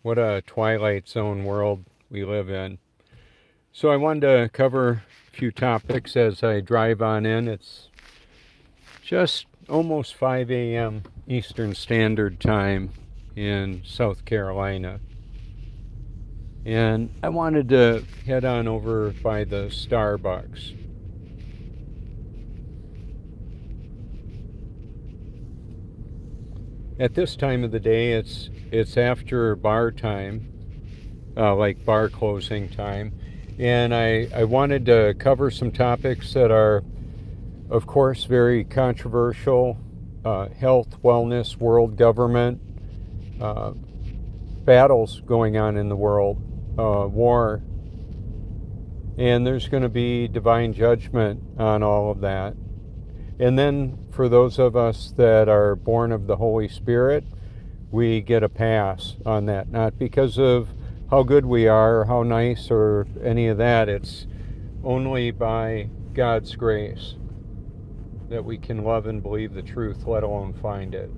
What a Twilight Zone world we live in. So I wanted to cover a few topics as I drive on in. It's just almost 5 a.m. Eastern Standard Time in South Carolina. And I wanted to head on over by the Starbucks. At this time of the day, it's after bar time, like bar closing time, and I wanted to cover some topics that are, of course, very controversial: health, wellness, world government, battles going on in the world, war, and there's going to be divine judgment on all of that. And then for those of us that are born of the Holy Spirit, we get a pass on that, not because of how good we are or how nice or any of that. It's only by God's grace that we can love and believe the truth, let alone find it.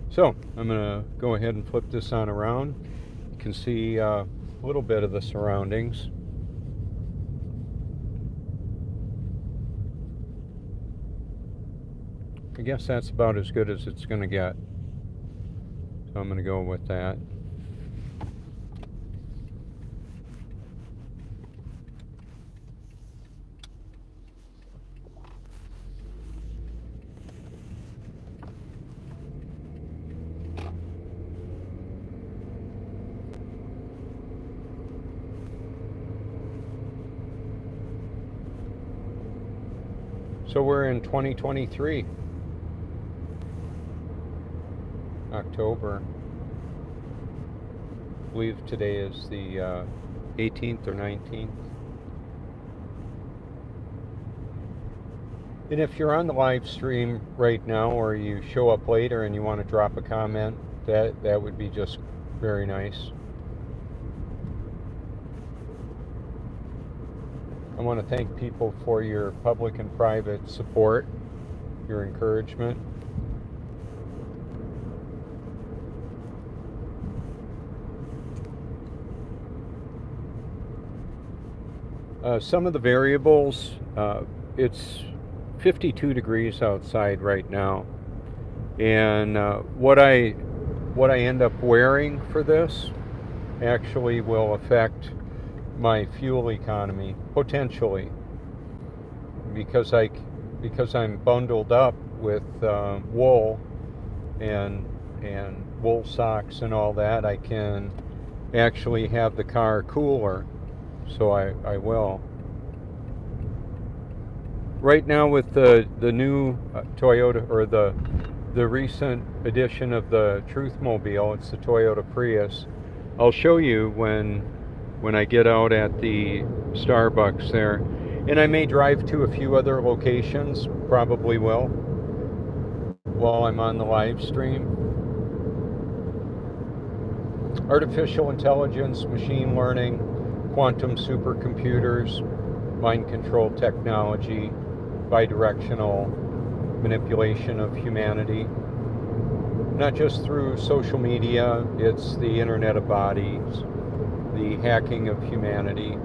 So I'm going to go ahead and flip this on around. You can see a little bit of the surroundings. I guess that's about as good as it's going to get. So I'm going to go with that. So we're in 2023. October. I believe today is the 18th or 19th. And if you're on the live stream right now, or you show up later and you want to drop a comment, that would be just very nice. I want to thank people for your public and private support, your encouragement. Some of the variables, it's 52 degrees outside right now, and what I end up wearing for this actually will affect my fuel economy potentially, because I'm bundled up with wool and wool socks and all that. I can actually have the car cooler. So I will. Right now with the new Toyota, or the recent edition of the Truthmobile, it's the Toyota Prius. I'll show you when I get out at the Starbucks there. And I may drive to a few other locations, probably will, while I'm on the live stream. Artificial intelligence, machine learning, quantum supercomputers, mind control technology, bidirectional manipulation of humanity. Not just through social media, it's the Internet of Bodies, the hacking of humanity.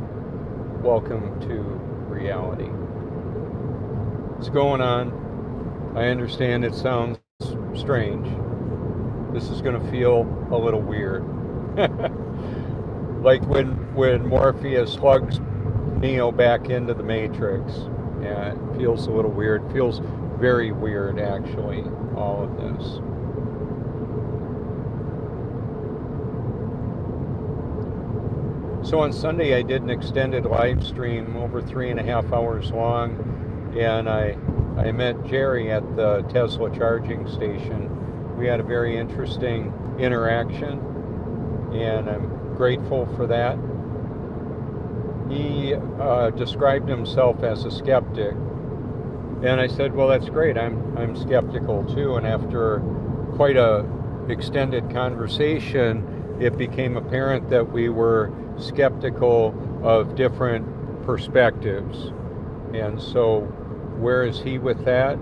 Welcome to reality. What's going on? I understand it sounds strange. This is going to feel a little weird. Like when Morpheus slugs Neo back into the Matrix. Yeah, it feels a little weird. It feels very weird, actually, all of this. So on Sunday I did an extended live stream over 3.5 hours long, and I met Jerry at the Tesla charging station. We had a very interesting interaction, and I'm grateful for that. He described himself as a skeptic, and I said, well, that's great. I'm skeptical too. And after quite a extended conversation, it became apparent that we were skeptical of different perspectives. And so where is he with that?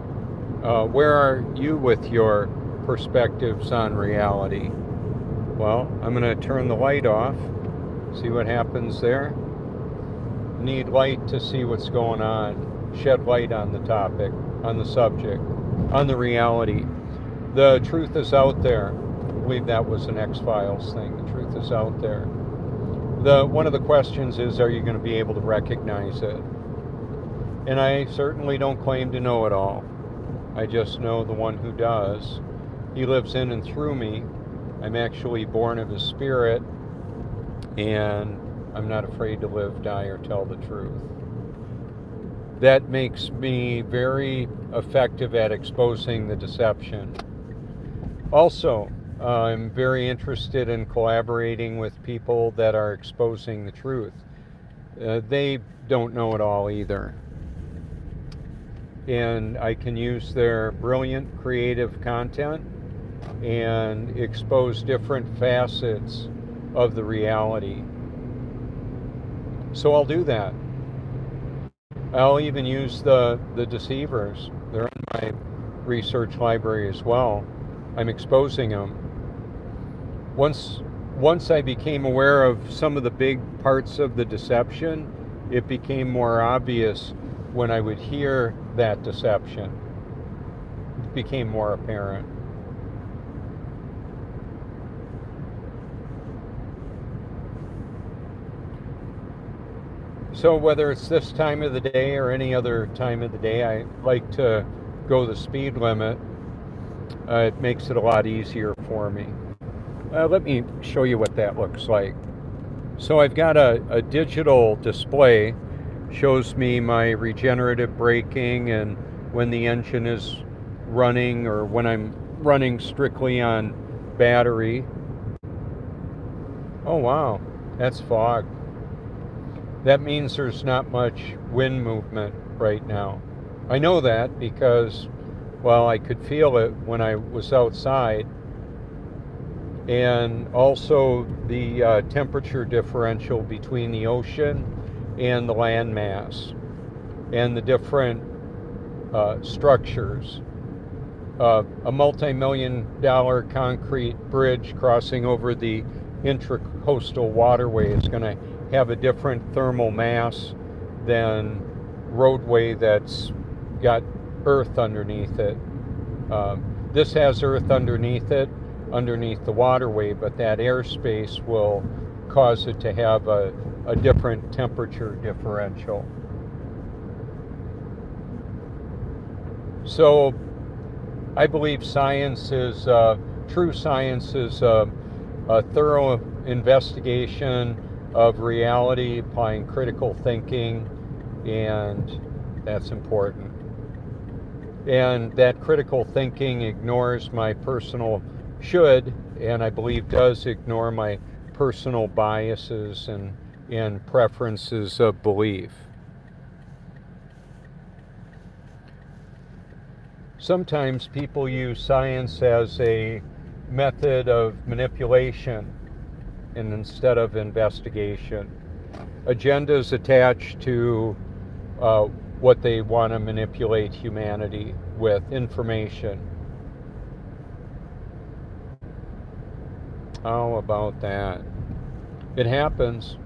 Where are you with your perspectives on reality? Well, I'm going to turn the light off, see what happens there. Need light to see what's going on, shed light on the topic, on the subject, on the reality. The truth is out there. I believe that was an X-Files thing. The truth is out there. One of the questions is, are you going to be able to recognize it? And I certainly don't claim to know it all. I just know the one who does. He lives in and through me. I'm actually born of his spirit, and I'm not afraid to live, die, or tell the truth. That makes me very effective at exposing the deception. Also, I'm very interested in collaborating with people that are exposing the truth. They don't know it all either. And I can use their brilliant creative content and expose different facets of the reality. So I'll do that. I'll even use the deceivers. They're in my research library as well. I'm exposing them. Once I became aware of some of the big parts of the deception, it became more obvious when I would hear that deception. It became more apparent. So whether it's this time of the day or any other time of the day, I like to go the speed limit. It makes it a lot easier for me. Let me show you what that looks like. So I've got a digital display, shows me my regenerative braking and when the engine is running or when I'm running strictly on battery. Oh wow, that's fog. That means there's not much wind movement right now. I know that because, well, I could feel it when I was outside. And also the temperature differential between the ocean and the land mass and the different structures. A multi-million-dollar concrete bridge crossing over the intracoastal waterway is going to have a different thermal mass than roadway that's got earth underneath it. This has earth underneath it, underneath the waterway, but that airspace will cause it to have a different temperature differential. So I believe science is, true science is a thorough investigation of reality, applying critical thinking, and that's important. And that critical thinking ignores my personal should, and I believe does ignore my personal biases and preferences of belief. Sometimes people use science as a method of manipulation and instead of investigation. Agendas attached to what they want to manipulate humanity with information. How about that? It happens.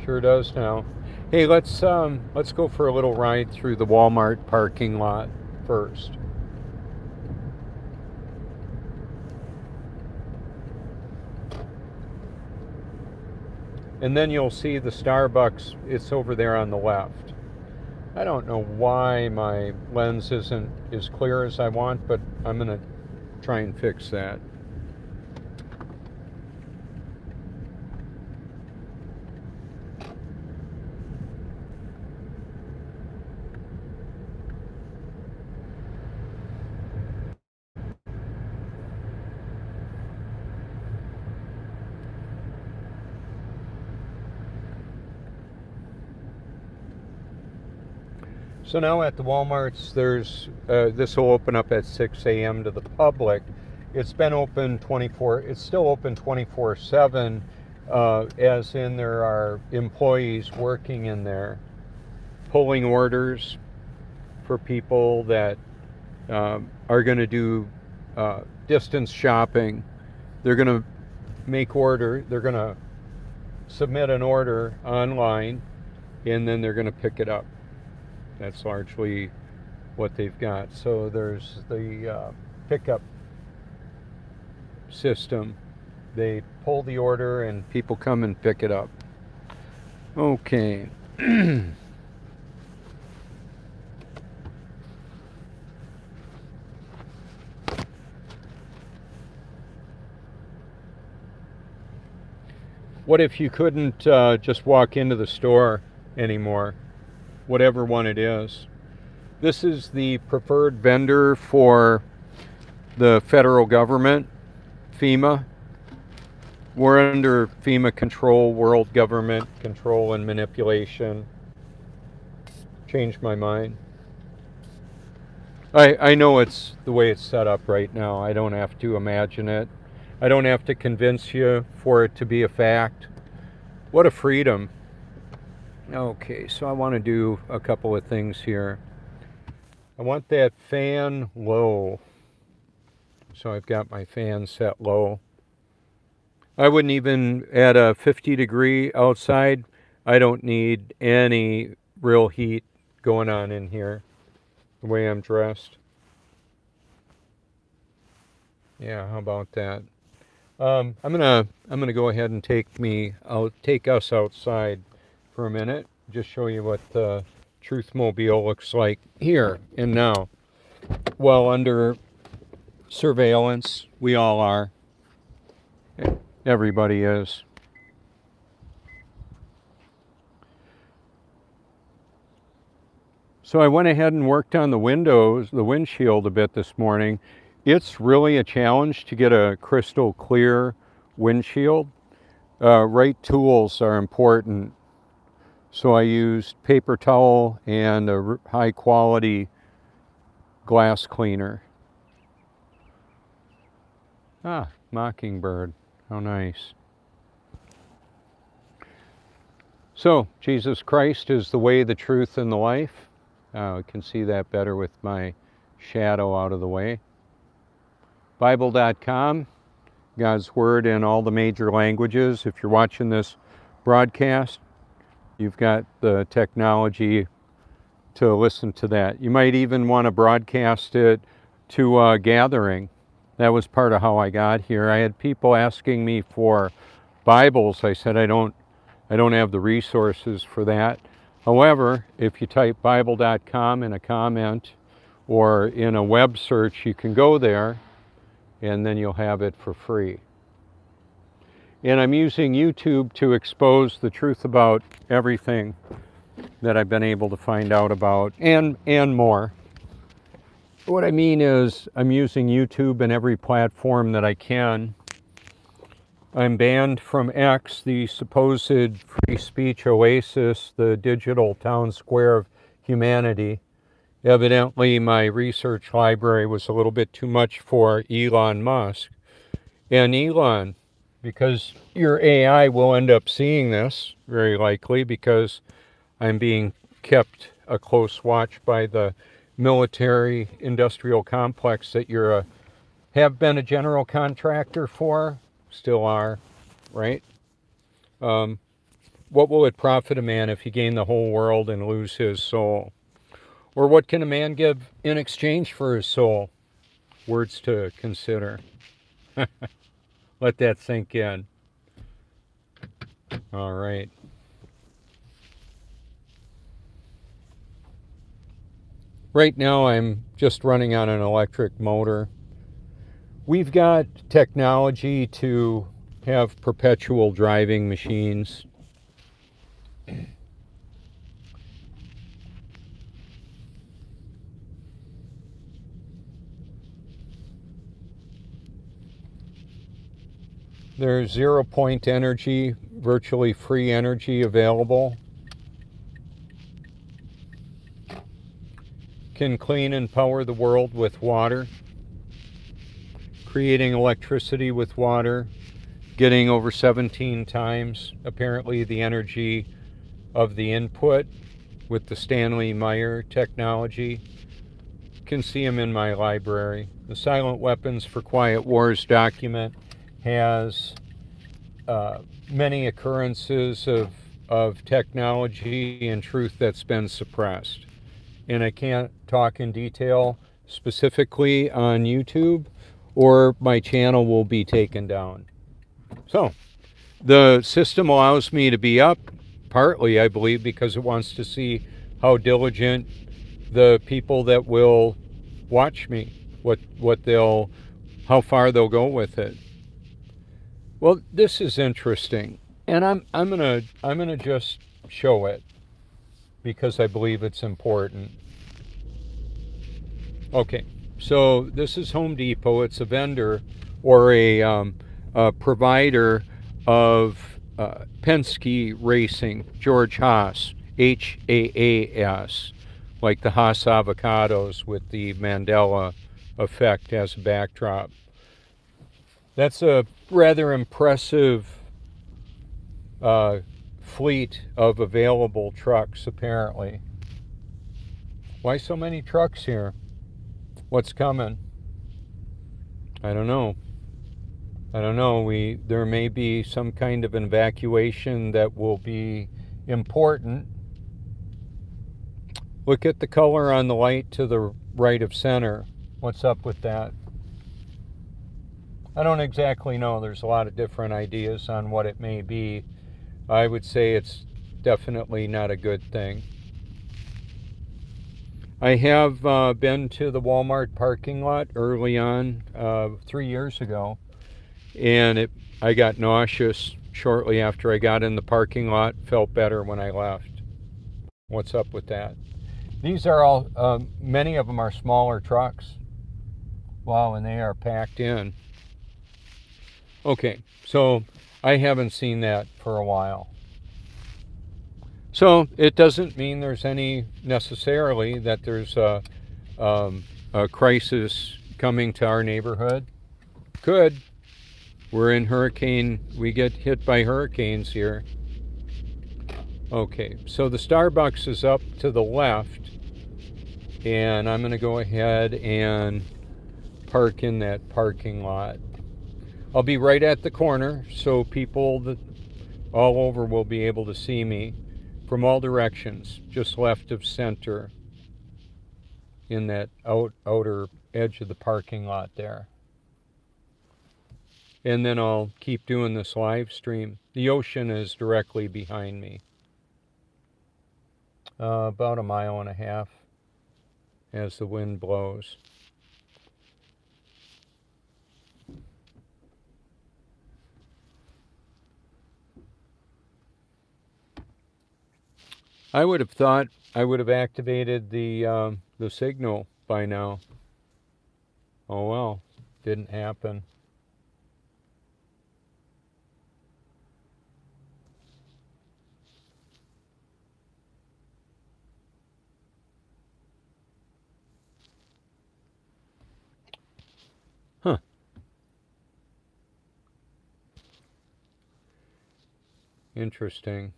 Sure does now. Hey, let's go for a little ride through the Walmart parking lot first. And then you'll see the Starbucks, it's over there on the left. I don't know why my lens isn't as clear as I want, but I'm going to try and fix that. So now at the Walmarts, there's this will open up at 6 a.m. to the public. It's been open 24. It's still open 24/7, as in there are employees working in there, pulling orders for people that are going to do distance shopping they're going to they're going to submit an order online, and then they're going to pick it up. That's largely what they've got. So there's the pickup system. They pull the order and people come and pick it up. Okay. What if you couldn't just walk into the store anymore, whatever one it is? This is the preferred vendor for the federal government, FEMA. We're under FEMA control, world government control and manipulation. Changed my mind. I know it's the way it's set up right now. I don't have to imagine it. I don't have to convince you for it to be a fact. What a freedom. Okay, so I want to do a couple of things here. I want that fan low. So I've got my fan set low. I wouldn't even, at a 50 degree outside, I don't need any real heat going on in here, the way I'm dressed. Yeah, how about that? I'm gonna go ahead and take us outside for a minute. Just show you what the Truthmobile looks like here and now. Well, under surveillance, we all are. Everybody is. So I went ahead and worked on the windshield a bit this morning. It's really a challenge to get a crystal clear windshield. Right tools are important. So I used paper towel and a high quality glass cleaner. Ah, mockingbird. How nice. So, Jesus Christ is the way, the truth, and the life. I can see that better with my shadow out of the way. Bible.com, God's Word in all the major languages. If you're watching this broadcast, you've got the technology to listen to that. You might even want to broadcast it to a gathering. That was part of how I got here. I had people asking me for Bibles. I said I don't have the resources for that. However, if you type Bible.com in a comment or in a web search, you can go there and then you'll have it for free. And I'm using YouTube to expose the truth about everything that I've been able to find out about and more. What I mean is I'm using YouTube and every platform that I can. I'm banned from X, the supposed free speech oasis, the digital town square of humanity. Evidently, my research library was a little bit too much for Elon Musk. And Elon, because your AI will end up seeing this, very likely, because I'm being kept a close watch by the military industrial complex that you have been a general contractor for, still are, right? What will it profit a man if he gain the whole world and lose his soul? Or what can a man give in exchange for his soul? Words to consider. Let that sink in. All right. Right now I'm just running on an electric motor. We've got technology to have perpetual driving machines. There's 0 point energy, virtually free energy available. Can clean and power the world with water. Creating electricity with water. Getting over 17 times, apparently, the energy of the input with the Stanley Meyer technology. You can see them in my library. The Silent Weapons for Quiet Wars document has many occurrences of technology and truth that's been suppressed. And I can't talk in detail specifically on YouTube, or my channel will be taken down. So the system allows me to be up, partly, I believe, because it wants to see how diligent the people that will watch me, how far they'll go with it. Well, this is interesting, and I'm gonna just show it because I believe it's important. Okay, so this is Home Depot. It's a vendor or a provider of Penske Racing, George Haas, HAAS, like the Haas avocados with the Mandela effect as a backdrop. That's a rather impressive fleet of available trucks, apparently. Why so many trucks here? What's coming? I don't know. There may be some kind of an evacuation that will be important. Look at the color on the light to the right of center. What's up with that? I don't exactly know. There's a lot of different ideas on what it may be. I would say it's definitely not a good thing. I have been to the Walmart parking lot early on, 3 years ago, and I got nauseous shortly after I got in the parking lot. Felt better when I left. What's up with that? These are all, many of them are smaller trucks. Wow, and they are packed in. Okay, so I haven't seen that for a while. So it doesn't mean there's necessarily that there's a crisis coming to our neighborhood. Could. We get hit by hurricanes here. Okay, so the Starbucks is up to the left, and I'm going to go ahead and park in that parking lot. I'll be right at the corner, so people all over will be able to see me from all directions, just left of center in that outer edge of the parking lot there. And then I'll keep doing this live stream. The ocean is directly behind me. About 1.5 miles as the wind blows. I would have thought I would have activated the signal by now. Oh well, didn't happen. Huh. Interesting.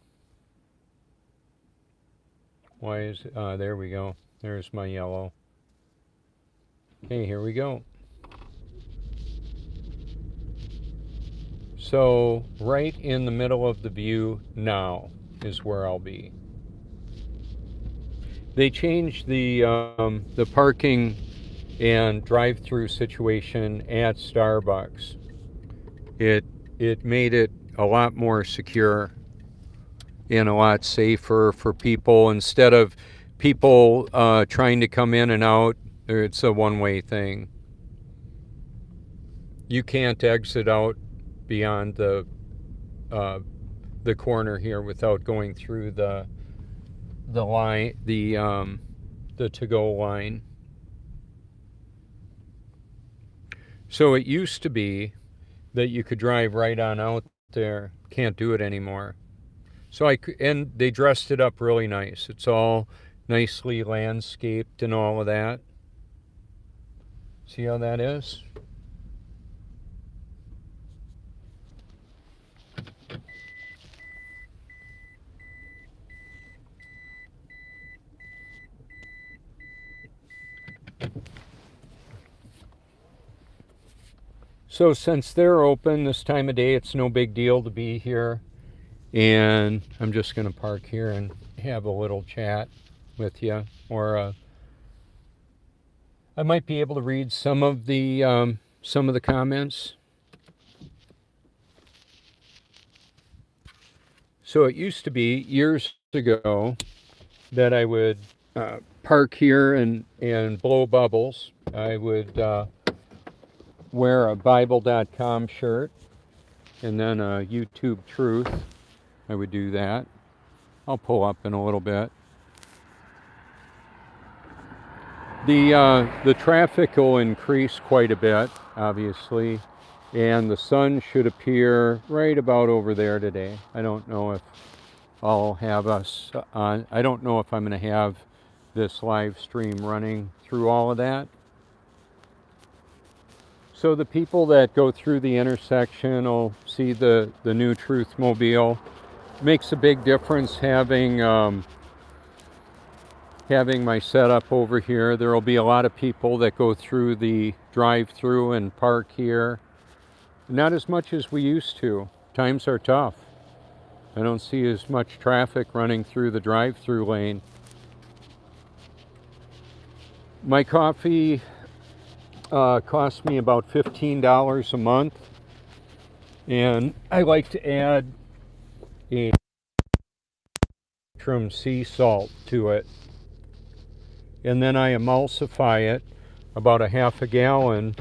Why is there we go. There's my yellow. Okay, here we go. So right in the middle of the view now is where I'll be. They changed the parking and drive-through situation at Starbucks. It made it a lot more secure and a lot safer for people. Instead of people trying to come in and out, it's a one-way thing. You can't exit out beyond the corner here without going through the line, the to-go line. So it used to be that you could drive right on out there. Can't do it anymore. And they dressed it up really nice. It's all nicely landscaped and all of that. See how that is? So since they're open this time of day, it's no big deal to be here. And I'm just going to park here and have a little chat with you. Or I might be able to read some of the comments. So it used to be years ago that I would park here and blow bubbles. I would wear a Bible.com shirt and then a YouTube Truth. I would do that. I'll pull up in a little bit. The traffic will increase quite a bit, obviously, and the sun should appear right about over there today. I don't know if I'll have us on. I don't know if I'm going to have this live stream running through all of that. So the people that go through the intersection will see the new Truth Mobile. Makes a big difference having my setup over here. There will be a lot of people that go through the drive-through and park here. Not as much as we used to. Times are tough. I don't see as much traffic running through the drive-through lane. My coffee costs me about $15 a month, and I like to add a sea salt to it, and then I emulsify it about a half a gallon.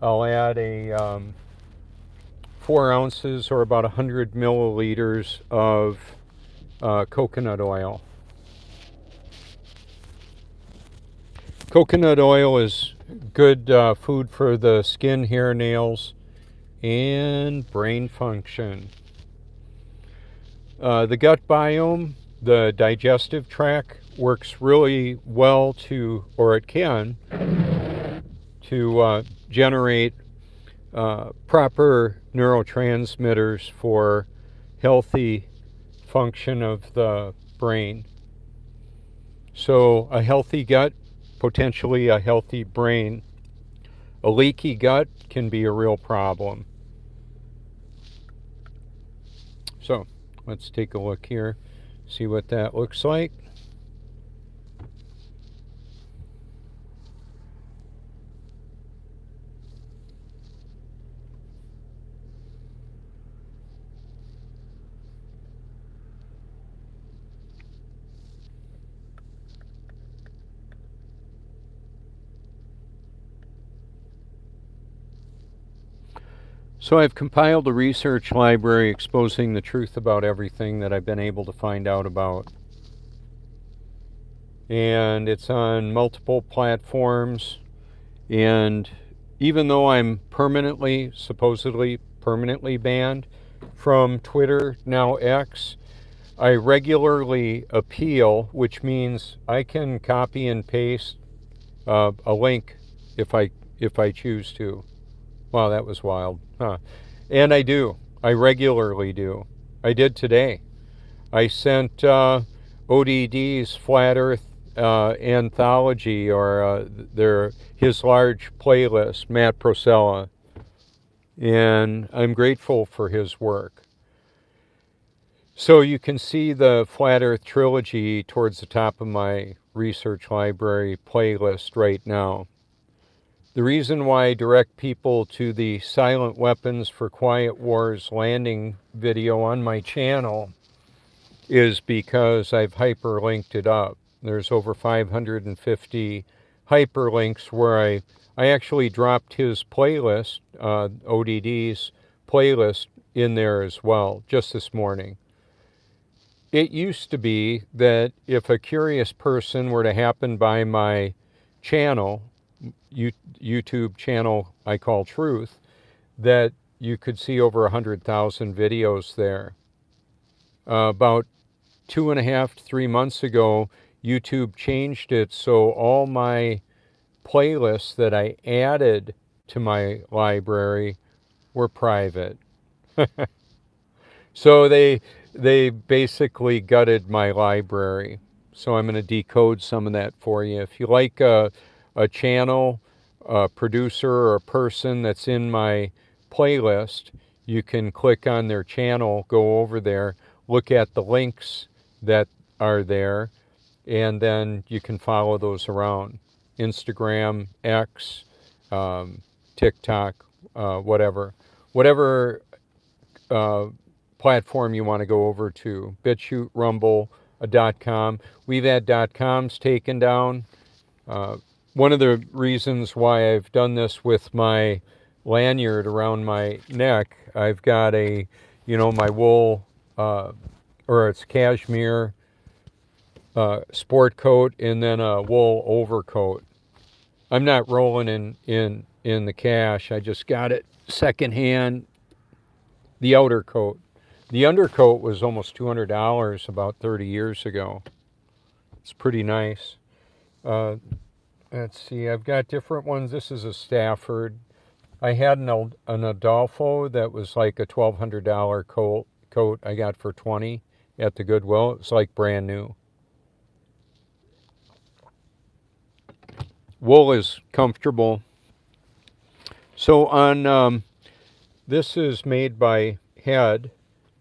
I'll add a 4 ounces or about 100 milliliters of coconut oil. Coconut oil is good food for the skin, hair, nails, and brain function. The gut biome, the digestive tract, works really well it can generate proper neurotransmitters for healthy function of the brain. So a healthy gut, potentially a healthy brain. A leaky gut can be a real problem. So let's take a look here, see what that looks like. So I've compiled a research library exposing the truth about everything that I've been able to find out about. And it's on multiple platforms. And even though I'm supposedly permanently banned from Twitter, now X, I regularly appeal, which means I can copy and paste a link if I choose to. Wow, that was wild. Huh. And I do. I regularly do. I did today. I sent ODD's Flat Earth anthology, or his large playlist, Matt Prosella. And I'm grateful for his work. So you can see the Flat Earth trilogy towards the top of my research library playlist right now. The reason why I direct people to the Silent Weapons for Quiet Wars landing video on my channel is because I've hyperlinked it up. There's over 550 hyperlinks where I actually dropped his playlist, ODD's playlist, in there as well, just this morning. It used to be that if a curious person were to happen by my channel, YouTube channel I call Truth, that you could see over 100,000 videos there. About 2.5 to 3 months ago, YouTube changed it so all my playlists that I added to my library were private. So they basically gutted my library. So I'm going to decode some of that for you. If you like a channel a producer or a person that's in my playlist, you can click on their channel, go over there, look at the links that are there, and then you can follow those around. Instagram, X, TikTok, whatever. Whatever platform you want to go over to. BitChute, Rumble, .com. We've had .coms taken down. One of the reasons why I've done this with my lanyard around my neck, I've got my wool, or it's cashmere sport coat, and then a wool overcoat. I'm not rolling in the cash. I just got it secondhand. The outer coat. The undercoat was almost $200 about 30 years ago. It's pretty nice. Let's see, I've got different ones. This is a Stafford. I had an Adolfo that was like a $1,200 coat I got for $20 at the Goodwill. It's like brand new. Wool is comfortable. So on this is made by Head,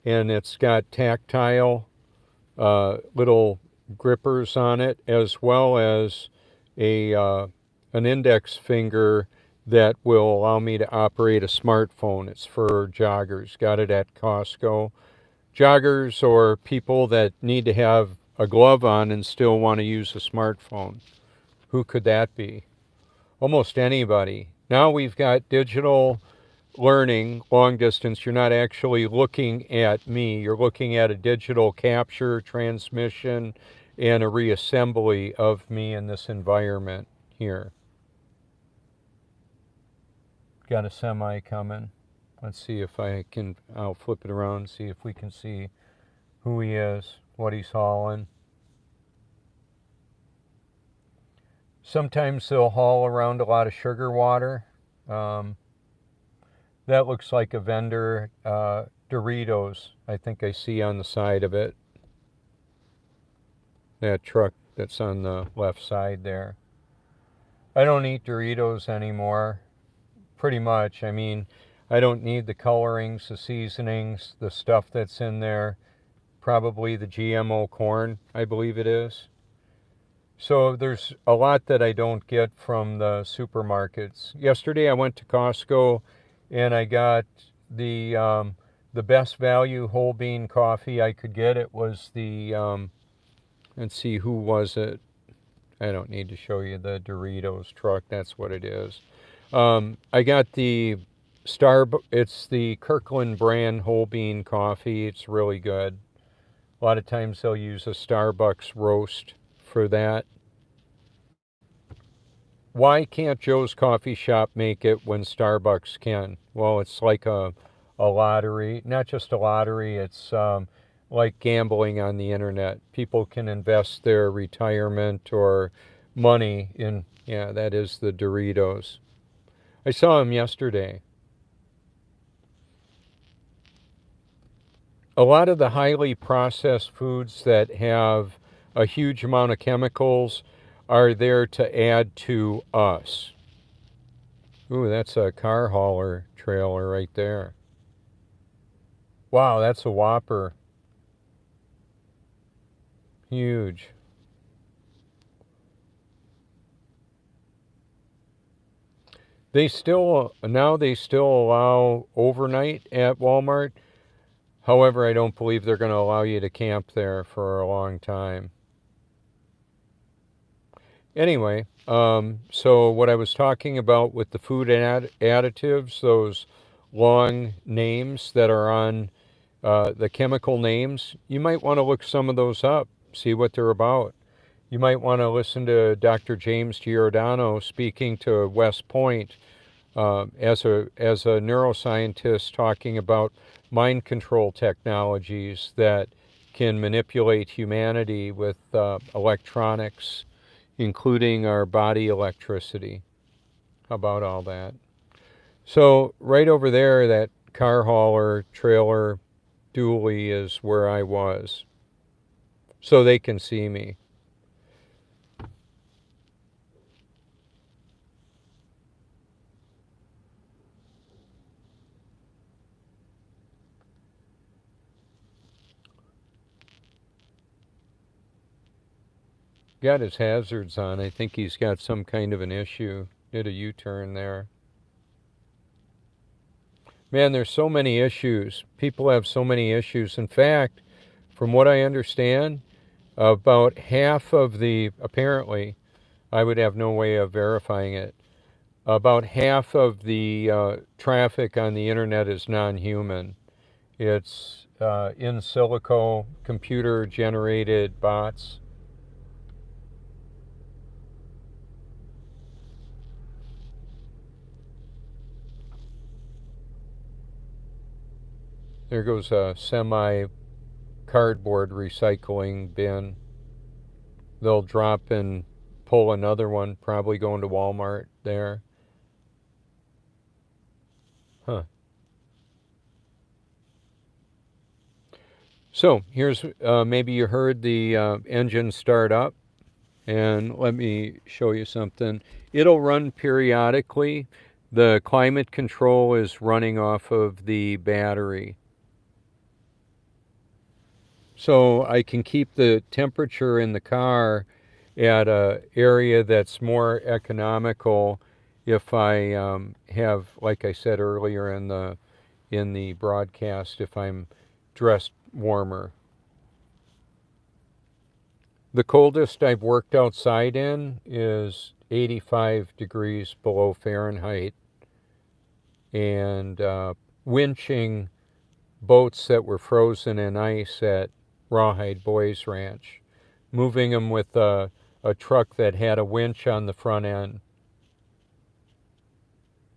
and it's got tactile little grippers on it, as well as an index finger that will allow me to operate a smartphone. It's for joggers. Got it at Costco. Joggers or people that need to have a glove on and still want to use a smartphone. Who could that be? Almost anybody. Now we've got digital learning, long distance. You're not actually looking at me. You're looking at a digital capture, transmission, and a reassembly of me in this environment here. Got a semi coming. Let's see if I'll flip it around and see if we can see who he is, what he's hauling. Sometimes they'll haul around a lot of sugar water. That looks like a vendor. Doritos, I think I see on the side of it. That truck that's on the left side there. I don't eat Doritos anymore, pretty much. I mean, I don't need the colorings, the seasonings, the stuff that's in there. Probably the GMO corn, I believe it is. So there's a lot that I don't get from the supermarkets. Yesterday I went to Costco and I got the best value whole bean coffee I could get. It was the let's see, who was it? I don't need to show you the Doritos truck. That's what it is. I got it's the Kirkland brand whole bean coffee. It's really good. A lot of times they'll use a Starbucks roast for that. Why can't Joe's Coffee Shop make it when Starbucks can? Well, it's like a lottery. Not just a lottery, it's like gambling on the internet. People can invest their retirement or money in, yeah, that is the Doritos. I saw them yesterday. A lot of the highly processed foods that have a huge amount of chemicals are there to add to us. Ooh, that's a car hauler trailer right there. Wow, that's a whopper. Huge. They still allow overnight at Walmart. However, I don't believe they're going to allow you to camp there for a long time. Anyway, so what I was talking about with the food additives, those long names that are on the chemical names, you might want to look some of those up, see what they're about. You might want to listen to Dr. James Giordano speaking to West Point as a neuroscientist, talking about mind control technologies that can manipulate humanity with electronics, including our body electricity. How about all that? So right over there, that car hauler trailer dually is where I was, so they can see me. got his hazards on. I think he's got some kind of an issue. Did a U-turn there. Man, there's so many issues. People have so many issues. In fact, from what I understand, about half of the, apparently, I would have no way of verifying it, about half of the traffic on the internet is non-human. It's in silico, computer-generated bots. There goes a semi-cardboard recycling bin. They'll drop and pull another one, probably going to Walmart there. Huh. So here's, maybe you heard the engine start up. And let me show you something. It'll run periodically. The climate control is running off of the battery. So I can keep the temperature in the car at an area that's more economical if I have, like I said earlier in the broadcast, if I'm dressed warmer. The coldest I've worked outside in is 85 degrees below Fahrenheit, and winching boats that were frozen in ice at Rawhide Boys Ranch, moving them with a truck that had a winch on the front end.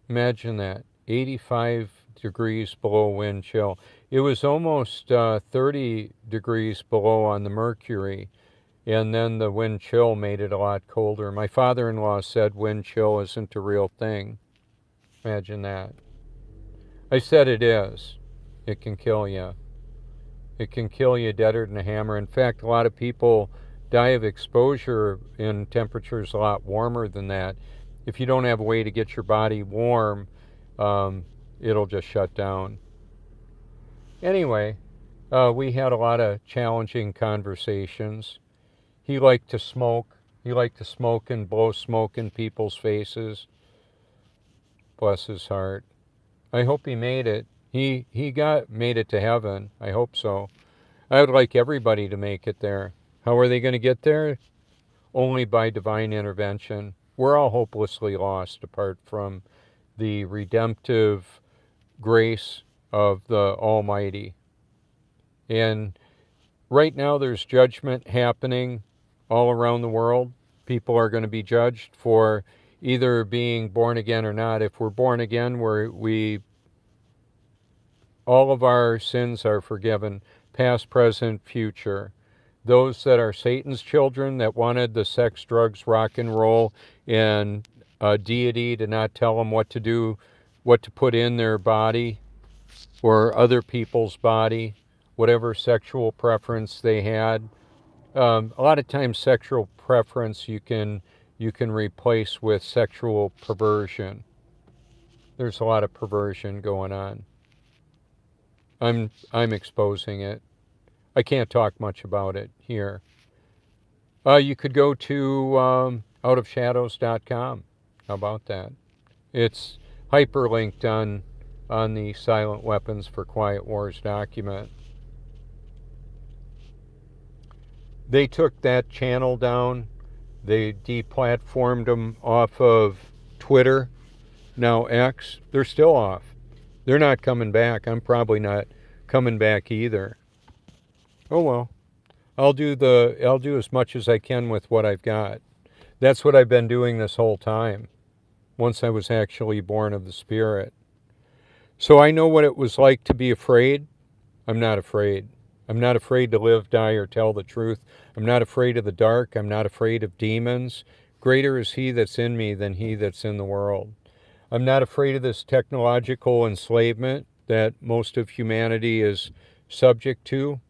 Imagine that, 85 degrees below wind chill. It was almost 30 degrees below on the mercury, and then the wind chill made it a lot colder. My father-in-law said wind chill isn't a real thing. Imagine that. I said it is. It can kill you. It can kill you deader than a hammer. In fact, a lot of people die of exposure in temperatures a lot warmer than that. If you don't have a way to get your body warm, it'll just shut down. Anyway, we had a lot of challenging conversations. He liked to smoke. He liked to smoke and blow smoke in people's faces. Bless his heart. I hope he made it. He made it to heaven. I hope so. I would like everybody to make it there. How are they going to get there? Only by divine intervention. We're all hopelessly lost apart from the redemptive grace of the Almighty. And right now there's judgment happening all around the world. People are going to be judged for either being born again or not. If we're born again, all of our sins are forgiven, past, present, future. Those that are Satan's children that wanted the sex, drugs, rock and roll, and a deity to not tell them what to do, what to put in their body or other people's body, whatever sexual preference they had. A lot of times sexual preference you can replace with sexual perversion. There's a lot of perversion going on. I'm exposing it. I can't talk much about it here. You could go to outofshadows.com. How about that? It's hyperlinked on the Silent Weapons for Quiet Wars document. They took that channel down. They deplatformed them off of Twitter, now X. They're still off. They're not coming back. I'm probably not coming back either. Oh well. I'll do as much as I can with what I've got. That's what I've been doing this whole time, once I was actually born of the Spirit. So I know what it was like to be afraid. I'm not afraid. I'm not afraid to live, die, or tell the truth. I'm not afraid of the dark. I'm not afraid of demons. Greater is he that's in me than he that's in the world. I'm not afraid of this technological enslavement that most of humanity is subject to,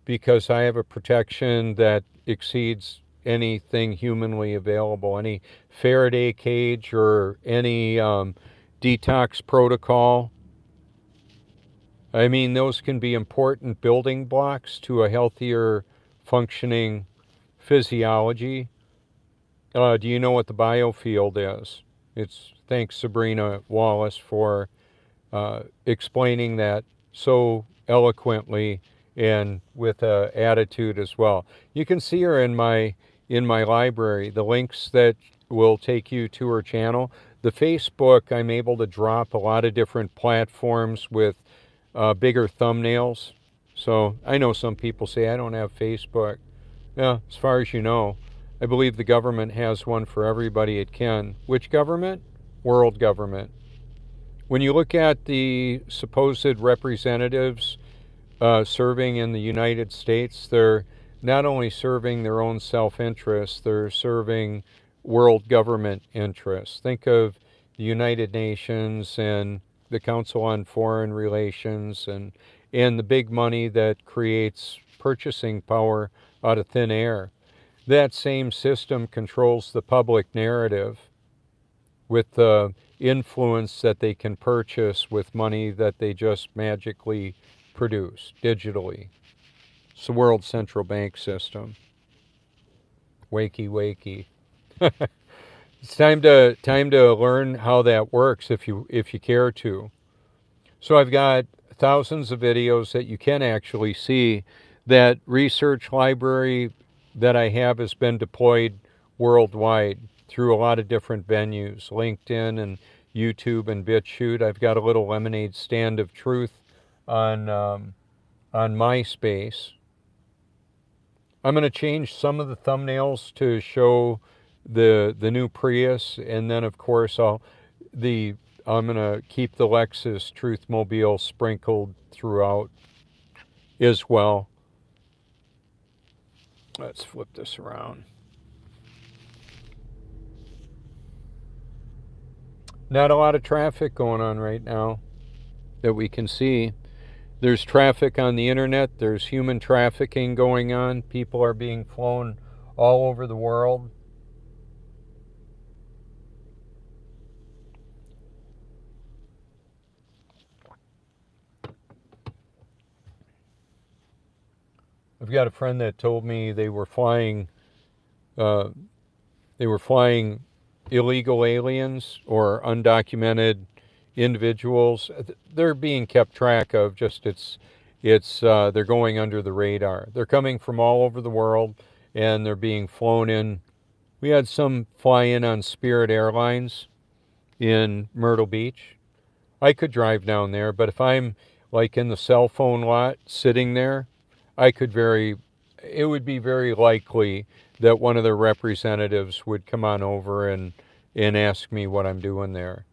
because I have a protection that exceeds anything humanly available. Any Faraday cage or any detox protocol. I mean, those can be important building blocks to a healthier functioning physiology. Do you know what the biofield is? Thanks Sabrina Wallace for explaining that so eloquently and with an attitude as well. You can see her in my library. The links that will take you to her channel. The Facebook, I'm able to drop a lot of different platforms with bigger thumbnails. So I know some people say I don't have Facebook. Yeah, as far as you know, I believe the government has one for everybody it can. Which government? World government. When you look at the supposed representatives serving in the United States, they're not only serving their own self-interest, they're serving world government interests. Think of the United Nations and the Council on Foreign Relations and the big money that creates purchasing power out of thin air. That same system controls the public narrative with the influence that they can purchase with money that they just magically produce digitally. It's the world central bank system. Wakey, wakey. It's time to learn how that works if you care to. So I've got thousands of videos that you can actually see. That research library that I have has been deployed worldwide through a lot of different venues, LinkedIn and YouTube and BitChute. I've got a little lemonade stand of truth on MySpace. I'm going to change some of the thumbnails to show the new Prius, and then of course I'm going to keep the Lexus Truthmobile sprinkled throughout as well. Let's flip this around. Not a lot of traffic going on right now that we can see. There's traffic on the internet. There's human trafficking going on. People are being flown all over the world. I've got a friend that told me they were flying illegal aliens or undocumented individuals. They're being kept track of. Just they're going under the radar. They're coming from all over the world, and they're being flown in. We had some fly in on Spirit Airlines in Myrtle Beach. I could drive down there, but if I'm like in the cell phone lot sitting there, it would be very likely that one of their representatives would come on over and ask me what I'm doing there.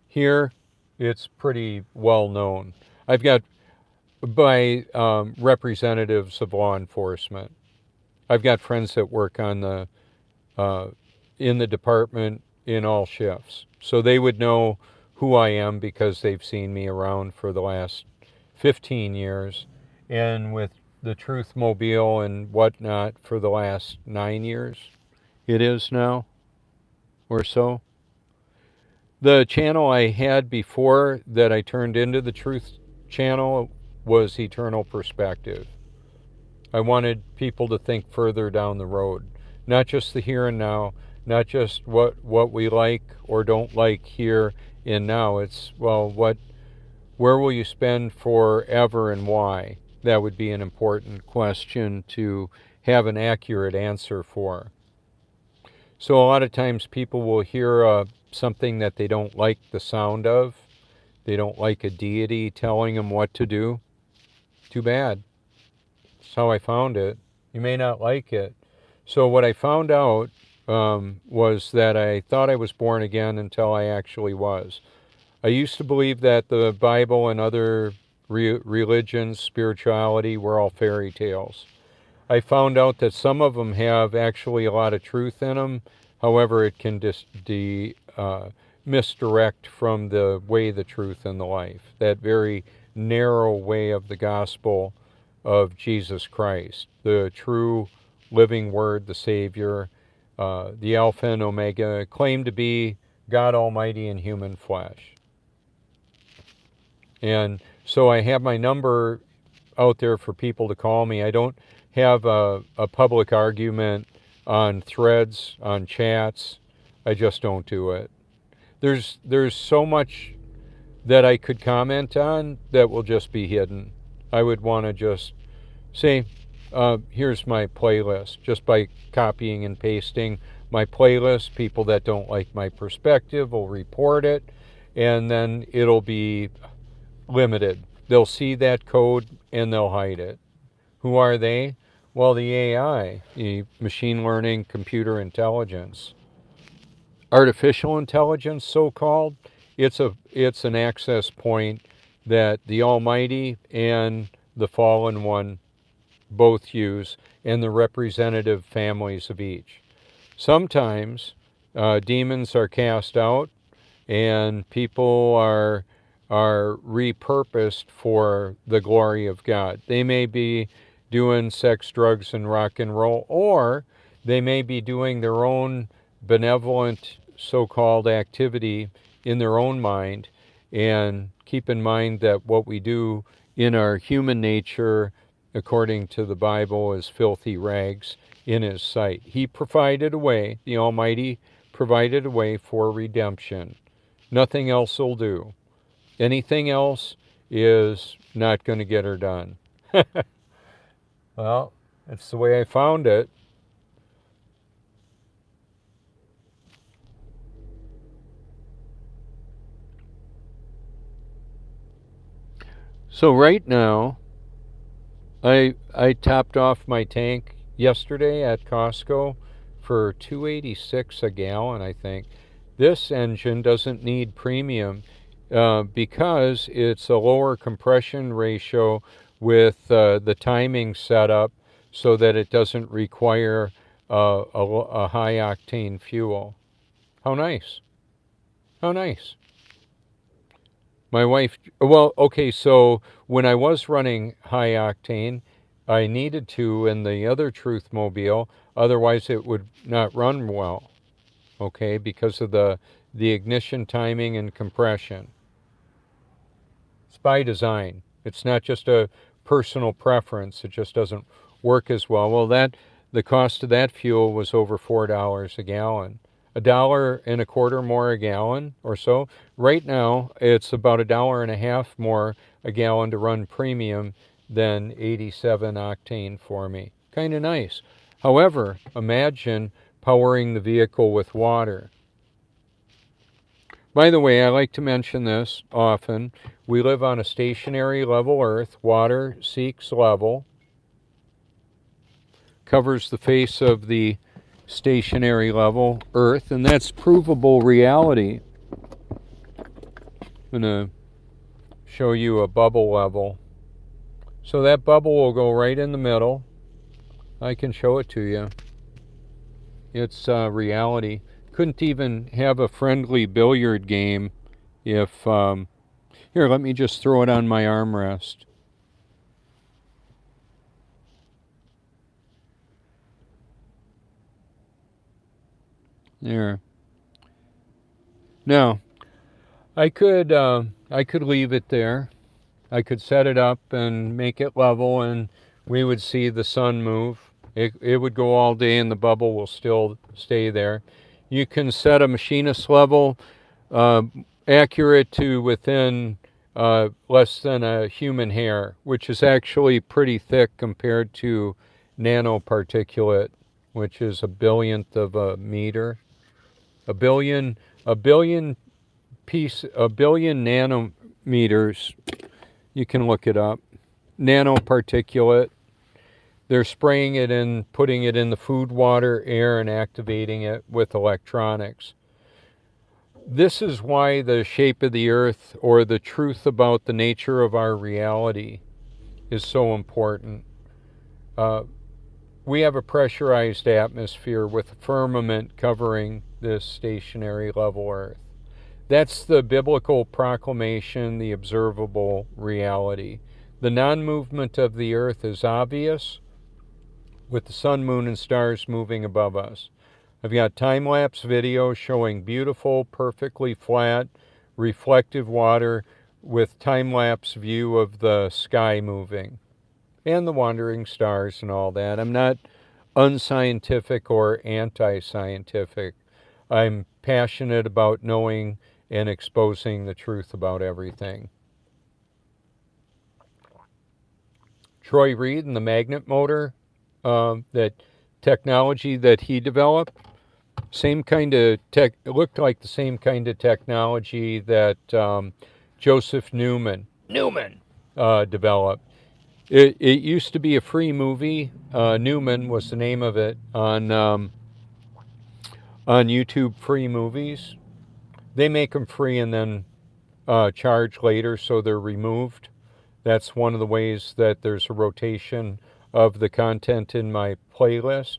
Here, it's pretty well known. I've got by representatives of law enforcement. I've got friends that work on in the department in all shifts. So they would know who I am because they've seen me around for the last 15 years. And with the Truthmobile and whatnot for the last 9 years. It is now, or so. The channel I had before that I turned into the Truth channel was Eternal Perspective. I wanted people to think further down the road, not just the here and now, not just what we like or don't like here and now. It's, well, where will you spend forever and why? That would be an important question to have an accurate answer for. So a lot of times people will hear something that they don't like the sound of. They don't like a deity telling them what to do. Too bad. That's how I found it. You may not like it. So what I found out was that I thought I was born again until I actually was. I used to believe that the Bible and other religions, spirituality, were all fairy tales. I found out that some of them have actually a lot of truth in them. However, it can misdirect from the way, the truth, and the life. That very narrow way of the gospel of Jesus Christ, the true living Word, the Savior, the Alpha and Omega, claimed to be God Almighty in human flesh. And so I have my number out there for people to call me. I don't have a public argument on threads, on chats. I just don't do it. There's so much that I could comment on that will just be hidden. I would want to just say, here's my playlist, just by copying and pasting my playlist. People that don't like my perspective will report it, and then it'll be limited. They'll see that code and they'll hide it. Who are they? Well, the AI, the machine learning, computer intelligence. Artificial intelligence, so-called, it's an access point that the Almighty and the Fallen One both use, and the representative families of each. Sometimes demons are cast out and people are repurposed for the glory of God. They may be doing sex, drugs, and rock and roll, or they may be doing their own benevolent so-called activity in their own mind. And keep in mind that what we do in our human nature, according to the Bible, is filthy rags in His sight. He provided a way, the Almighty provided a way for redemption. Nothing else will do. Anything else is not going to get her done. Well, that's the way I found it. So right now, I topped off my tank yesterday at Costco for $2.86 a gallon, I think. This engine doesn't need premium because it's a lower compression ratio with the timing set up so that it doesn't require a high octane fuel. How nice. How nice. My wife, well, okay, so when I was running high octane, I needed to in the other Truthmobile, otherwise it would not run well, okay, because of the ignition timing and compression. It's by design. It's not just a personal preference. It just doesn't work as well. Well, the cost of that fuel was over $4 a gallon. $1.25 more a gallon or so. Right now, it's about $1.50 more a gallon to run premium than 87 octane for me. Kind of nice. However, imagine powering the vehicle with water. By the way, I like to mention this often. We live on a stationary level Earth. Water seeks level, covers the face of the stationary level Earth, and that's provable reality. I'm going to show you a bubble level. So that bubble will go right in the middle. I can show it to you. It's reality. Couldn't even have a friendly billiard game if... here, let me just throw it on my armrest. There. Now, I could leave it there. I could set it up and make it level, and we would see the sun move. It would go all day, and the bubble will still stay there. You can set a machinist level accurate to within less than a human hair, which is actually pretty thick compared to nanoparticulate, which is a billionth of a meter. A billion nanometers. You can look it up. Nanoparticulate. They're spraying it in, putting it in the food, water, air, and activating it with electronics. This is why the shape of the earth, or the truth about the nature of our reality, is so important. We have a pressurized atmosphere with a firmament covering this stationary level earth. That's the biblical proclamation, the observable reality. The non-movement of the earth is obvious with the sun, moon, and stars moving above us. I've got time-lapse video showing beautiful, perfectly flat, reflective water with time-lapse view of the sky moving and the wandering stars and all that. I'm not unscientific or anti-scientific. I'm passionate about knowing and exposing the truth about everything. Troy Reed and the magnet motor, that technology that he developed, same kind of tech, it looked like the same kind of technology that Joseph Newman developed. It used to be a free movie. Newman was the name of it on YouTube, free movies. They make them free and then charge later, so they're removed. That's one of the ways that there's a rotation of the content in my playlist.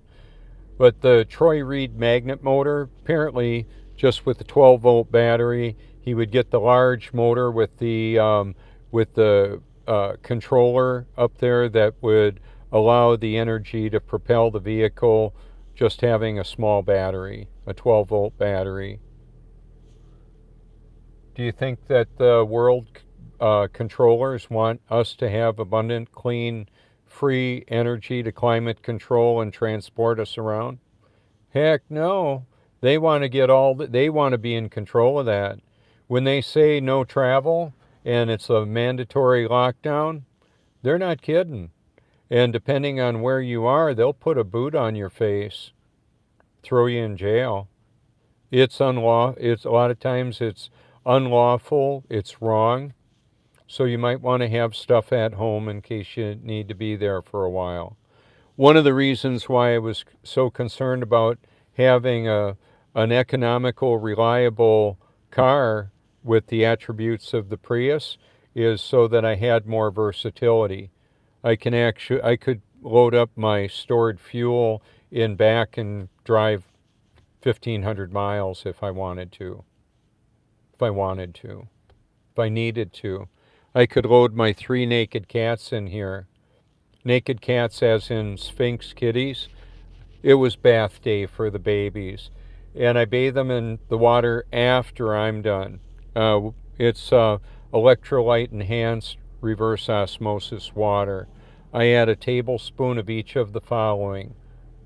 But the Troy Reed magnet motor, apparently just with the 12-volt battery, he would get the large motor with the controller up there that would allow the energy to propel the vehicle, just having a small battery, a 12-volt battery. Do you think that the world controllers want us to have abundant, clean, free energy to climate control and transport us around? Heck no. They want to get they want to be in control of that. When they say no travel and it's a mandatory lockdown, they're not kidding. And depending on where you are, they'll put a boot on your face, throw you in jail. It's a lot of times it's unlawful, it's wrong. So you might want to have stuff at home in case you need to be there for a while. One of the reasons why I was so concerned about having an economical, reliable car with the attributes of the Prius is so that I had more versatility. I could load up my stored fuel in back and drive 1,500 miles if I wanted to. If I needed to. I could load my 3 naked cats in here. Naked cats as in Sphinx kitties. It was bath day for the babies. And I bathe them in the water after I'm done. It's electrolyte enhanced reverse osmosis water. I add a tablespoon of each of the following: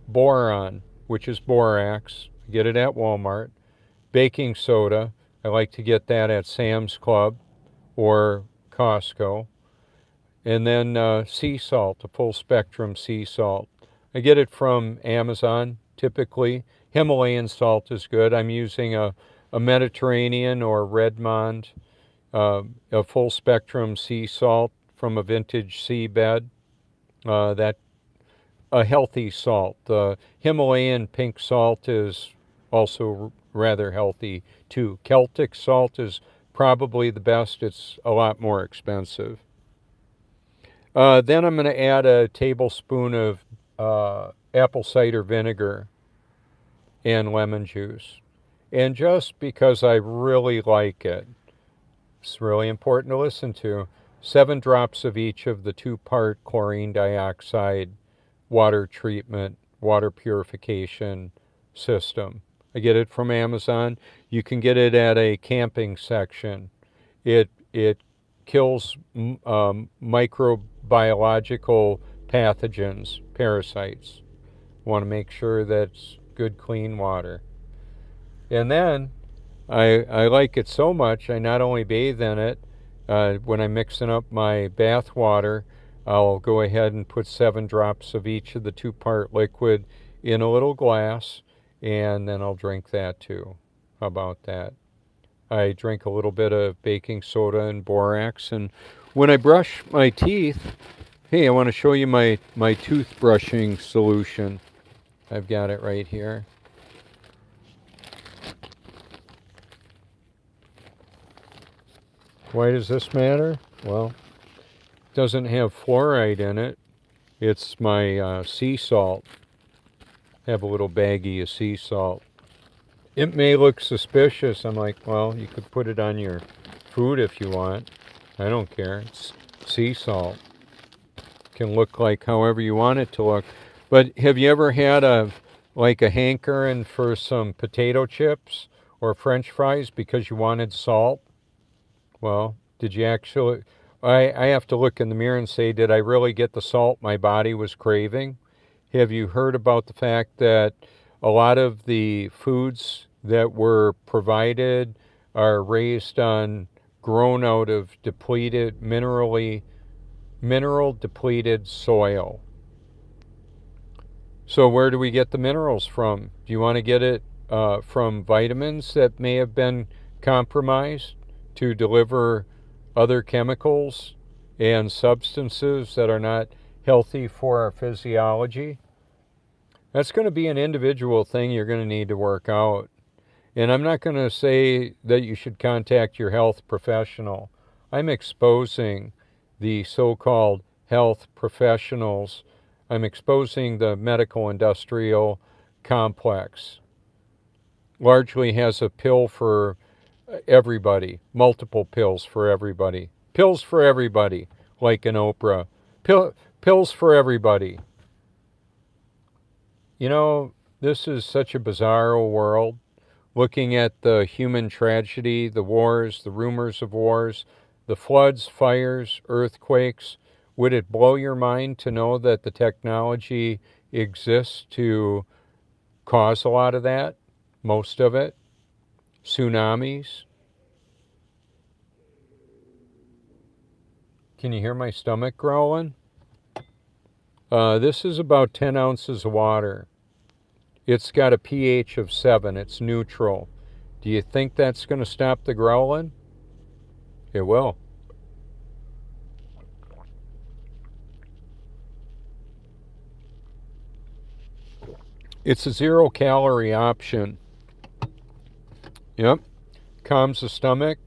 boron, which is borax, get it at Walmart; baking soda, I like to get that at Sam's Club or Costco; and then sea salt, a full spectrum sea salt. I get it from Amazon, typically. Himalayan salt is good. I'm using a Mediterranean or Redmond, a full spectrum sea salt from a vintage seabed. That a healthy salt. Himalayan pink salt is also rather healthy too. Celtic salt is probably the best. It's a lot more expensive. Then I'm going to add a tablespoon of apple cider vinegar and lemon juice. And just because I really like it, it's really important to listen to, 7 drops of each of the 2-part chlorine dioxide water treatment, water purification system. I get it from Amazon. You can get it at a camping section. It kills microbiological pathogens, parasites. Want to make sure that's good, clean water. And then I like it so much, I not only bathe in it, when I'm mixing up my bath water, I'll go ahead and put 7 drops of each of the 2-part liquid in a little glass, and then I'll drink that too. How about that? I drink a little bit of baking soda and borax, and when I brush my teeth, hey, I want to show you my toothbrushing solution. I've got it right here. Why does this matter? Well, it doesn't have fluoride in it. It's my sea salt. I have a little baggie of sea salt. It may look suspicious. I'm like, well, you could put it on your food if you want. I don't care. It's sea salt. It can look like however you want it to look. But have you ever had a hankering for some potato chips or French fries because you wanted salt? Well, did you actually... I have to look in the mirror and say, did I really get the salt my body was craving? Have you heard about the fact that a lot of the foods that were provided are raised on, grown out of depleted, mineral depleted soil? So where do we get the minerals from? Do you want to get it from vitamins that may have been compromised to deliver other chemicals and substances that are not healthy for our physiology? That's going to be an individual thing you're going to need to work out. And I'm not going to say that you should contact your health professional. I'm exposing the so-called health professionals. I'm exposing the medical industrial complex. Largely has a pill for everybody, multiple pills for everybody. Pills for everybody, like an Oprah. Pills for everybody. You know, this is such a bizarre world. Looking at the human tragedy, the wars, the rumors of wars, the floods, fires, earthquakes, would it blow your mind to know that the technology exists to cause a lot of that? Most of it? Tsunamis? Can you hear my stomach growling? This is about 10 ounces of water. It's got a pH of 7. It's neutral. Do you think that's going to stop the growling? It will. It's a 0-calorie option. Yep. Calms the stomach.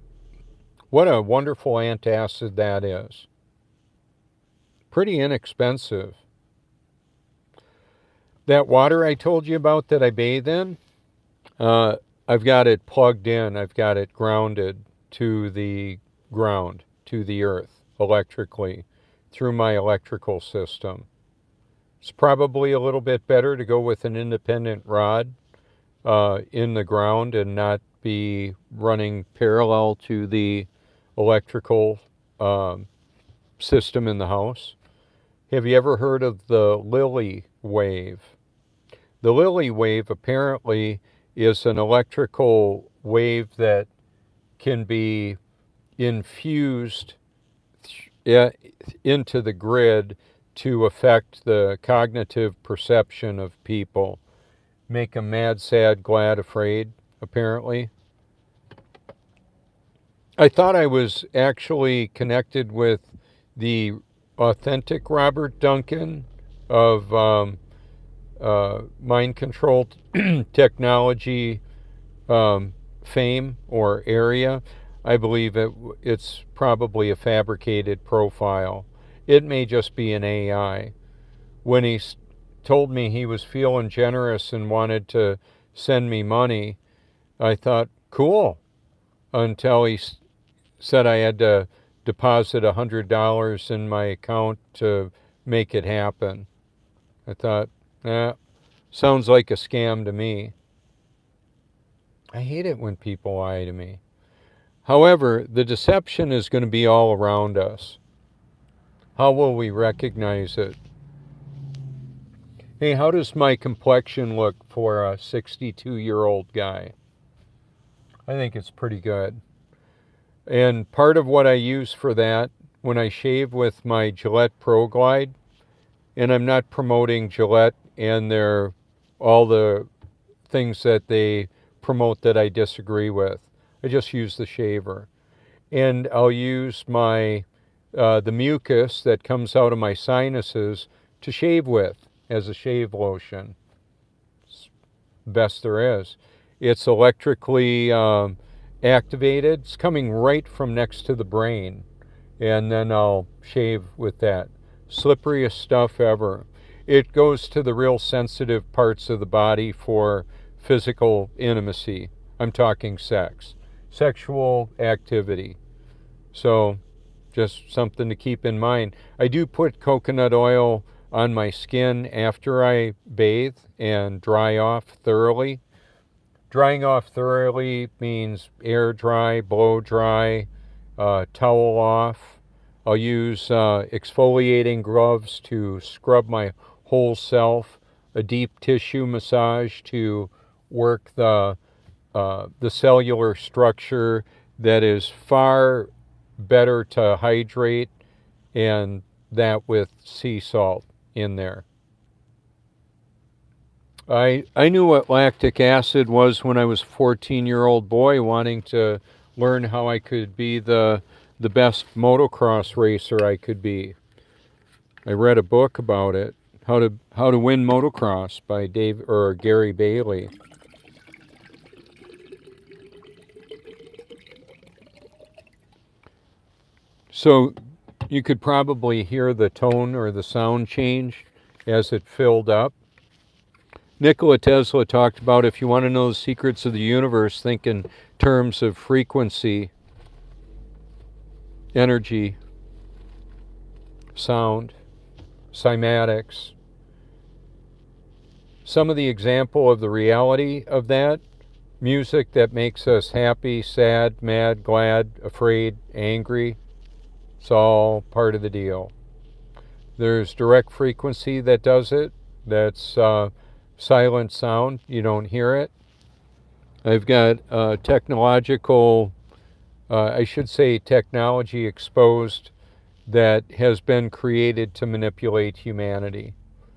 What a wonderful antacid that is. Pretty inexpensive. That water I told you about that I bathe in, I've got it plugged in. I've got it grounded to the ground, to the earth, electrically, through my electrical system. It's probably a little bit better to go with an independent rod in the ground and not be running parallel to the electrical system in the house. Have you ever heard of the Lilly wave? The Lilly wave apparently is an electrical wave that can be infused into the grid to affect the cognitive perception of people. Make them mad, sad, glad, afraid, apparently. I thought I was actually connected with the authentic Robert Duncan of mind control technology fame or area. I believe it's probably a fabricated profile. It may just be an AI. When he told me he was feeling generous and wanted to send me money, I thought, cool, until he said I had to deposit $100 in my account to make it happen. I thought, sounds like a scam to me. I hate it when people lie to me. However, the deception is going to be all around us. How will we recognize it? Hey, how does my complexion look for a 62-year-old guy? I think it's pretty good. And part of what I use for that, when I shave with my Gillette Pro Glide, and I'm not promoting Gillette and all the things that they promote that I disagree with. I just use the shaver. And I'll use the mucus that comes out of my sinuses to shave with as a shave lotion. It's the best there is. It's electrically activated. It's coming right from next to the brain. And then I'll shave with that. Slipperiest stuff ever. It goes to the real sensitive parts of the body for physical intimacy. I'm talking sex. Sexual activity. So, just something to keep in mind. I do put coconut oil on my skin after I bathe and dry off thoroughly. Drying off thoroughly means air dry, blow dry, towel off. I'll use exfoliating gloves to scrub my whole self, a deep tissue massage to work the cellular structure that is far better to hydrate, and that with sea salt in there. I knew what lactic acid was when I was a 14-year-old boy wanting to learn how I could be the best motocross racer I could be. I read a book about it, how to win motocross by Gary Bailey. So you could probably hear the tone or the sound change as it filled up. Nikola Tesla talked about, if you want to know the secrets of the universe, think in terms of frequency, energy, sound, cymatics. Some of the example of the reality of that, music that makes us happy, sad, mad, glad, afraid, angry, it's all part of the deal. There's direct frequency that does it. That's silent sound. You don't hear it. I've got technology exposed that has been created to manipulate humanity.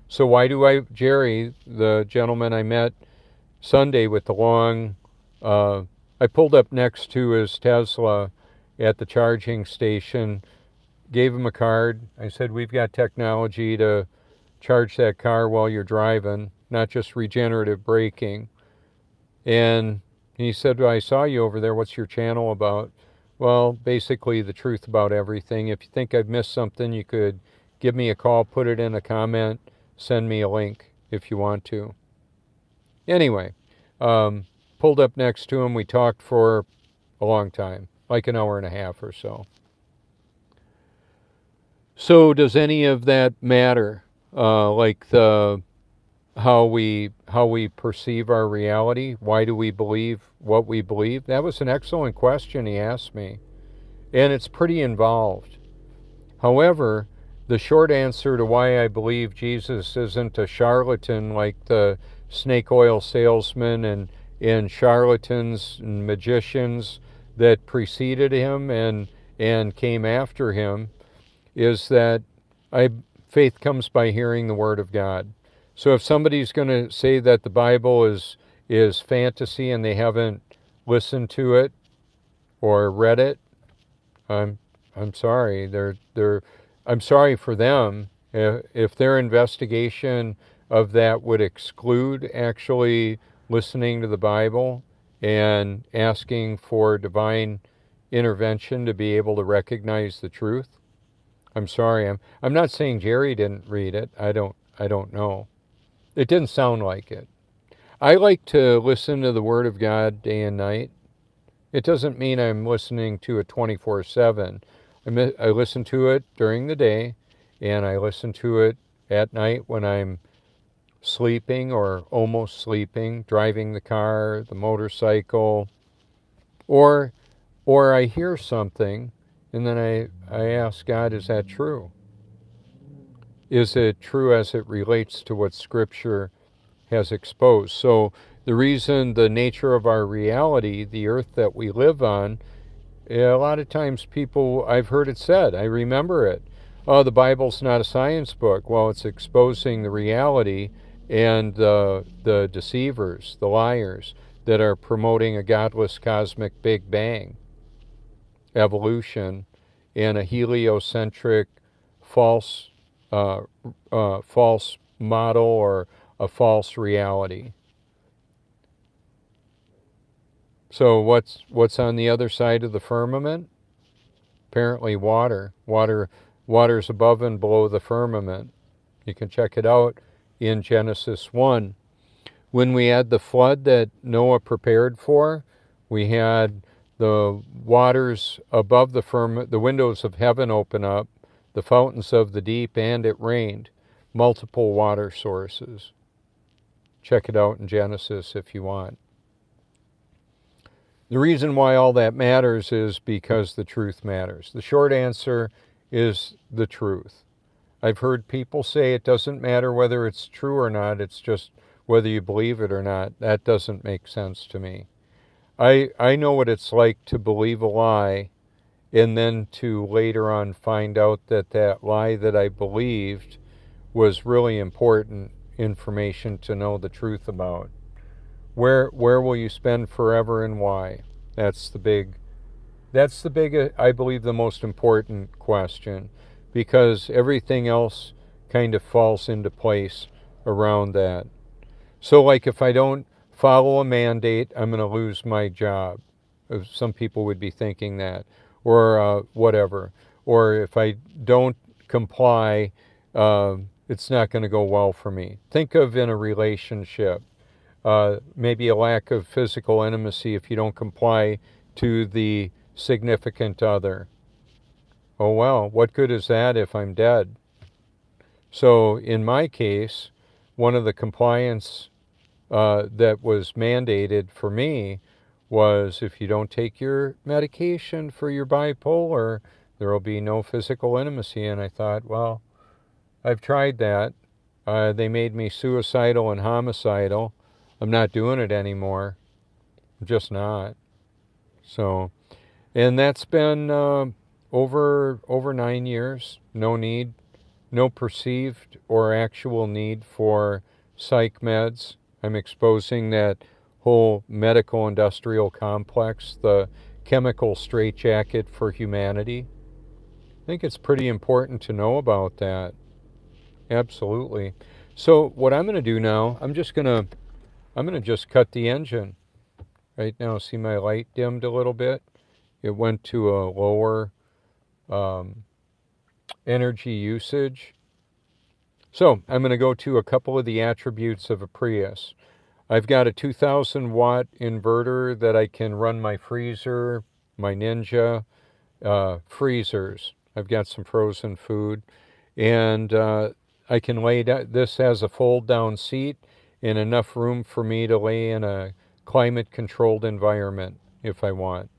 So why do Jerry, the gentleman I met Sunday with the long, I pulled up next to his Tesla at the charging station, gave him a card. I said, we've got technology to charge that car while you're driving, not just regenerative braking. And he said, well, I saw you over there. What's your channel about? Well, basically the truth about everything. If you think I've missed something, you could give me a call, put it in a comment, send me a link if you want to. Anyway, pulled up next to him. We talked for a long time, like an hour and a half or so. So does any of that matter? Like how we perceive our reality? Why do we believe what we believe? That was an excellent question he asked me, and it's pretty involved. However, the short answer to why I believe Jesus isn't a charlatan like the snake oil salesman and charlatans and magicians that preceded him and came after him is that faith comes by hearing the Word of God. So if somebody's going to say that the Bible is fantasy and they haven't listened to it or read it, I'm sorry. I'm sorry for them. If their investigation of that would exclude actually listening to the Bible and asking for divine intervention to be able to recognize the truth, I'm sorry. I'm not saying Jerry didn't read it. I don't know. It didn't sound like it. I like to listen to the Word of God day and night. It doesn't mean I'm listening to it 24/7. I listen to it during the day, and I listen to it at night when I'm sleeping or almost sleeping, driving the car, the motorcycle, or I hear something, and then I ask God, is that true? Is it true as it relates to what Scripture has exposed? So the reason, the nature of our reality, the earth that we live on, a lot of times people, I've heard it said, I remember it, oh, the Bible's not a science book. Well, it's exposing the reality and the deceivers, the liars, that are promoting a godless cosmic Big Bang, evolution, and a heliocentric false model or a false reality. So what's on the other side of the firmament? Apparently water. Water's above and below the firmament. You can check it out in Genesis 1. When we had the flood that Noah prepared for, we had the waters above the firmament, the windows of heaven open up, the fountains of the deep, and it rained. Multiple water sources. Check it out in Genesis if you want. The reason why all that matters is because the truth matters. The short answer is the truth. I've heard people say it doesn't matter whether it's true or not, it's just whether you believe it or not. That doesn't make sense to me. I know what it's like to believe a lie and then to later on find out that that lie that I believed was really important information to know the truth about. Where will you spend forever and why? That's the big, I believe, the most important question, because everything else kind of falls into place around that. So like if I don't follow a mandate, I'm going to lose my job. Some people would be thinking that, or whatever. Or if I don't comply, it's not going to go well for me. Think of in a relationship, maybe a lack of physical intimacy if you don't comply to the significant other. Oh well, what good is that if I'm dead? So in my case, one of the compliance that was mandated for me was if you don't take your medication for your bipolar, there will be no physical intimacy. And I thought, well, I've tried that. They made me suicidal and homicidal. I'm not doing it anymore. I'm just not. So, and that's been over 9 years. No need, no perceived or actual need for psych meds. I'm exposing that whole medical industrial complex, the chemical straitjacket for humanity. I think it's pretty important to know about that. Absolutely. So what I'm going to do now, I'm going to just cut the engine. Right now, see my light dimmed a little bit. It went to a lower energy usage. So I'm going to go to a couple of the attributes of a Prius. I've got a 2,000 watt inverter that I can run my freezer, my Ninja freezers. I've got some frozen food, and I can lay down. This has a fold down seat and enough room for me to lay in a climate controlled environment if I want.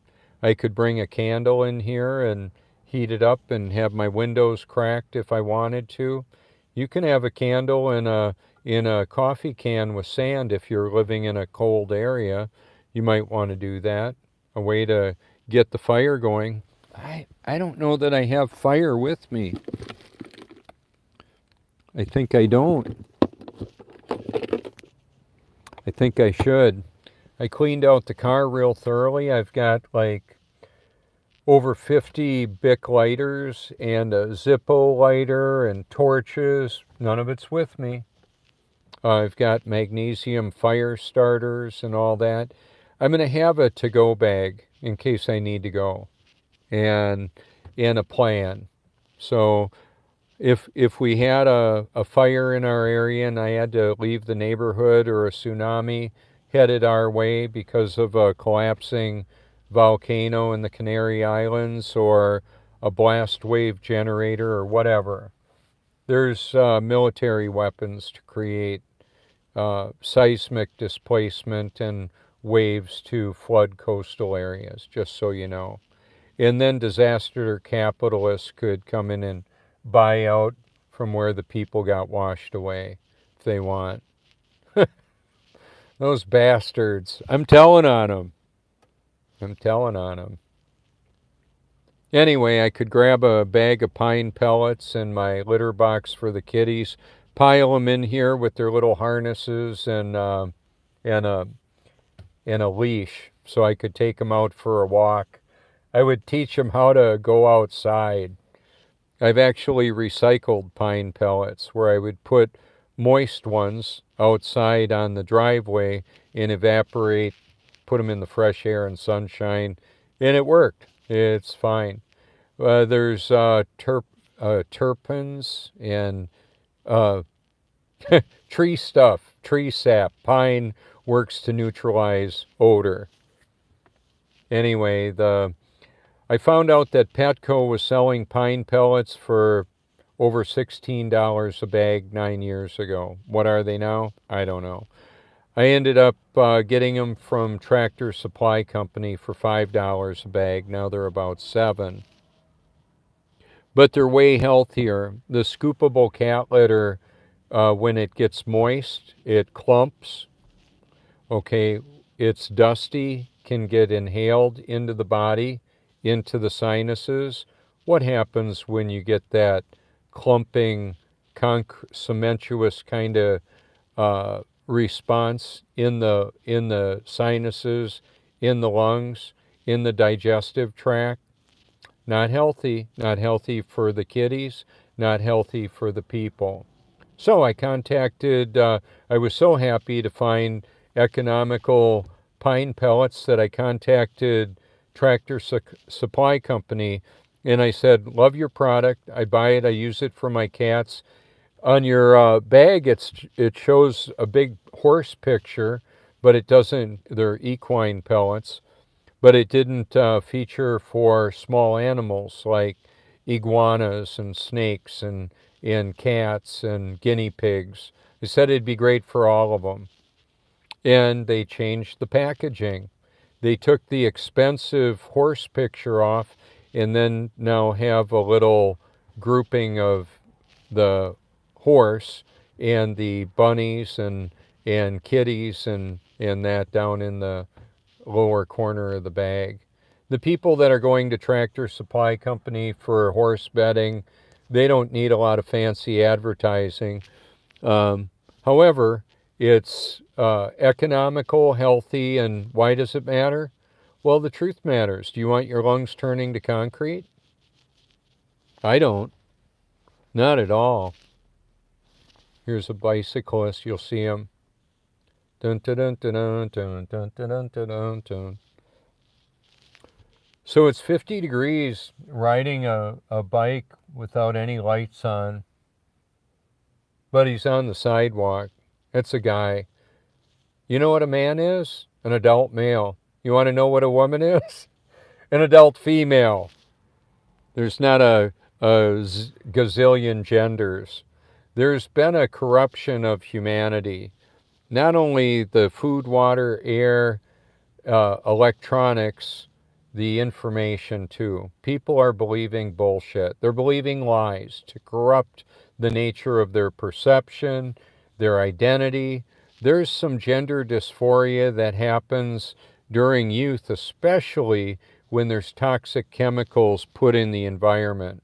I could bring a candle in here and heat it up and have my windows cracked if I wanted to. You can have a candle in a coffee can with sand if you're living in a cold area. You might want to do that. A way to get the fire going. I don't know that I have fire with me. I think I don't. I think I should. I cleaned out the car real thoroughly. I've got like over 50 Bic lighters and a Zippo lighter and torches. None of it's with me. I've got magnesium fire starters and all that. I'm going to have a to-go bag in case I need to go, and a plan. So if we had a fire in our area and I had to leave the neighborhood, or a tsunami headed our way because of a collapsing volcano in the Canary Islands, or a blast wave generator, or whatever, there's military weapons to create seismic displacement and waves to flood coastal areas, just so you know. And then disaster capitalists could come in and buy out from where the people got washed away if they want. Those bastards. I'm telling on them. I'm telling on them. Anyway, I could grab a bag of pine pellets and my litter box for the kitties, pile them in here with their little harnesses and a leash, so I could take them out for a walk. I would teach them how to go outside. I've actually recycled pine pellets where I would put moist ones outside on the driveway and evaporate, put them in the fresh air and sunshine, and it worked. It's fine. There's terpenes and tree stuff, tree sap. Pine works to neutralize odor. Anyway, I found out that Petco was selling pine pellets for over $16 a bag 9 years ago. What are they now? I don't know. I ended up getting them from Tractor Supply Company for $5 a bag. Now they're about $7. but they're way healthier. The scoopable cat litter, when it gets moist, it clumps. Okay, it's dusty, can get inhaled into the body, into the sinuses. What happens when you get that clumping, cementuous kind of response in the sinuses, in the lungs, in the digestive tract? Not healthy. Not healthy for the kitties. Not healthy for the people. So I contacted. I was so happy to find economical pine pellets that I contacted Tractor Supply Company, and I said, "Love your product. I buy it. I use it for my cats." On your bag, it shows a big horse picture, but it doesn't. They're equine pellets, but it didn't feature for small animals like iguanas and snakes and cats and guinea pigs. They said it'd be great for all of them. And they changed the packaging. They took the expensive horse picture off and then now have a little grouping of the horse and the bunnies and kitties and that down in the lower corner of the bag. The people that are going to Tractor Supply Company for horse bedding, they don't need a lot of fancy advertising. However, it's economical, healthy, and why does it matter? Well, the truth matters. Do you want your lungs turning to concrete? I don't. Not at all. Here's a bicyclist. You'll see him. Dun, dun, dun, dun, dun, dun, dun, dun, dun, dun. So it's 50 degrees riding a bike without any lights on, but he's on the sidewalk. It's a guy. You know what a man is? An adult male. You want to know what a woman is? An adult female. There's not a gazillion genders. There's been a corruption of humanity. Not only the food, water, air, electronics, the information too. People are believing bullshit. They're believing lies to corrupt the nature of their perception, their identity. There's some gender dysphoria that happens during youth, especially when there's toxic chemicals put in the environment.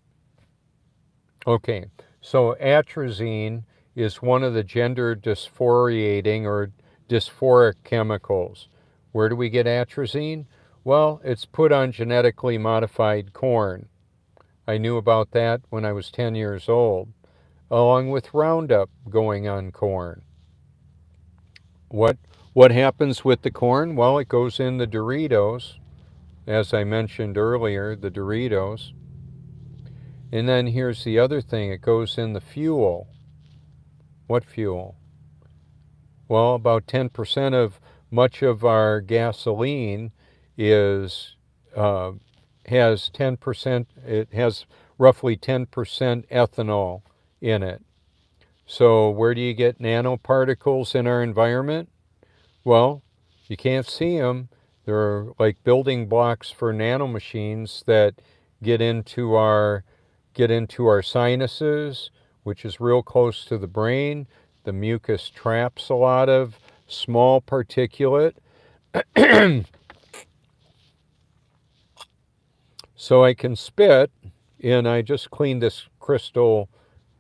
Okay, so atrazine is one of the gender dysphoriating or dysphoric chemicals. Where do we get atrazine? Well, it's put on genetically modified corn. I knew about that when I was 10 years old, along with Roundup going on corn. What happens with the corn? Well, it goes in the Doritos, as I mentioned earlier, the Doritos. And then here's the other thing, it goes in the fuel. What fuel? Well, about 10% of much of our gasoline has 10%, it has roughly 10% ethanol in it. So where do you get nanoparticles in our environment? Well, you can't see them. They're like building blocks for nanomachines that get into our sinuses, which is real close to the brain. The mucus traps a lot of small particulate. So I can spit, and I just cleaned this crystal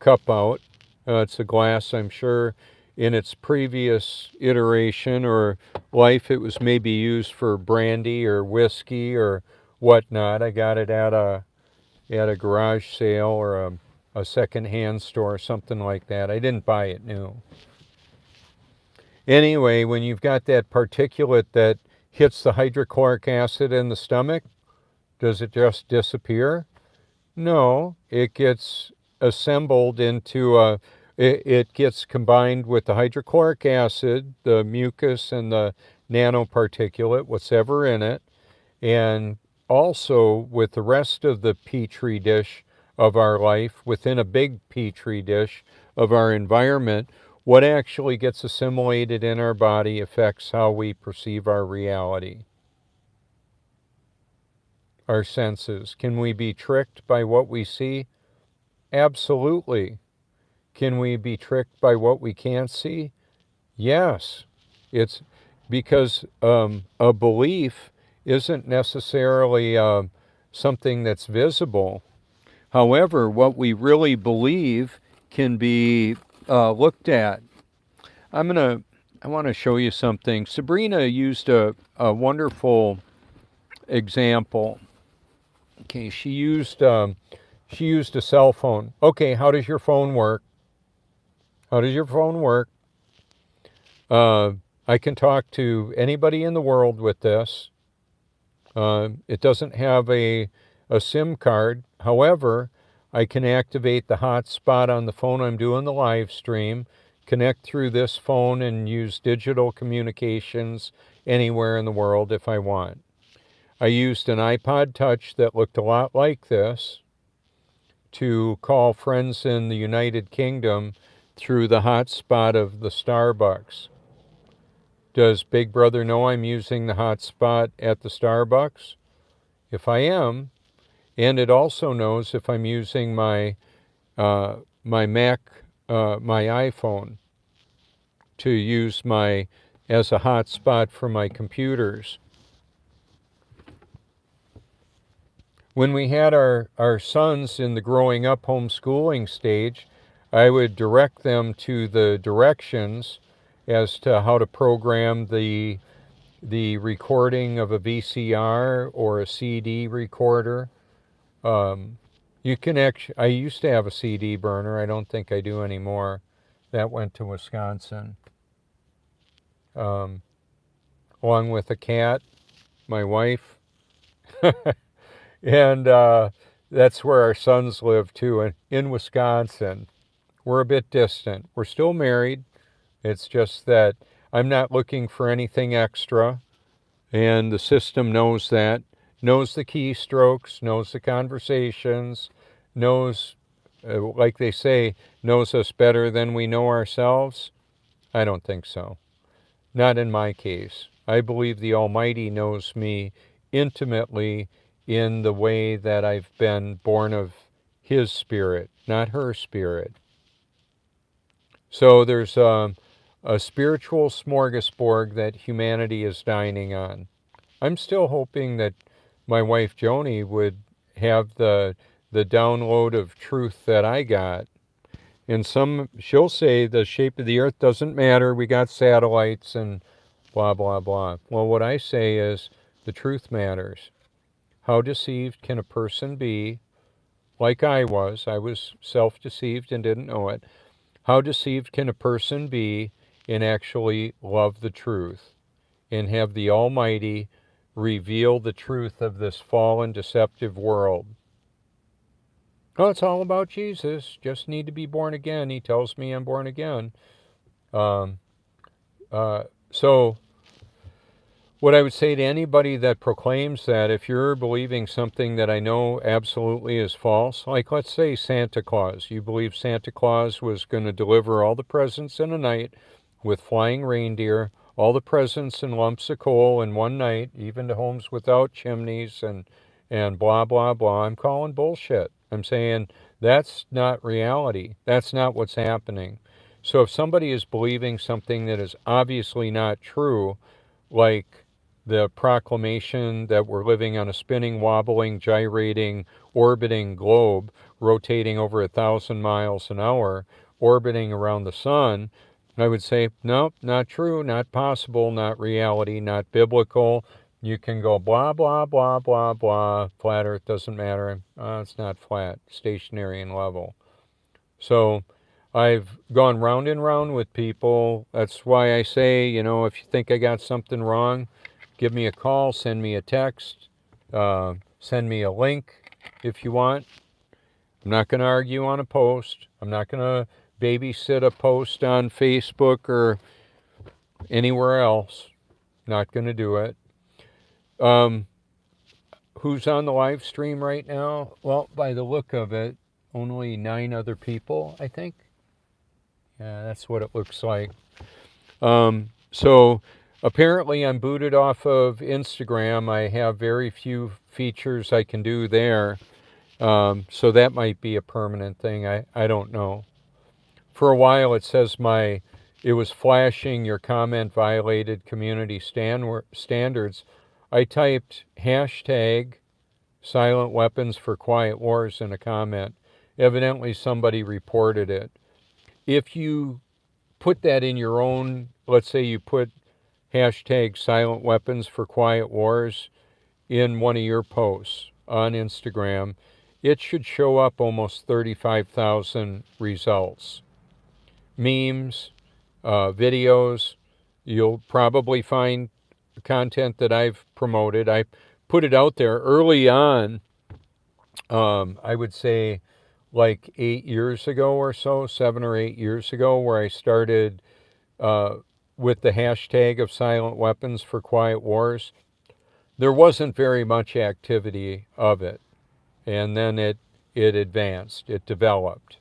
cup out. It's a glass, I'm sure, in its previous iteration or life, it was maybe used for brandy or whiskey or whatnot. I got it at a garage sale or a second-hand store, something like that. I didn't buy it new. Anyway, when you've got that particulate that hits the hydrochloric acid in the stomach, does it just disappear? No, it gets assembled into it gets combined with the hydrochloric acid, the mucus, and the nanoparticulate, what's ever in it, and also with the rest of the petri dish of our life, within a big petri dish of our environment, what actually gets assimilated in our body affects how we perceive our reality. Our senses. Can we be tricked by what we see? Absolutely. Can we be tricked by what we can't see? Yes. It's because a belief isn't necessarily something that's visible. However, what we really believe can be looked at. I want to show you something. Sabrina used a wonderful example. Okay, she used a cell phone. Okay, how does your phone work? How does your phone work? I can talk to anybody in the world with this. It doesn't have a SIM card. However, I can activate the hotspot on the phone I'm doing the live stream, connect through this phone, and use digital communications anywhere in the world if I want. I used an iPod Touch that looked a lot like this to call friends in the United Kingdom through the hotspot of the Starbucks. Does Big Brother know I'm using the hotspot at the Starbucks? If I am, and it also knows if I'm using my Mac, my iPhone, to use as a hotspot for my computers. When we had our sons in the growing up homeschooling stage, I would direct them to the directions as to how to program the recording of a VCR or a CD recorder. You can actually, I used to have a CD burner. I don't think I do anymore. That went to Wisconsin. Along with a cat, my wife. And that's where our sons live too, in Wisconsin. We're a bit distant. We're still married. It's just that I'm not looking for anything extra, and the system knows that, knows the keystrokes, knows the conversations, knows, like they say, knows us better than we know ourselves. I don't think so. Not in my case. I believe the Almighty knows me intimately in the way that I've been born of His Spirit, not her Spirit. So there's a spiritual smorgasbord that humanity is dining on. I'm still hoping that my wife Joni would have the download of truth that I got. And she'll say the shape of the earth doesn't matter. We got satellites and blah, blah, blah. Well, what I say is the truth matters. How deceived can a person be, like I was? I was self-deceived and didn't know it. How deceived can a person be and actually love the truth and have the Almighty reveal the truth of this fallen, deceptive world? Oh, it's all about Jesus. Just need to be born again. He tells me I'm born again. So what I would say to anybody that proclaims that, if you're believing something that I know absolutely is false, like let's say Santa Claus, you believe Santa Claus was going to deliver all the presents in a night with flying reindeer, all the presents in lumps of coal in one night, even to homes without chimneys and blah, blah, blah. I'm calling bullshit. I'm saying that's not reality. That's not what's happening. So if somebody is believing something that is obviously not true, like the proclamation that we're living on a spinning, wobbling, gyrating, orbiting globe, rotating over 1,000 miles an hour, orbiting around the sun, I would say, nope, not true, not possible, not reality, not biblical. You can go blah, blah, blah, blah, blah, flat earth doesn't matter. It's not flat, stationary and level. So I've gone round and round with people. That's why I say, if you think I got something wrong, give me a call, send me a text, send me a link if you want. I'm not going to argue on a post. I'm not going to babysit a post on Facebook or anywhere else. Not going to do it. Who's on the live stream right now? Well, by the look of it, only 9 other people, I think. Yeah, that's what it looks like. So apparently I'm booted off of Instagram. I have very few features I can do there. So that might be a permanent thing. I don't know. For a while, it says it was flashing your comment violated community standards. I typed hashtag silent weapons for quiet wars in a comment. Evidently, somebody reported it. If you put that in your own, let's say you put hashtag silent weapons for quiet wars in one of your posts on Instagram, it should show up almost 35,000 results. Memes, videos, you'll probably find content that I've promoted. I put it out there early on, I would say like 8 years ago or so, 7 or 8 years ago, where I started with the hashtag of silent weapons for quiet wars. There wasn't very much activity of it. And then it advanced, it developed.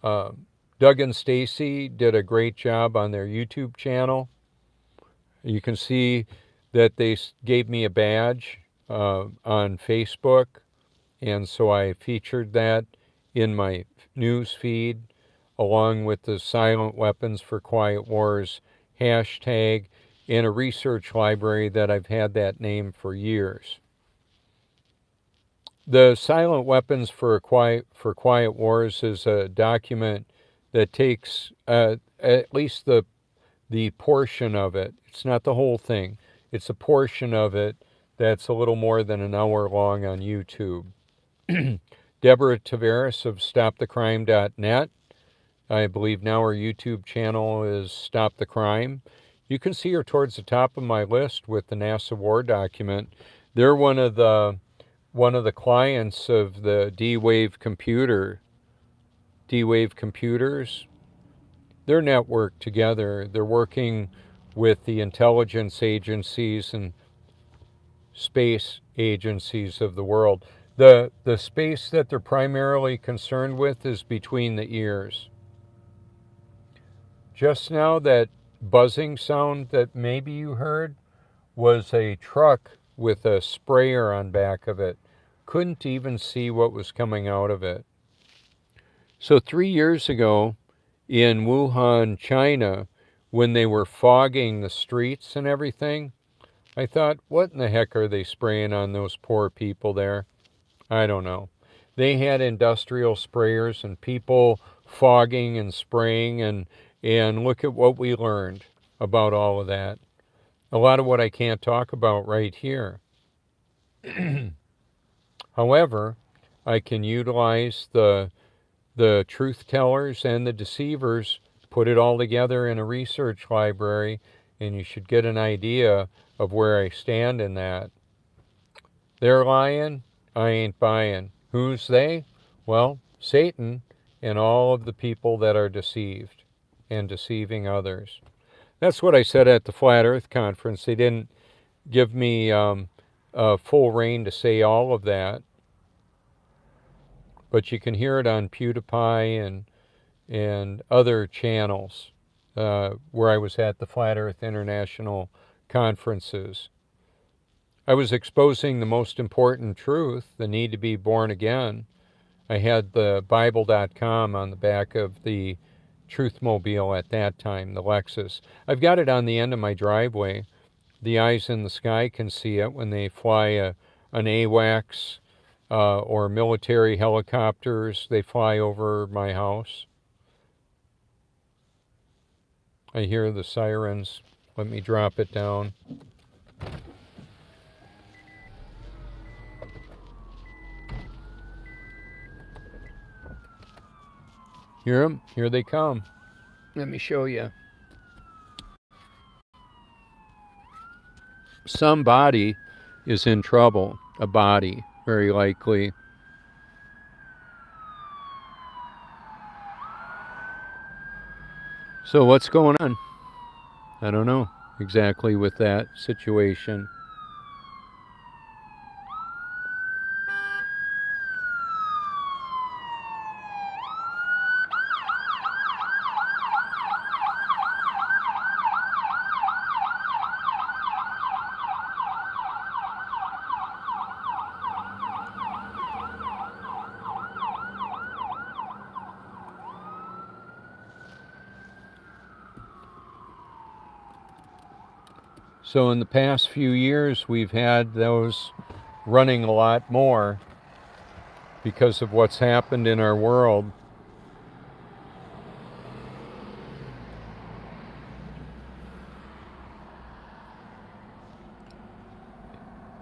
Doug and Stacy did a great job on their YouTube channel. You can see that they gave me a badge on Facebook, and so I featured that in my news feed along with the Silent Weapons for Quiet Wars hashtag and a research library that I've had that name for years. The Silent Weapons for Quiet Wars is a document that takes at least the portion of it. It's not the whole thing. It's a portion of it that's a little more than an hour long on YouTube. Deborah Tavares of StopTheCrime.net. I believe now her YouTube channel is Stop the Crime. You can see her towards the top of my list with the NASA War document. They're one of the clients of the D-Wave computers. They're networked together. They're working with the intelligence agencies and space agencies of the world. The space that they're primarily concerned with is between the ears. Just now, that buzzing sound that maybe you heard was a truck with a sprayer on back of it. Couldn't even see what was coming out of it. So 3 years ago in Wuhan, China, when they were fogging the streets and everything, I thought, what in the heck are they spraying on those poor people there? I don't know. They had industrial sprayers and people fogging and spraying, and look at what we learned about all of that. A lot of what I can't talk about right here. However, I can utilize the truth tellers and the deceivers, put it all together in a research library, and you should get an idea of where I stand in that. They're lying, I ain't buying. Who's they? Well, Satan and all of the people that are deceived and deceiving others. That's what I said at the Flat Earth Conference. They didn't give me full reign to say all of that, but you can hear it on PewDiePie and other channels where I was at the Flat Earth International conferences. I was exposing the most important truth, the need to be born again. I had the Bible.com on the back of the Truthmobile at that time, the Lexus. I've got it on the end of my driveway. The eyes in the sky can see it when they fly an AWACS or military helicopters. They fly over my house. I hear the sirens. Let me drop it down. Hear them? Here they come. Let me show you. Somebody is in trouble. A body, very likely. So what's going on? I don't know exactly with that situation. So in the past few years, we've had those running a lot more because of what's happened in our world.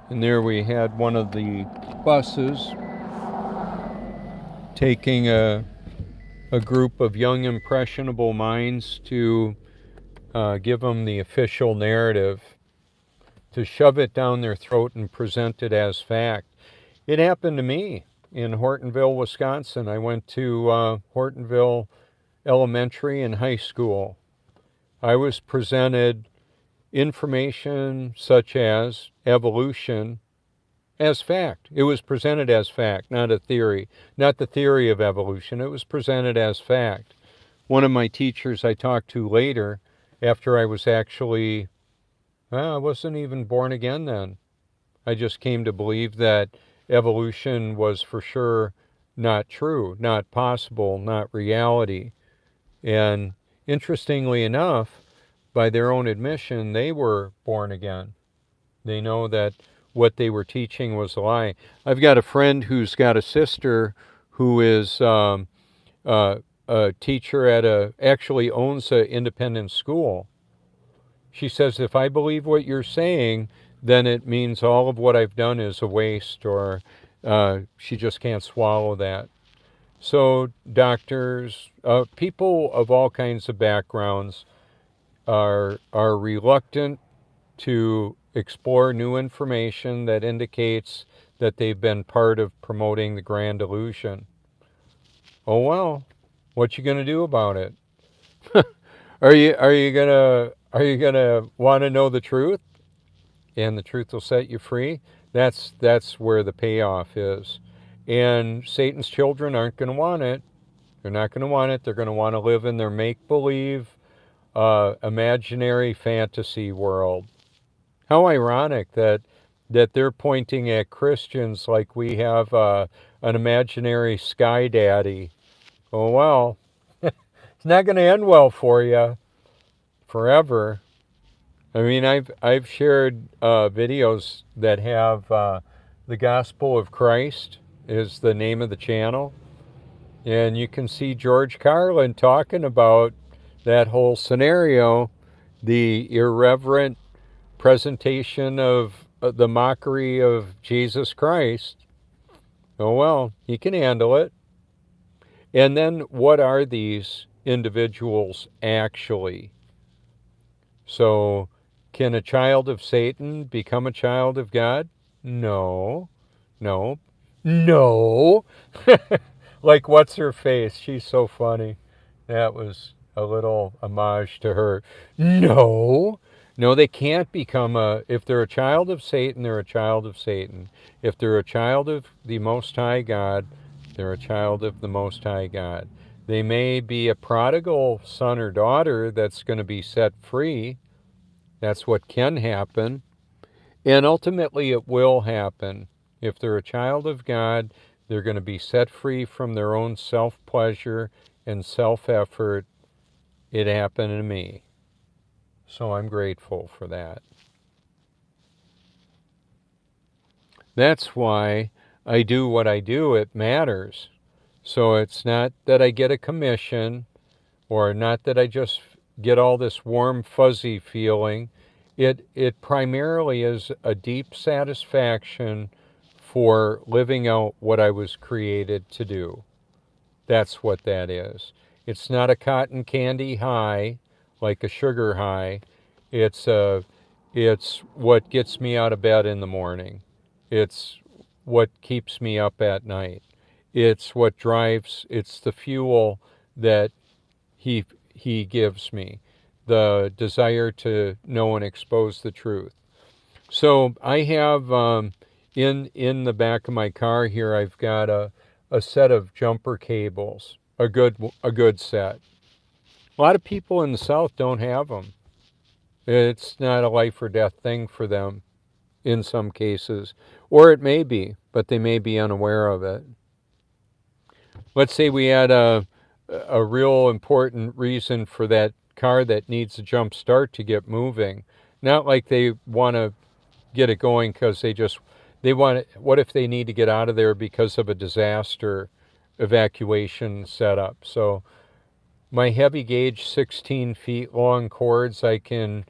And there we had one of the buses taking a group of young, impressionable minds to give them the official narrative, to shove it down their throat and present it as fact. It happened to me in Hortonville, Wisconsin. I went to Hortonville Elementary and High School. I was presented information such as evolution as fact. It was presented as fact, not a theory, not the theory of evolution. It was presented as fact. One of my teachers I talked to later, after I was actually, I wasn't even born again then. I just came to believe that evolution was for sure not true, not possible, not reality. And interestingly enough, by their own admission, they were born again. They know that what they were teaching was a lie. I've got a friend who's got a sister who is a teacher at actually owns an independent school. She says, if I believe what you're saying, then it means all of what I've done is a waste, or she just can't swallow that. So doctors, people of all kinds of backgrounds are reluctant to explore new information that indicates that they've been part of promoting the grand illusion. Oh well, what you gonna do about it? Are you gonna want to know the truth, and the truth will set you free? That's where the payoff is. And Satan's children aren't going to want it. They're not going to want it. They're going to want to live in their make-believe, imaginary fantasy world. How ironic that they're pointing at Christians like we have an imaginary sky daddy. Oh well, it's not going to end well for you forever. I mean, I've shared videos that have the Gospel of Christ is the name of the channel, and you can see George Carlin talking about that whole scenario, the irreverent presentation of the mockery of Jesus Christ. Oh well, he can handle it. And then what are these individuals actually? So, can a child of Satan become a child of God? No, no, no. Like, what's her face? She's so funny. That was a little homage to her. No, no, they can't become if they're a child of Satan, they're a child of Satan. If they're a child of the Most High God, they're a child of the Most High God. They may be a prodigal son or daughter that's going to be set free. That's what can happen. And ultimately, it will happen. If they're a child of God, they're going to be set free from their own self-pleasure and self-effort. It happened to me. So I'm grateful for that. That's why I do what I do. It matters. So it's not that I get a commission, or not that I just get all this warm, fuzzy feeling. It primarily is a deep satisfaction for living out what I was created to do. That's what that is. It's not a cotton candy high, like a sugar high. It's what gets me out of bed in the morning. It's what keeps me up at night. It's what drives, it's the fuel that he gives me, the desire to know and expose the truth. So I have in the back of my car here, I've got a set of jumper cables, a good set. A lot of people in the South don't have them. It's not a life or death thing for them in some cases, or it may be, but they may be unaware of it. Let's say we had a real important reason for that car that needs a jump start to get moving. Not like they want to get it going because they want it. What if they need to get out of there because of a disaster evacuation setup? So my heavy gauge 16 feet long cords, I can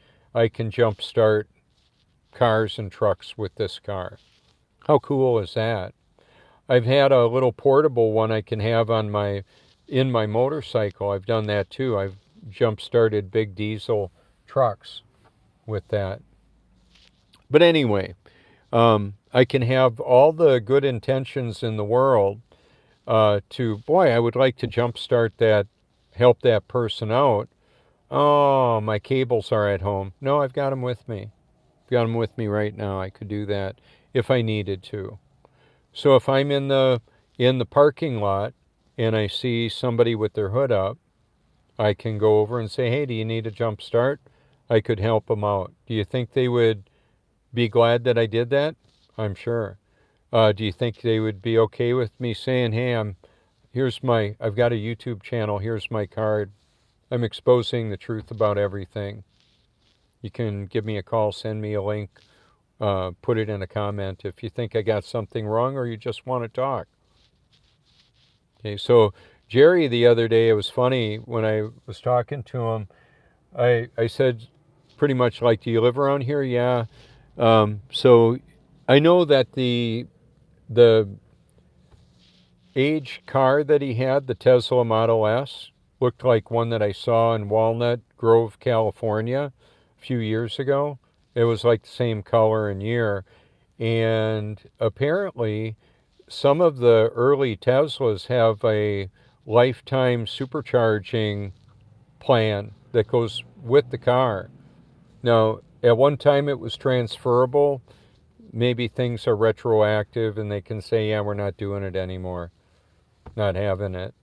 jump start cars and trucks with this car. How cool is that? I've had a little portable one I can have in my motorcycle. I've done that too. I've jump started big diesel trucks with that. But anyway, I can have all the good intentions in the world boy, I would like to jumpstart that, help that person out. Oh, my cables are at home. No, I've got them with me. I've got them with me right now. I could do that if I needed to. So if I'm in the parking lot and I see somebody with their hood up, I can go over and say, "Hey, do you need a jump start?" I could help them out. Do you think they would be glad that I did that? I'm sure. Do you think they would be okay with me saying, "Hey, I've got a YouTube channel. Here's my card. I'm exposing the truth about everything. You can give me a call, send me a link, put it in a comment if you think I got something wrong or you just want to talk." Okay, so Jerry the other day, it was funny when I was talking to him. I said pretty much like, "Do you live around here?" "Yeah." So I know that the age car that he had, the Tesla Model S, looked like one that I saw in Walnut Grove, California a few years ago. It was like the same color and year. And apparently, some of the early Teslas have a lifetime supercharging plan that goes with the car. Now, at one time it was transferable. Maybe things are retroactive and they can say, "Yeah, we're not doing it anymore. Not having it.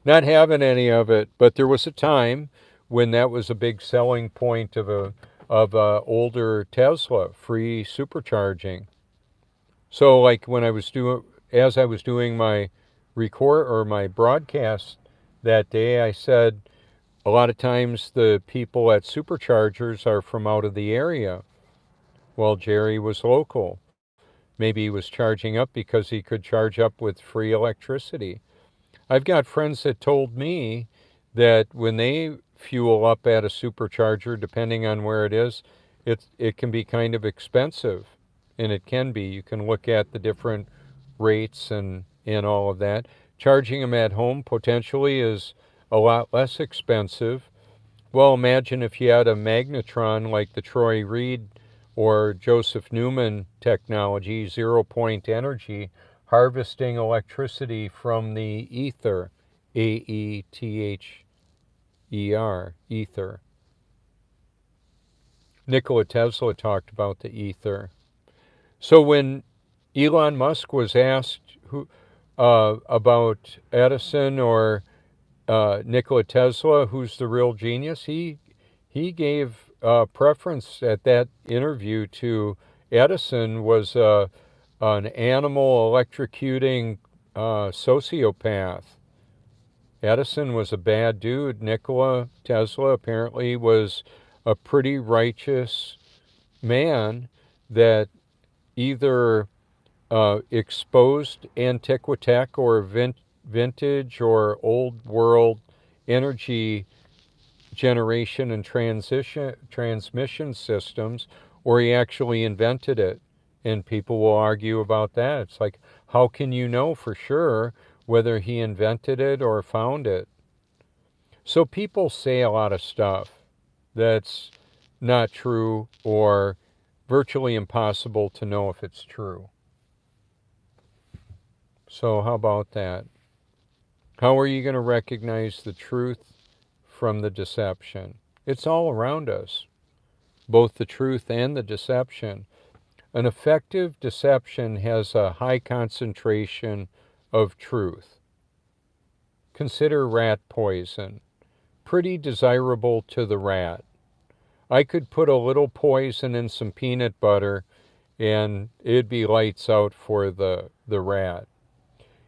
Not having any of it." But there was a time when that was a big selling point of a older Tesla, free supercharging. So like as I was doing my record or my broadcast that day, I said a lot of times the people at superchargers are from out of the area. Well, Jerry was local. Maybe he was charging up because he could charge up with free electricity. I've got friends that told me that when they fuel up at a supercharger, depending on where it is, it can be kind of expensive. And it can be. You can look at the different rates and all of that. Charging them at home potentially is a lot less expensive. Well, imagine if you had a magnetron like the Troy Reed or Joseph Newman technology, zero point energy, harvesting electricity from the ether, AETHER, ether. Nikola Tesla talked about the ether. So when Elon Musk was asked about Edison or Nikola Tesla, who's the real genius, he gave preference at that interview to Edison was an animal electrocuting sociopath. Edison was a bad dude. Nikola Tesla apparently was a pretty righteous man that either exposed Antiquitech or vintage or old world energy generation and transmission systems, or he actually invented it. And people will argue about that. It's like, how can you know for sure whether he invented it or found it? So people say a lot of stuff that's not true or virtually impossible to know if it's true. So how about that? How are you going to recognize the truth from the deception? It's all around us, both the truth and the deception. An effective deception has a high concentration of truth. Consider rat poison. Pretty desirable to the rat. I could put a little poison in some peanut butter and it'd be lights out for the rat.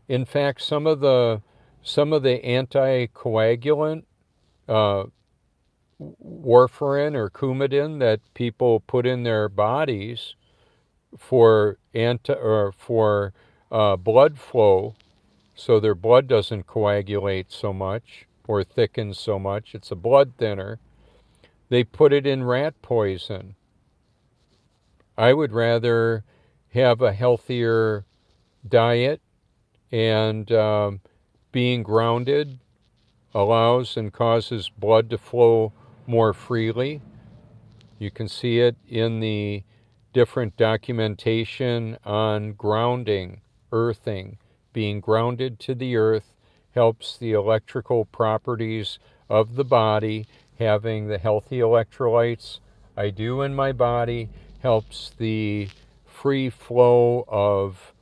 In fact, some of the anticoagulant warfarin or Coumadin that people put in their bodies for blood flow, so their blood doesn't coagulate so much or thicken so much. It's a blood thinner. They put it in rat poison. I would rather have a healthier diet, and being grounded allows and causes blood to flow more freely. You can see it in the different documentation on grounding, earthing. Being grounded to the earth helps the electrical properties of the body. Having the healthy electrolytes I do in my body helps the free flow of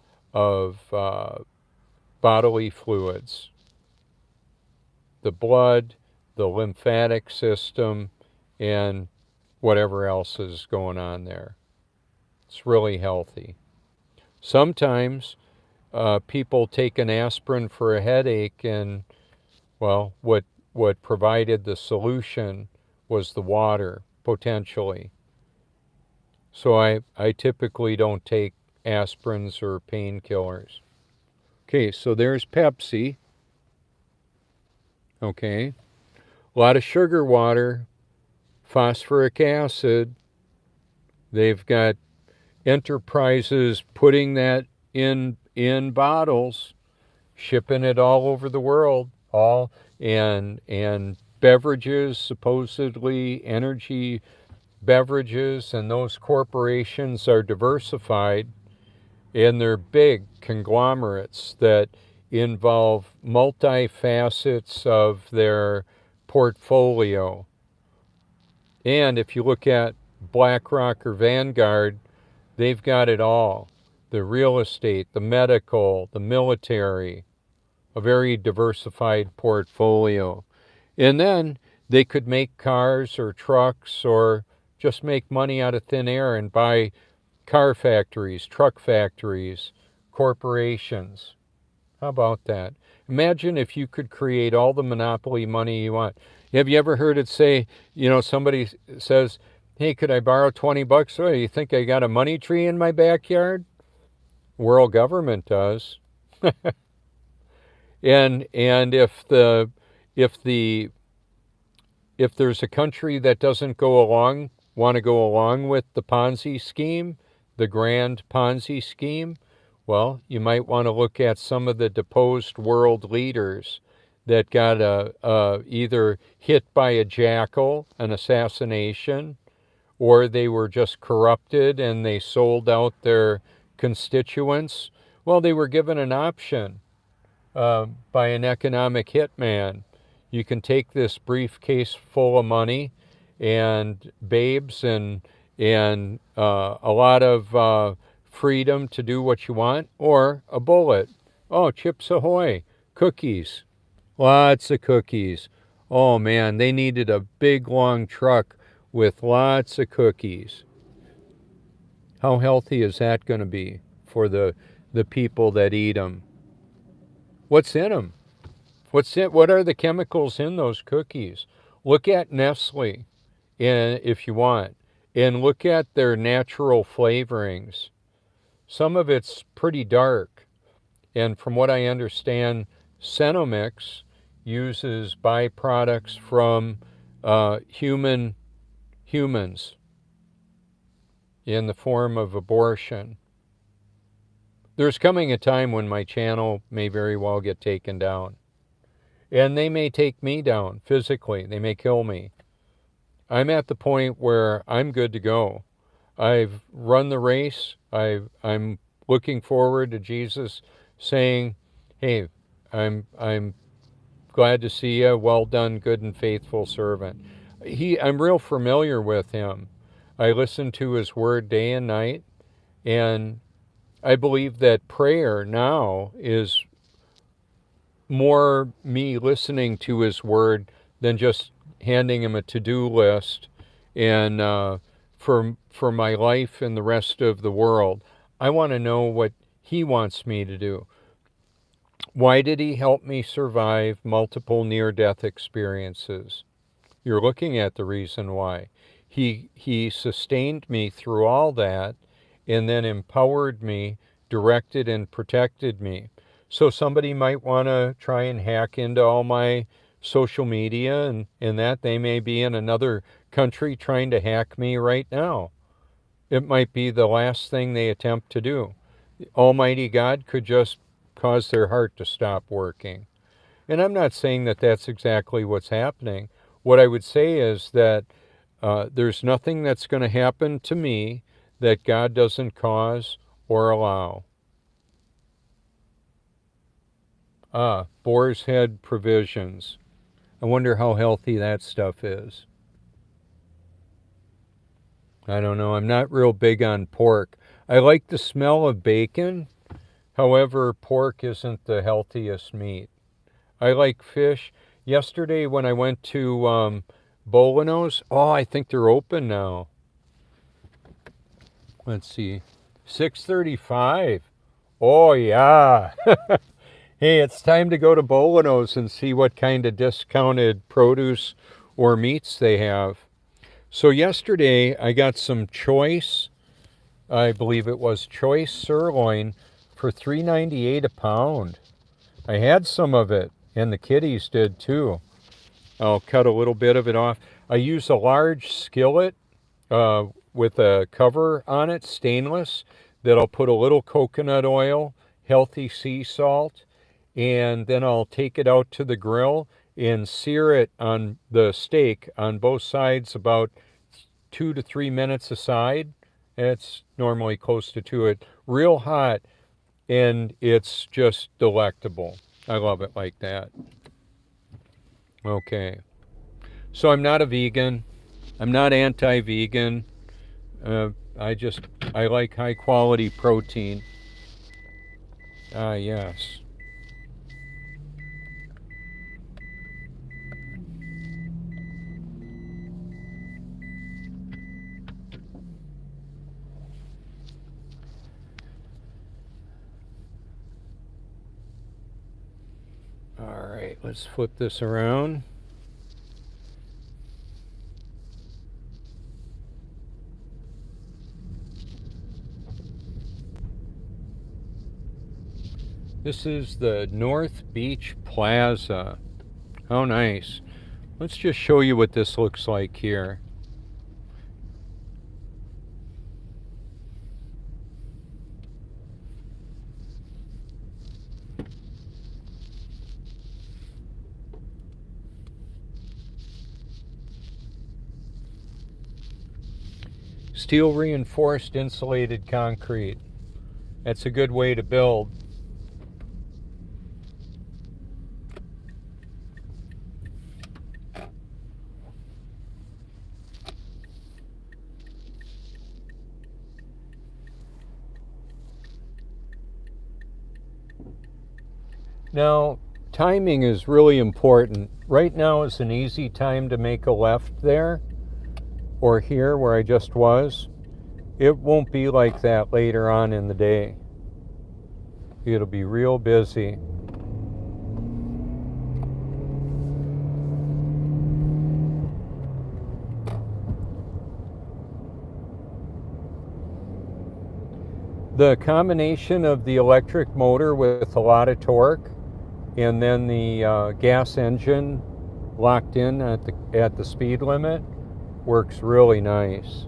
bodily fluids, the blood, the lymphatic system, and whatever else is going on there. It's really healthy. Sometimes people take an aspirin for a headache, and well, what provided the solution was the water, potentially. So I typically don't take aspirins or painkillers. Okay, so there's Pepsi. Okay, a lot of sugar water, phosphoric acid. They've got enterprises putting that in bottles, shipping it all over the world, and beverages, supposedly energy beverages, and those corporations are diversified, and they're big conglomerates that involve multi-facets of their portfolio. And if you look at BlackRock or Vanguard, they've got it all. The real estate, the medical, the military, a very diversified portfolio. And then they could make cars or trucks or just make money out of thin air and buy car factories, truck factories, corporations. How about that? Imagine if you could create all the monopoly money you want. Have you ever heard it say, somebody says, hey, could I borrow $20? Oh, you think I got a money tree in my backyard? World government does. And if there's a country that doesn't want to go along with the Ponzi scheme, the grand Ponzi scheme, well, you might want to look at some of the deposed world leaders that got either hit by a jackal, an assassination, or they were just corrupted and they sold out their constituents. Well, they were given an option by an economic hitman. You can take this briefcase full of money and babes and a lot of freedom to do what you want, or a bullet. Oh, Chips Ahoy, cookies, lots of cookies. Oh man, they needed a big long truck with lots of cookies. How healthy is that going to be for the people that eat them? What's in them? What are the chemicals in those cookies? Look at Nestle, if you want, and look at their natural flavorings. Some of it's pretty dark, and from what I understand, Cenomix uses byproducts from humans in the form of abortion. There's coming a time when my channel may very well get taken down. And they may take me down physically. They may kill me. I'm at the point where I'm good to go. I've run the race. I'm looking forward to Jesus saying, hey, I'm glad to see you. Well done, good and faithful servant. I'm real familiar with him. I listen to his word day and night. And I believe that prayer now is more me listening to his word than just handing him a to-do list and for my life and the rest of the world. I want to know what he wants me to do. Why did he help me survive multiple near-death experiences? You're looking at the reason why. He sustained me through all that and then empowered me, directed and protected me. So somebody might want to try and hack into all my social media and that they may be in another country trying to hack me right now. It might be the last thing they attempt to do. Almighty God could just cause their heart to stop working. And I'm not saying that that's exactly what's happening. What I would say is that there's nothing that's going to happen to me that God doesn't cause or allow. Boar's Head Provisions. I wonder how healthy that stuff is. I don't know. I'm not real big on pork. I like the smell of bacon. However, pork isn't the healthiest meat. I like fish. Yesterday when I went to Bolino's, I think they're open now. Let's see. 6:35. Oh, yeah. Hey, it's time to go to Bolino's and see what kind of discounted produce or meats they have. So yesterday I got some choice, I believe it was choice sirloin for $3.98 a pound. I had some of it, and the kitties did too. I'll cut a little bit of it off. I use a large skillet with a cover on it, stainless, that I'll put a little coconut oil, healthy sea salt, and then I'll take it out to the grill and sear it on the steak on both sides about 2 to 3 minutes aside. It's normally close to 2. Real hot, and it's just delectable. I love it like that. Okay. So I'm not a vegan. I'm not anti-vegan. I like high quality protein. Yes. All right, let's flip this around. This is the North Beach Plaza. How nice. Let's just show you what this looks like here. Steel reinforced insulated concrete. That's a good way to build. Now, timing is really important. Right now is an easy time to make a left there, or here where I just was. It won't be like that later on in the day. It'll be real busy. The combination of the electric motor with a lot of torque and then the gas engine locked in at the speed limit works really nice.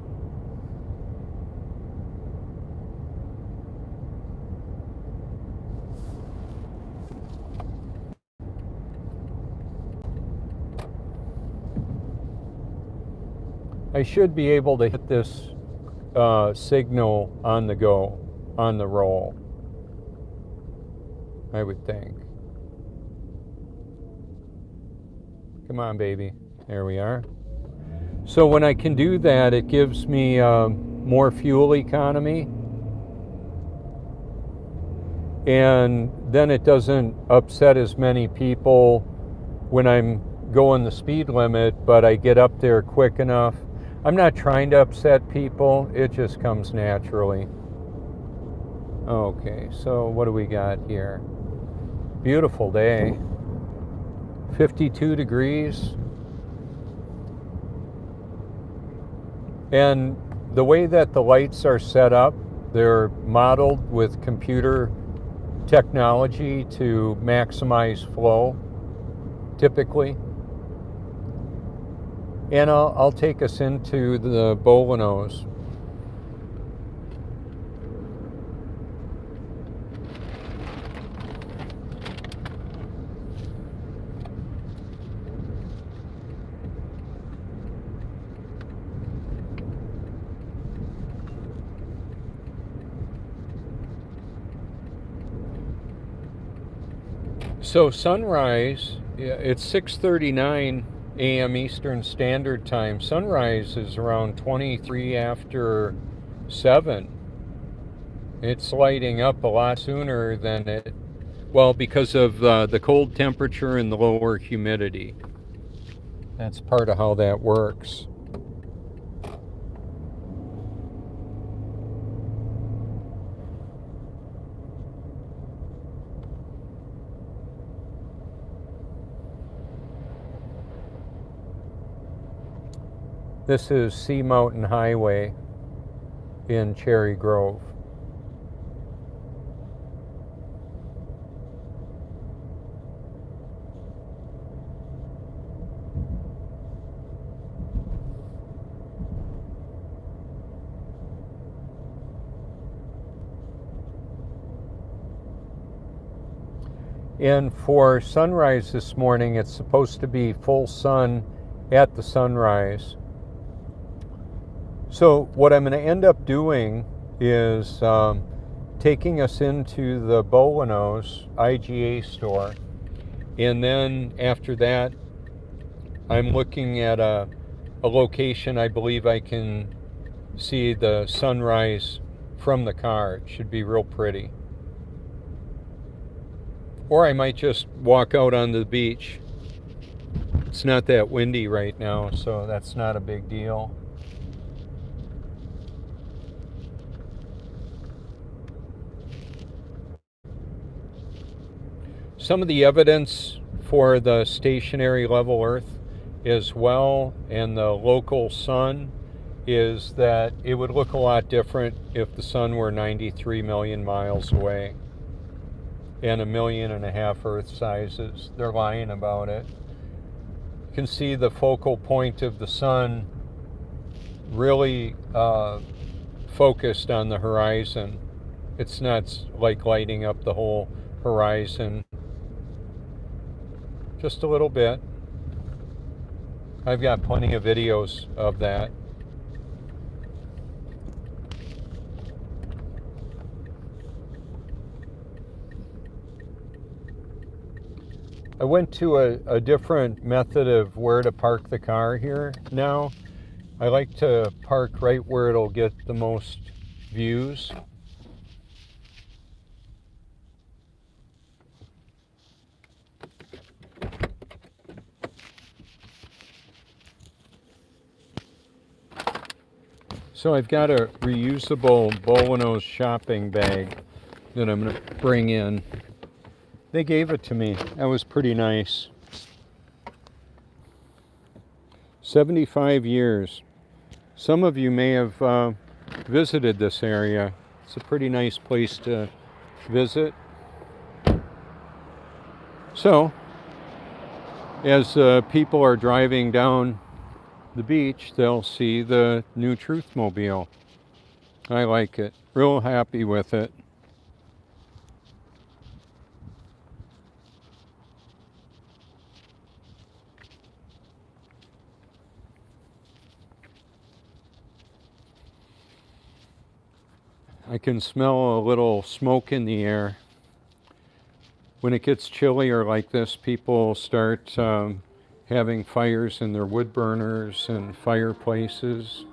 I should be able to hit this signal on the go, on the roll, I would think. Come on, baby. There we are. So when I can do that, it gives me more fuel economy. And then it doesn't upset as many people when I'm going the speed limit, but I get up there quick enough. I'm not trying to upset people. It just comes naturally. Okay, so what do we got here? Beautiful day. 52 degrees. And the way that the lights are set up, they're modeled with computer technology to maximize flow, typically. And I'll take us into the Bolanos. So sunrise, it's 6:39 a.m. Eastern Standard Time. Sunrise is around 23 after 7. It's lighting up a lot sooner than it, well, because of the cold temperature and the lower humidity. That's part of how that works. This is Sea Mountain Highway in Cherry Grove. And for sunrise this morning, it's supposed to be full sun at the sunrise. So what I'm going to end up doing is taking us into the Bolanos IGA store. And then after that, I'm looking at a location I believe I can see the sunrise from the car. It should be real pretty. Or I might just walk out on the beach. It's not that windy right now, so that's not a big deal. Some of the evidence for the stationary level Earth as well and the local sun is that it would look a lot different if the sun were 93 million miles away and 1.5 million Earth sizes. They're lying about it. You can see the focal point of the sun really focused on the horizon. It's not like lighting up the whole horizon. Just a little bit. I've got plenty of videos of that. I went to a different method of where to park the car here now. I like to park right where it'll get the most views. So I've got a reusable Bolanos shopping bag that I'm going to bring in. They gave it to me. That was pretty nice. 75 years. Some of you may have visited this area. It's a pretty nice place to visit. So, as people are driving down the beach, they'll see the new Truthmobile. I like it. Real happy with it. I can smell a little smoke in the air. When it gets chillier like this, people start having fires in their wood burners and fireplaces.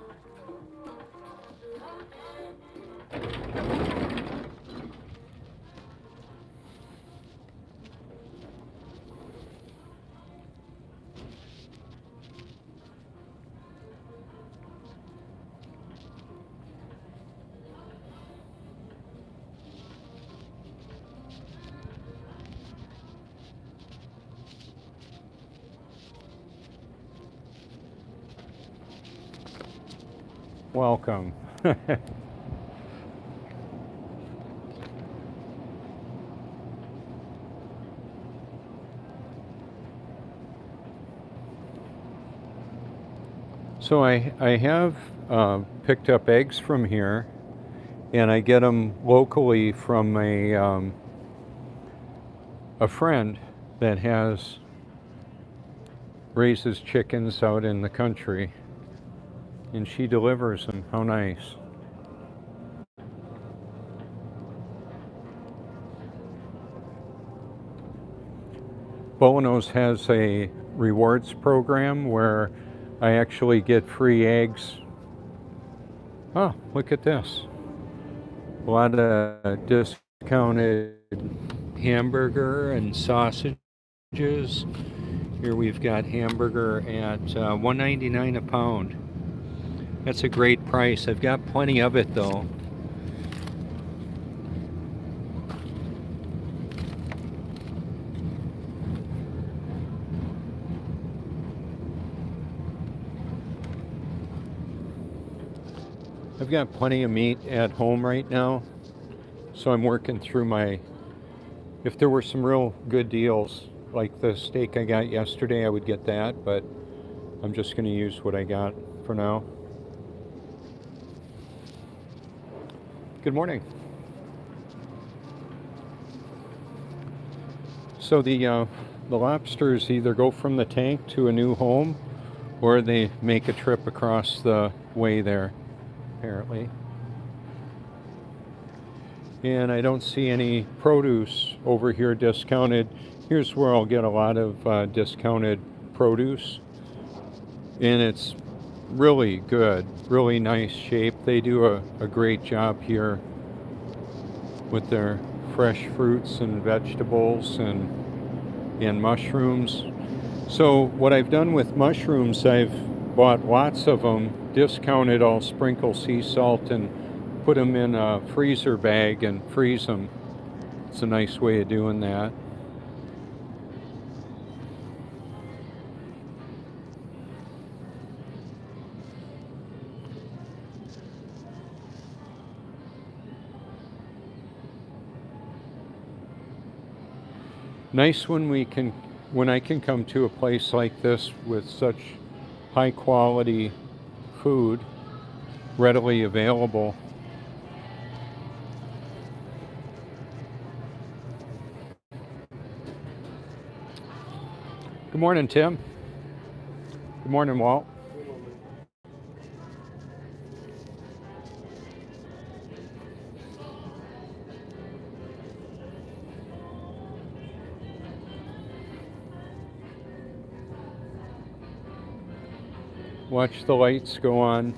welcome. So I have picked up eggs from here, and I get them locally from a friend that raises chickens out in the country, and she delivers them. How nice. Bolanos has a rewards program where I actually get free eggs. Oh, look at this. A lot of discounted hamburger and sausages. Here we've got hamburger at $1.99 a pound. That's a great price. I've got plenty of it though. I've got plenty of meat at home right now, so I'm working through if there were some real good deals, like the steak I got yesterday, I would get that, but I'm just going to use what I got for now. Good morning. So the lobsters either go from the tank to a new home, or they make a trip across the way there, apparently. And I don't see any produce over here discounted. Here's where I'll get a lot of discounted produce, and it's really good, really nice shape. They do a great job here with their fresh fruits and vegetables and mushrooms. So what I've done with mushrooms, I've bought lots of them discounted. I'll sprinkle sea salt and put them in a freezer bag and freeze them. It's a nice way of doing that. Nice when I can come to a place like this with such high quality food readily available. Good morning, Tim. Good morning, Walt. Watch the lights go on.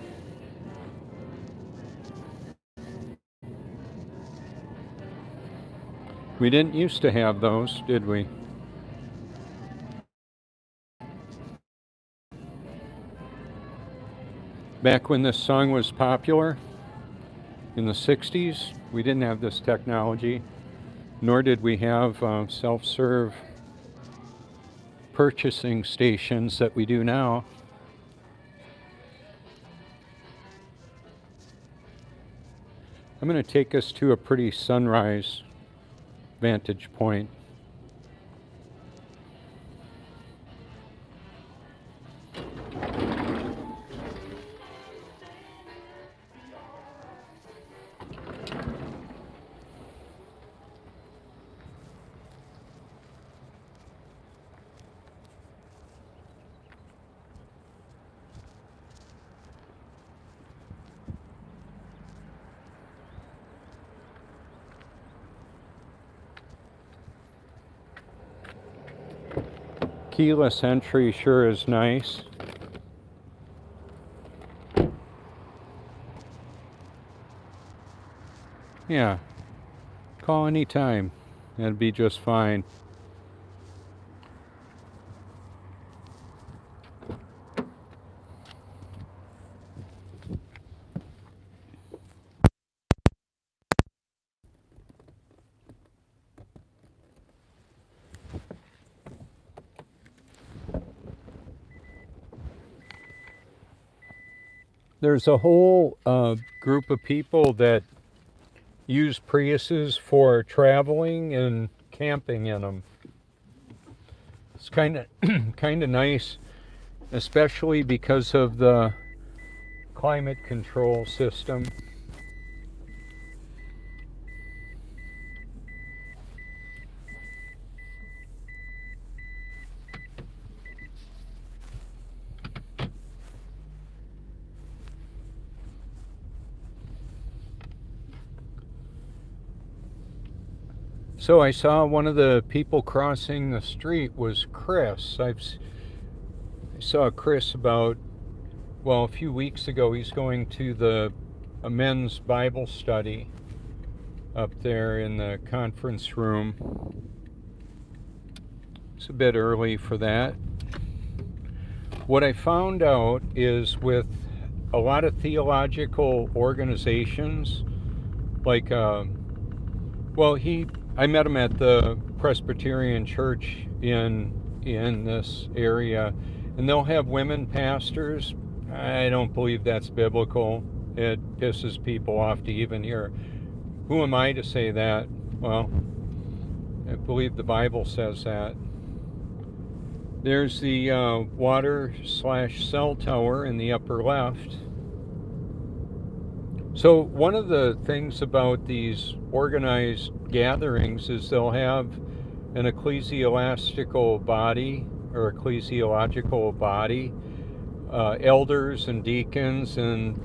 We didn't used to have those, did we? Back when this song was popular in the 60s, we didn't have this technology, nor did we have self-serve purchasing stations that we do now. I'm going to take us to a pretty sunrise vantage point. Keyless entry sure is nice. Yeah, call anytime. That'd be just fine. There's a whole group of people that use Priuses for traveling and camping in them. It's kind of kind of nice, especially because of the climate control system. So I saw one of the people crossing the street was Chris. I saw Chris about, well, a few weeks ago. He's going to a men's Bible study up there in the conference room. It's a bit early for that. What I found out is with a lot of theological organizations, like, I met him at the Presbyterian Church in this area, and they'll have women pastors. I don't believe that's biblical. It pisses people off to even hear. Who am I to say that? Well, I believe the Bible says that. There's the water/cell tower in the upper left. So one of the things about these organized gatherings is they'll have an ecclesiastical body or ecclesiological body, elders and deacons. And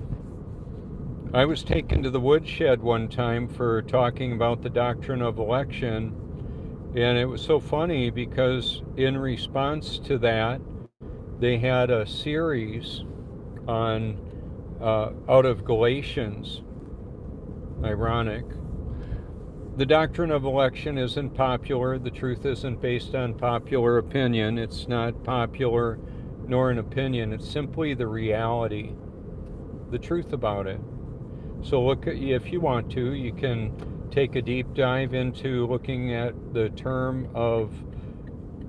I was taken to the woodshed one time for talking about the doctrine of election, and it was so funny because in response to that, they had a series on out of Galatians. Ironic. The doctrine of election isn't popular. The truth isn't based on popular opinion. It's not popular nor an opinion. It's simply the reality, the truth about it. So look, if you want to, you can take a deep dive into looking at the term of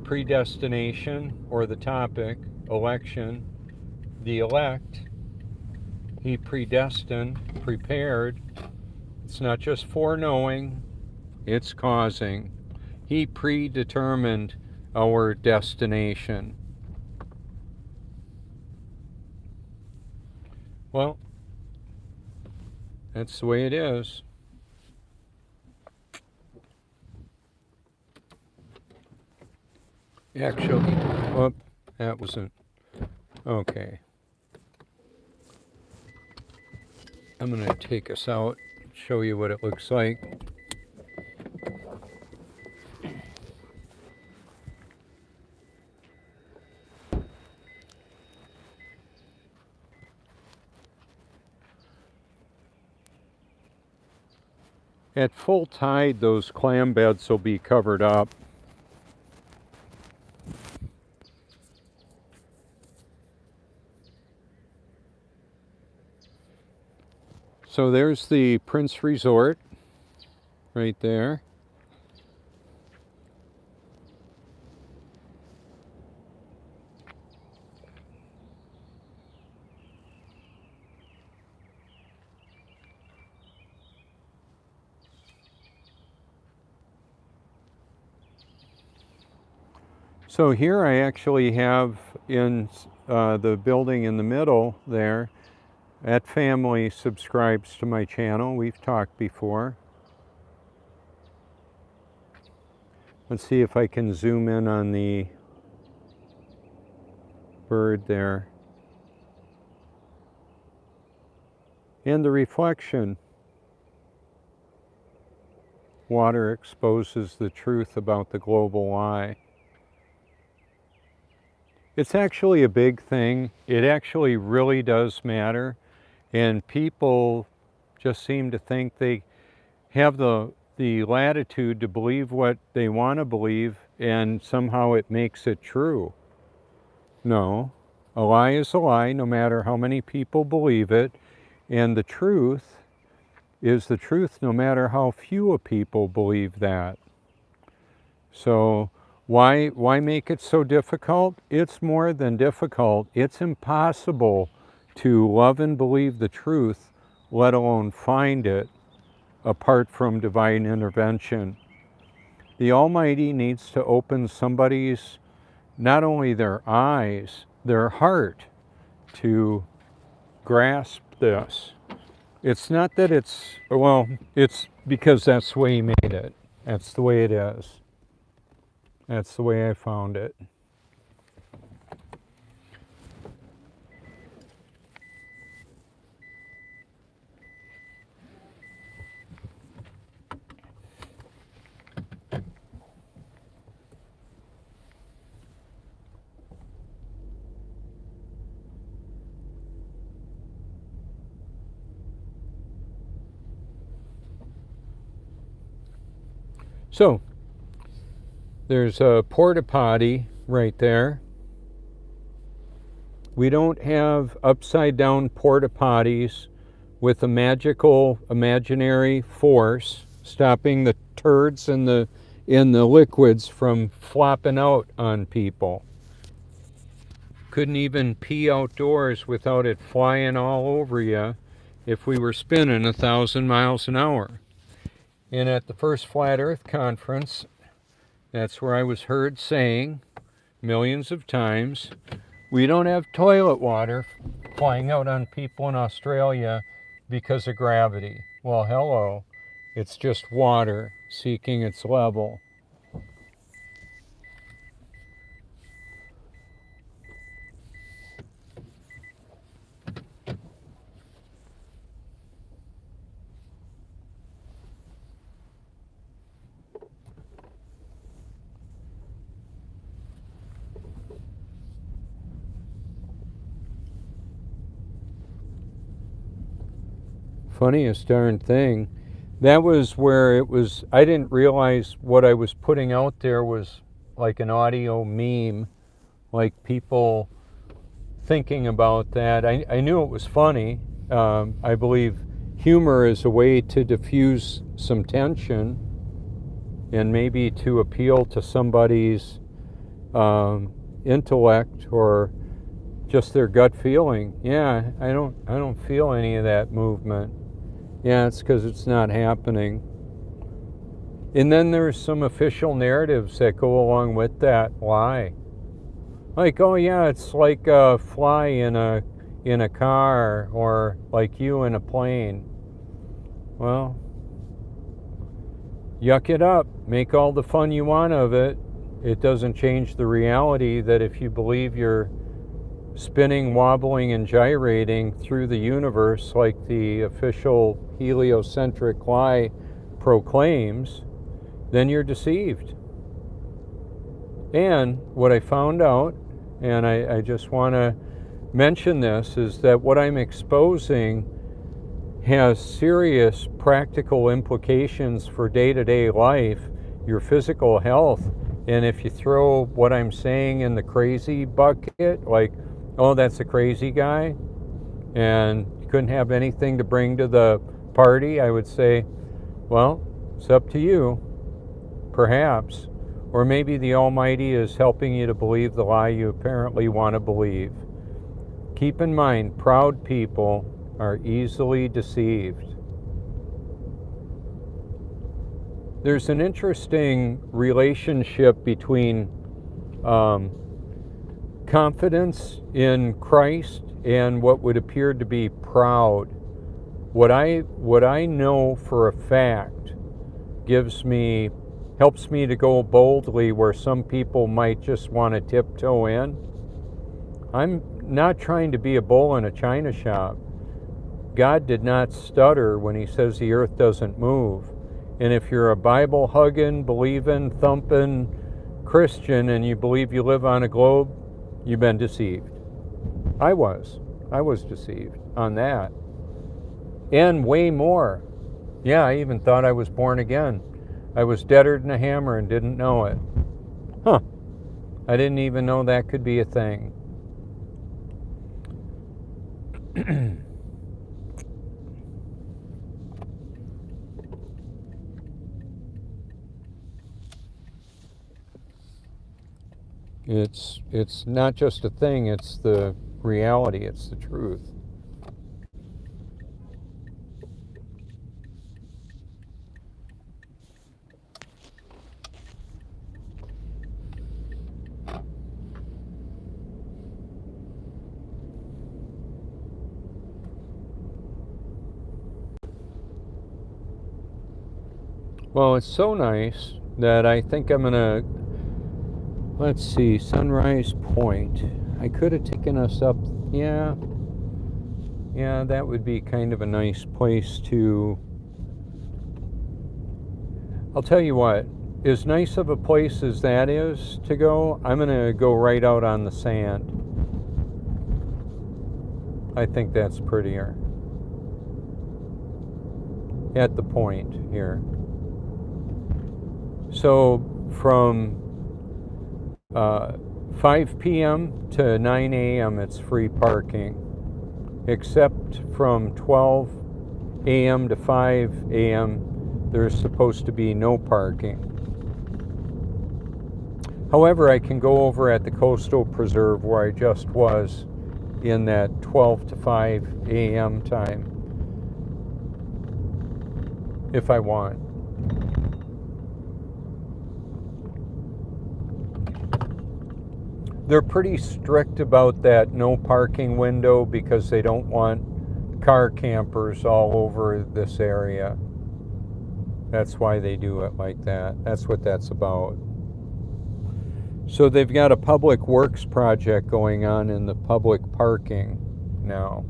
predestination, or the topic, election, the elect. He predestined, prepared. It's not just foreknowing, it's causing. He predetermined our destination. Well, that's the way it is. Actually, that wasn't okay. I'm going to take us out, show you what it looks like. At full tide, those clam beds will be covered up. So there's the Prince Resort right there. So here I actually have in the building in the middle there, that family subscribes to my channel. We've talked before. Let's see if I can zoom in on the bird there. And the reflection. Water exposes the truth about the global lie. It's actually a big thing. It actually really does matter. And people just seem to think they have the latitude to believe what they want to believe, and somehow it makes it true. No, a lie is a lie, no matter how many people believe it. And the truth is the truth, no matter how few people believe that. So why make it so difficult? It's more than difficult. It's impossible to love and believe the truth, let alone find it, apart from divine intervention. The Almighty needs to open somebody's, not only their eyes, their heart, to grasp this. It's not that it's because that's the way He made it. That's the way it is. That's the way I found it. So, there's a porta potty right there. We don't have upside down porta potties with a magical imaginary force stopping the turds in the liquids from flopping out on people. Couldn't even pee outdoors without it flying all over you if we were spinning 1,000 miles an hour. And at the first Flat Earth Conference, that's where I was heard saying millions of times, we don't have toilet water flying out on people in Australia because of gravity. Well, hello. It's just water seeking its level. Funniest darn thing. That was where it was, I didn't realize what I was putting out there was like an audio meme, like people thinking about that. I knew it was funny. I believe humor is a way to diffuse some tension and maybe to appeal to somebody's intellect or just their gut feeling. Yeah, I don't feel any of that movement. Yeah, it's because it's not happening. And then there's some official narratives that go along with that lie. Like, oh yeah, it's like a fly in a car, or like you in a plane. Well, yuck it up. Make all the fun you want of it. It doesn't change the reality that if you believe you're spinning, wobbling, and gyrating through the universe like the official heliocentric lie proclaims, then you're deceived. And what I found out, and I just want to mention this, is that what I'm exposing has serious practical implications for day-to-day life, your physical health. And if you throw what I'm saying in the crazy bucket, like, oh, that's a crazy guy, and you couldn't have anything to bring to the party, I would say, well, it's up to you, perhaps. Or maybe the Almighty is helping you to believe the lie you apparently want to believe. Keep in mind, proud people are easily deceived. There's an interesting relationship between confidence in Christ and what would appear to be proud. What I know for a fact helps me to go boldly where some people might just want to tiptoe in. I'm not trying to be a bull in a china shop. God did not stutter when He says the earth doesn't move. And if you're a Bible-hugging, believing, thumping Christian and you believe you live on a globe, you've been deceived. I was deceived on that. And way more. Yeah, I even thought I was born again. I was deader than a hammer and didn't know it. Huh. I didn't even know that could be a thing. It's not just a thing, it's the reality, it's the truth. Well, it's so nice that I think I'm gonna, let's see, Sunrise Point. I could have taken us up, yeah, that would be kind of a nice place to, I'll tell you what, as nice of a place as that is to go, I'm gonna go right out on the sand. I think that's prettier. At the point here. So from 5 p.m. to 9 a.m. it's free parking, except from 12 a.m. to 5 a.m. there's supposed to be no parking. However, I can go over at the Coastal Preserve where I just was in that 12 to 5 a.m. time if I want. They're pretty strict about that no parking window because they don't want car campers all over this area. That's why they do it like that. That's what that's about. So they've got a public works project going on in the public parking now.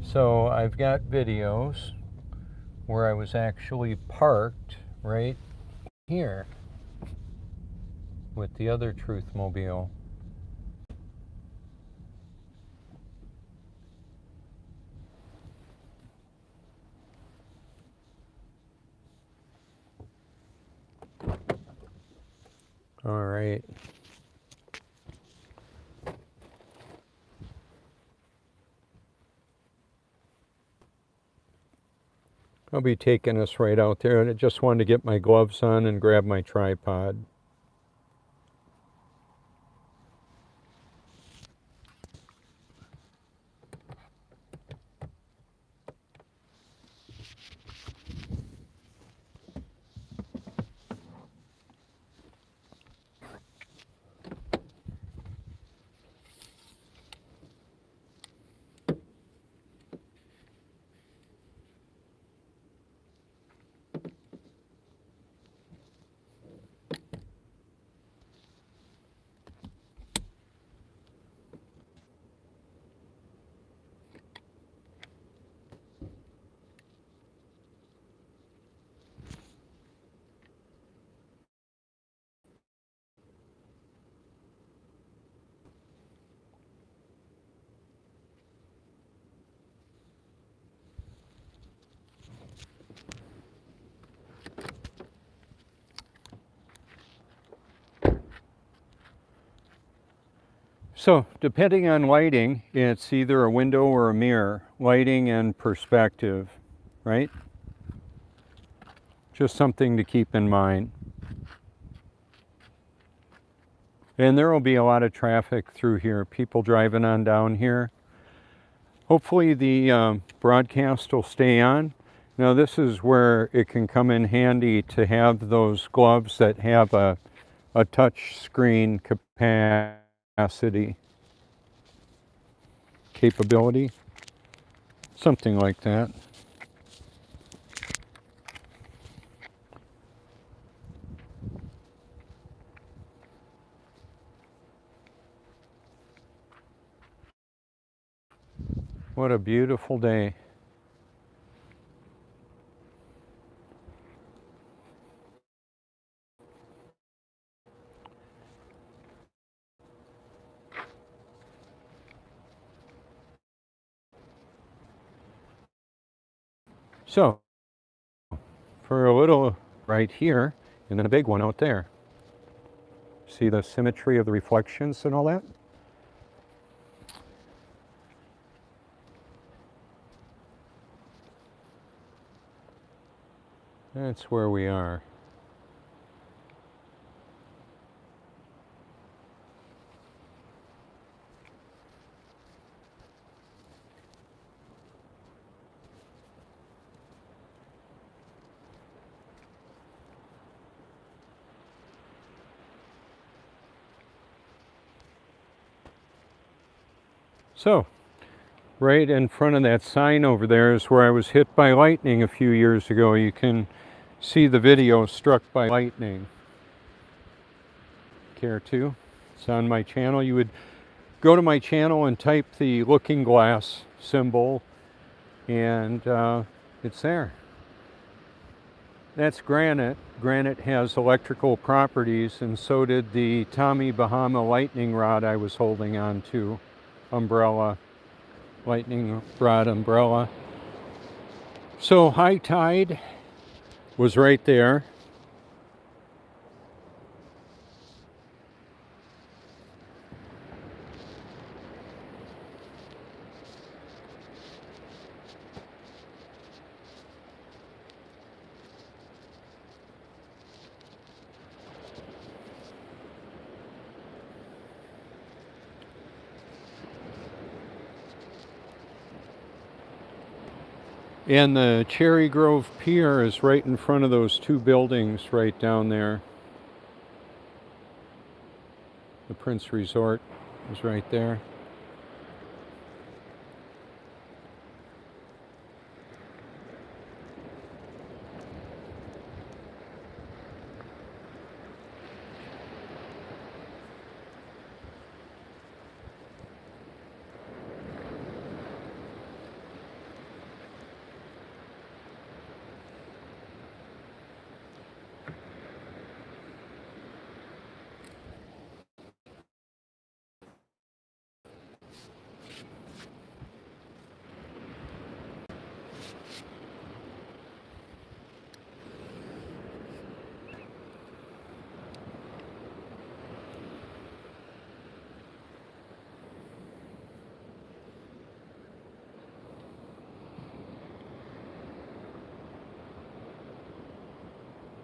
So I've got videos where I was actually parked right here with the other Truthmobile. All right. I'll be taking us right out there, and I just wanted to get my gloves on and grab my tripod. So, depending on lighting, it's either a window or a mirror. Lighting and perspective, right? Just something to keep in mind. And there will be a lot of traffic through here, people driving on down here. Hopefully the broadcast will stay on. Now this is where it can come in handy to have those gloves that have a touch screen capability, something like that. What a beautiful day. So, for a little right here, and then a big one out there. See the symmetry of the reflections and all that? That's where we are. So, right in front of that sign over there is where I was hit by lightning a few years ago. You can see the video, Struck by Lightning. Care to? It's on my channel. You would go to my channel and type the looking glass symbol, and it's there. That's granite. Granite has electrical properties, and so did the Tommy Bahama lightning rod I was holding on to. Umbrella. Lightning rod umbrella. So high tide was right there. And the Cherry Grove Pier is right in front of those two buildings right down there. The Prince Resort is right there.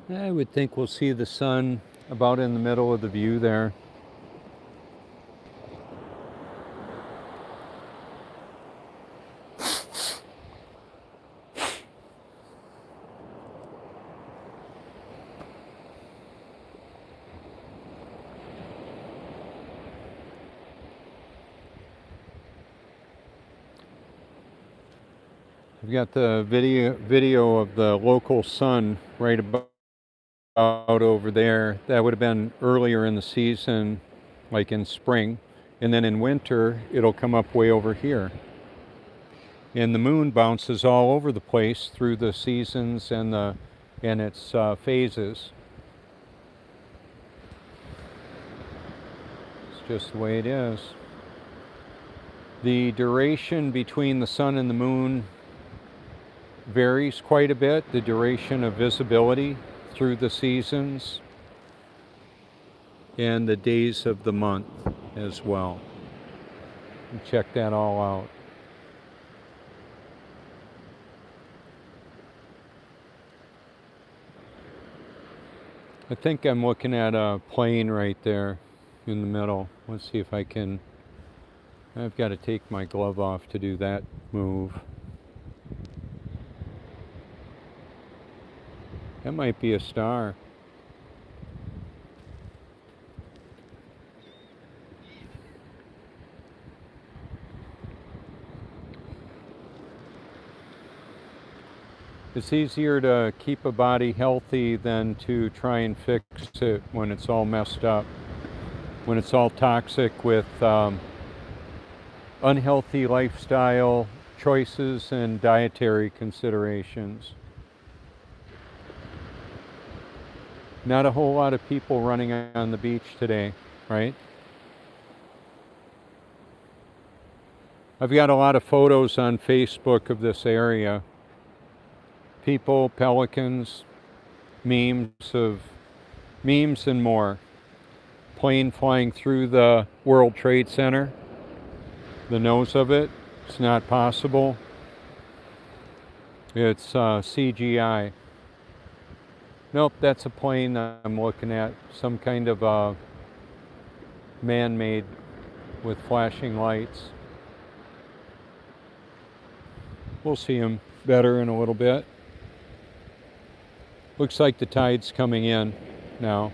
I would think we'll see the sun about in the middle of the view there. I've got the video of the local sun right about over there. That would have been earlier in the season, like in spring, and then in winter it'll come up way over here. And the moon bounces all over the place through the seasons and its phases. It's just the way it is. The duration between the sun and the moon varies quite a bit, the duration of visibility through the seasons and the days of the month as well. And check that all out. I think I'm looking at a plane right there in the middle. Let's see if I can. I've got to take my glove off to do that move. That might be a star. It's easier to keep a body healthy than to try and fix it when it's all messed up, when it's all toxic with unhealthy lifestyle choices and dietary considerations. Not a whole lot of people running on the beach today, right? I've got a lot of photos on Facebook of this area. People, pelicans, memes and more. Plane flying through the World Trade Center. The nose of it, it's not possible. It's CGI. Nope, that's a plane that I'm looking at. Some kind of man-made with flashing lights. We'll see them better in a little bit. Looks like the tide's coming in now.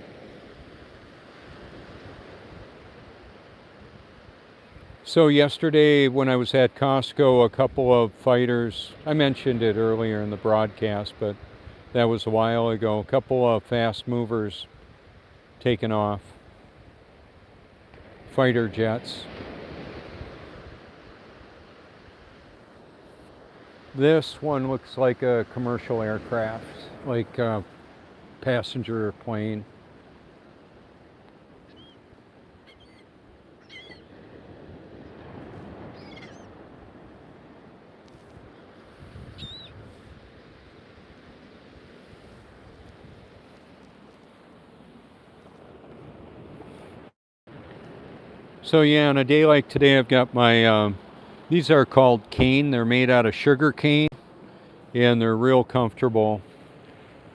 So yesterday when I was at Costco, a couple of fighters, I mentioned it earlier in the broadcast, but that was a while ago, a couple of fast movers taken off, fighter jets. This one looks like a commercial aircraft, like a passenger plane. So yeah, on a day like today, I've got my, these are called cane. They're made out of sugar cane, and they're real comfortable.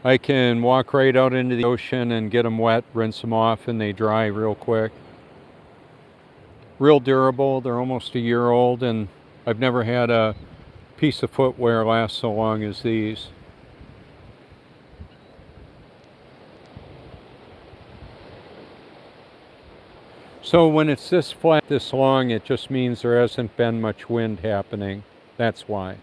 I can walk right out into the ocean and get them wet, rinse them off, and they dry real quick. Real durable. They're almost a year old, and I've never had a piece of footwear last so long as these. So when it's this flat, this long, it just means there hasn't been much wind happening. That's why.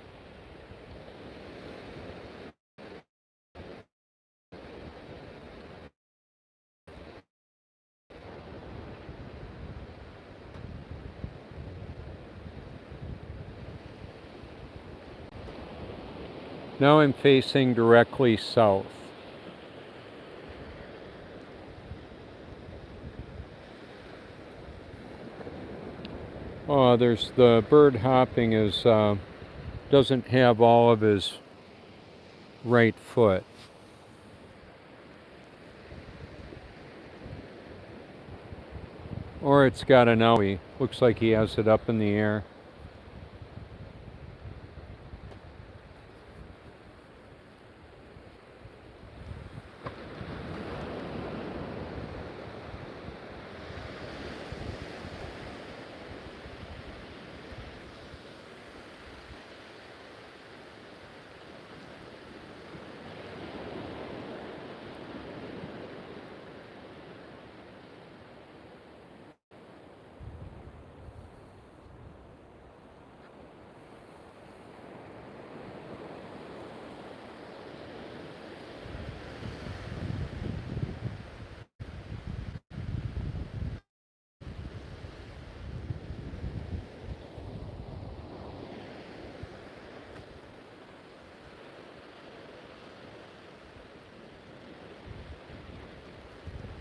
Now I'm facing directly south. Oh, there's the bird hopping is doesn't have all of his right foot. Or it's got an owie. Looks like he has it up in the air.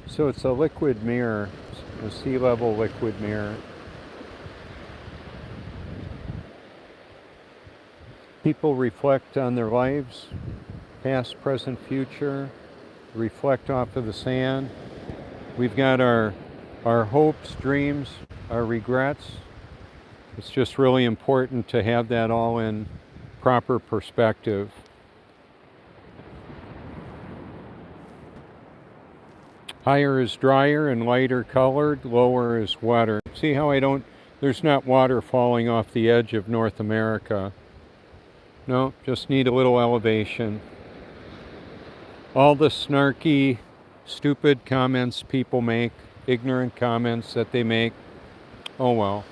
So it's a liquid mirror, a sea level liquid mirror. People reflect on their lives, past, present, future, reflect off of the sand. We've got our hopes, dreams, our regrets. It's just really important to have that all in proper perspective. Higher is drier and lighter colored, lower is wetter. See how there's not water falling off the edge of North America. No, just need a little elevation. All the snarky, stupid comments people make, ignorant comments that they make, oh well.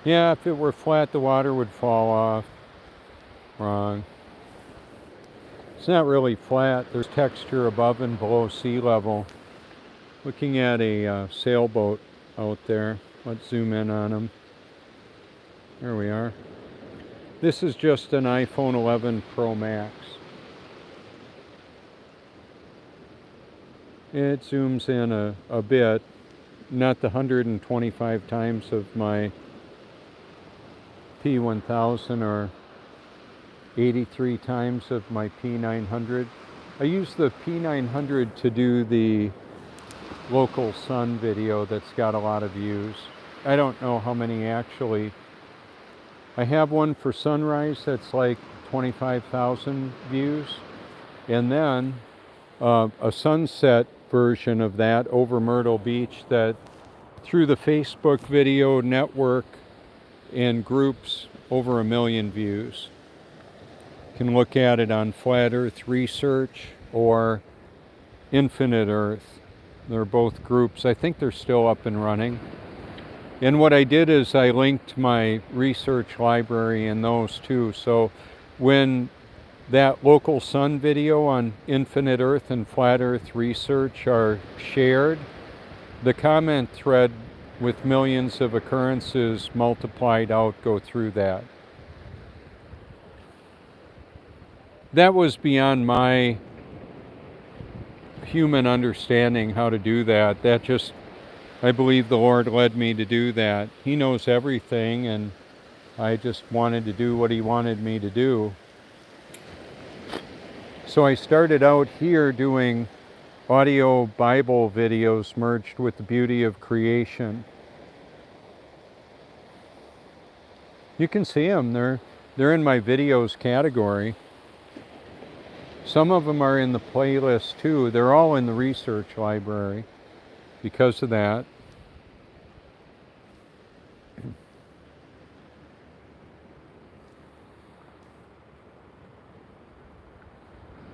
Yeah, if it were flat, the water would fall off. Wrong. It's not really flat. There's texture above and below sea level. Looking at a sailboat out there. Let's zoom in on them. There we are. This is just an iPhone 11 Pro Max. It zooms in a bit, not the 125 times of my P1000 or 83 times of my P900. I use the P900 to do the local sun video that's got a lot of views. I don't know how many actually. I have one for sunrise that's like 25,000 views. And then a sunset version of that over Myrtle Beach that through the Facebook video network and groups over 1 million views. You can look at it on Flat Earth Research or Infinite Earth. They're both groups. I think they're still up and running. And what I did is I linked my research library in those too. So when that local sun video on infinite Earth and flat Earth research are shared, the comment thread with millions of occurrences multiplied out go through that. That was beyond my human understanding how to do that. That just, I believe the Lord led me to do that. He knows everything, and I just wanted to do what He wanted me to do. So I started out here doing audio Bible videos merged with the beauty of creation. You can see them. They're in my videos category. Some of them are in the playlist too. They're all in the research library because of that.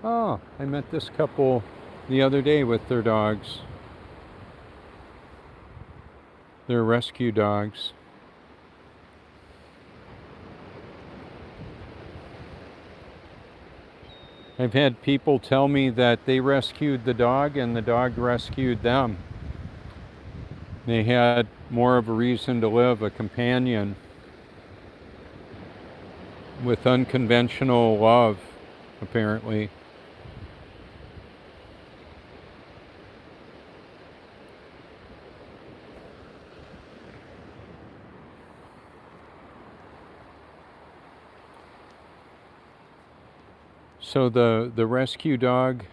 Oh, I met this couple the other day with their dogs. They're rescue dogs. I've had people tell me that they rescued the dog and the dog rescued them. They had more of a reason to live, a companion with unconventional love, apparently. So the rescue dog,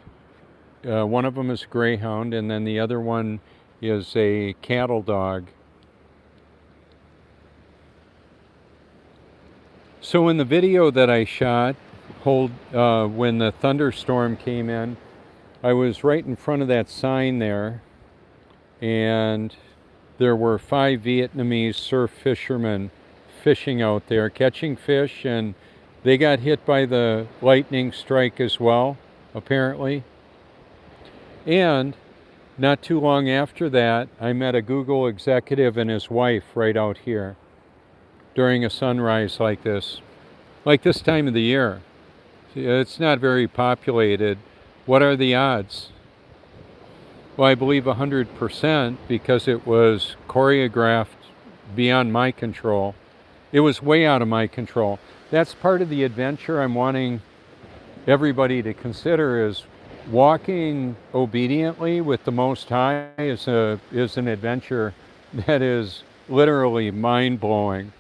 one of them is a greyhound, and then the other one is a cattle dog. So in the video that I shot, when the thunderstorm came in, I was right in front of that sign there, and there were 5 Vietnamese surf fishermen fishing out there, catching fish, and they got hit by the lightning strike as well, apparently. And not too long after that, I met a Google executive and his wife right out here during a sunrise like this time of the year. It's not very populated. What are the odds? Well, I believe 100% because it was choreographed beyond my control. It was way out of my control. That's part of the adventure I'm wanting everybody to consider, is walking obediently with the Most High is an adventure that is literally mind-blowing.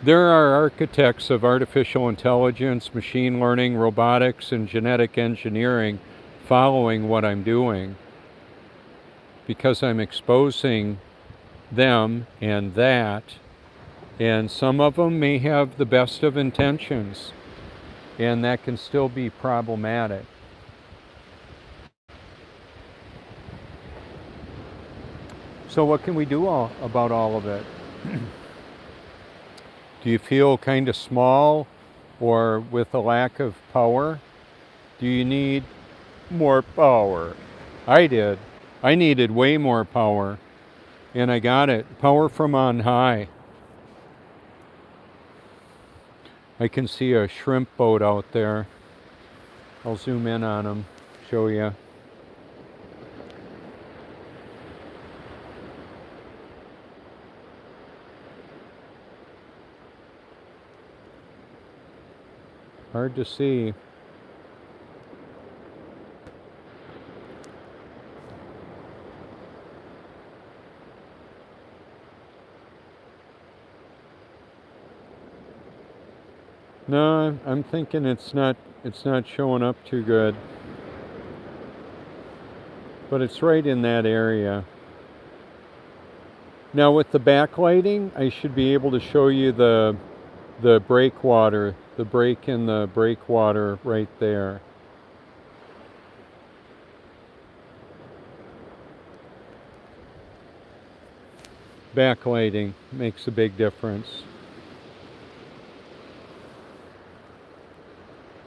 There are architects of artificial intelligence, machine learning, robotics, and genetic engineering following what I'm doing because I'm exposing them and that. And some of them may have the best of intentions, and that can still be problematic. So what can we do about all of it? Do you feel kind of small or with a lack of power? Do you need more power? I did. I needed way more power, and I got it. Power from on high. I can see a shrimp boat out there. I'll zoom in on them, show you. Hard to see. No, I'm thinking it's not showing up too good. But it's right in that area. Now with the backlighting, I should be able to show you the breakwater, the break in the breakwater right there. Backlighting makes a big difference.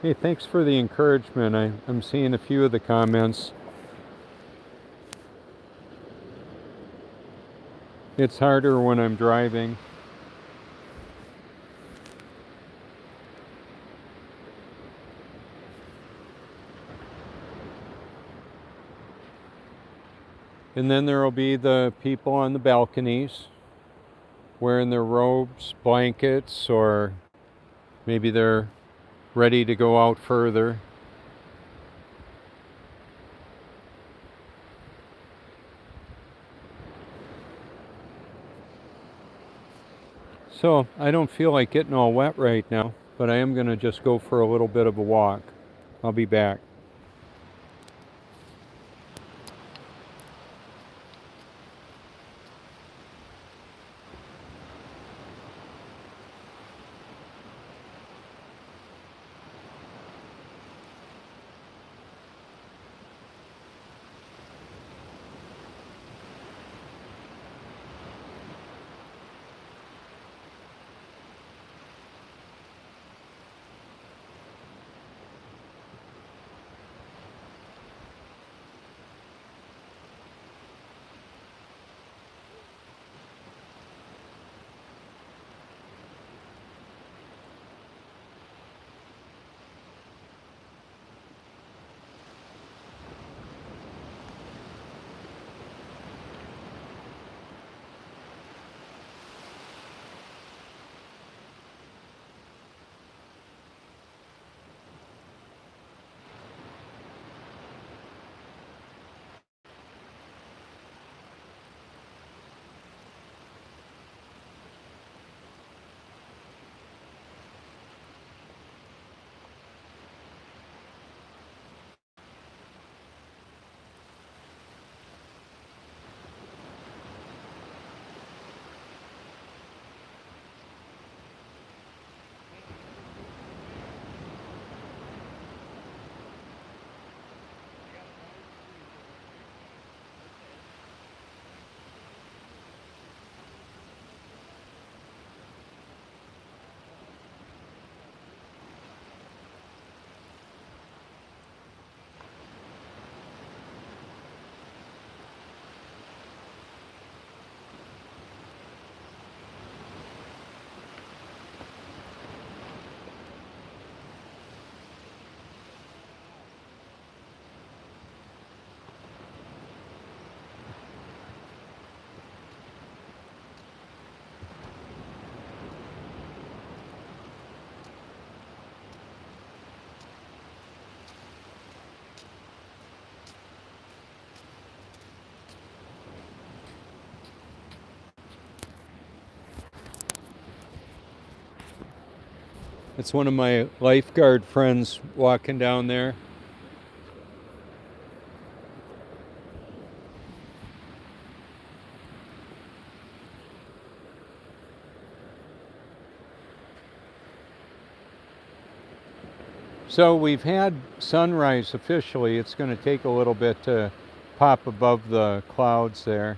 Hey, thanks for the encouragement. I'm seeing a few of the comments. It's harder when I'm driving. And then there will be the people on the balconies wearing their robes, blankets, or maybe they're ready to go out further. So I don't feel like getting all wet right now, but I am going to just go for a little bit of a walk. I'll be back. It's one of my lifeguard friends walking down there. So we've had sunrise officially. It's going to take a little bit to pop above the clouds there.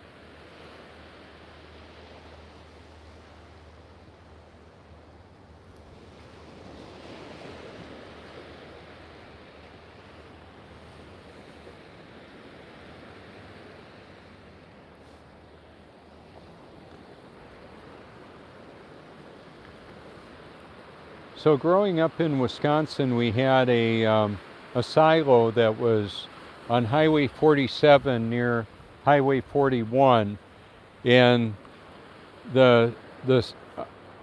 So growing up in Wisconsin, we had a silo that was on Highway 47 near Highway 41, and the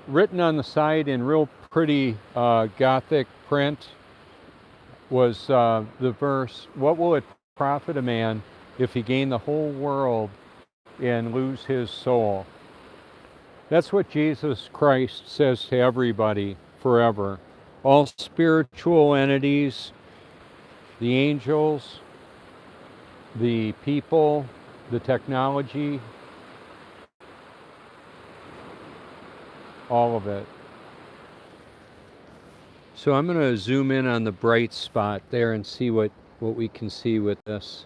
written on the side in real pretty Gothic print was the verse, "What will it profit a man if he gain the whole world and lose his soul?" That's what Jesus Christ says to everybody forever. All spiritual entities, the angels, the people, the technology, all of it. So I'm going to zoom in on the bright spot there and see what we can see with this.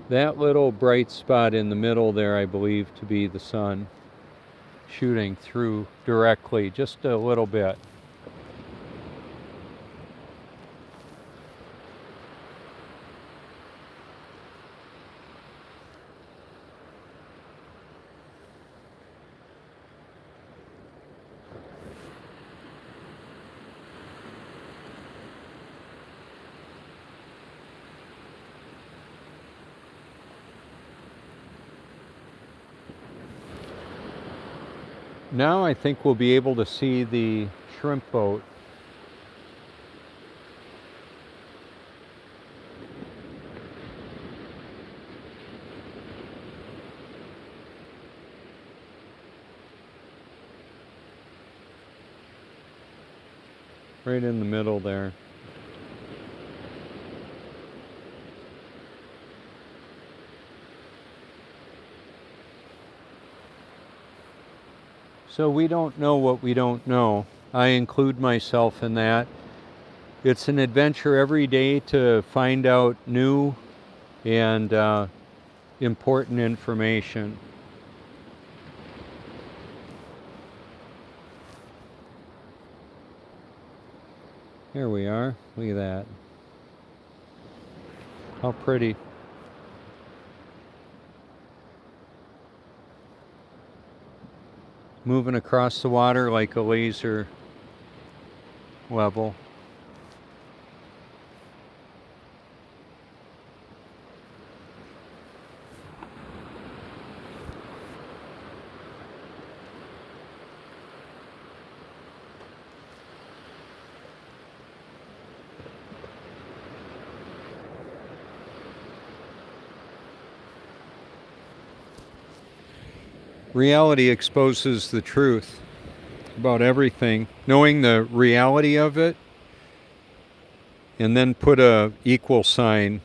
That little bright spot in the middle there, I believe to be the sun shooting through directly, just a little bit. Now I think we'll be able to see the shrimp boat. Right in the middle there. So we don't know what we don't know. I include myself in that. It's an adventure every day to find out new and important information. Here we are. Look at that. How pretty. Moving across the water like a laser level. Reality exposes the truth about everything. Knowing the reality of it, and then put a equal sign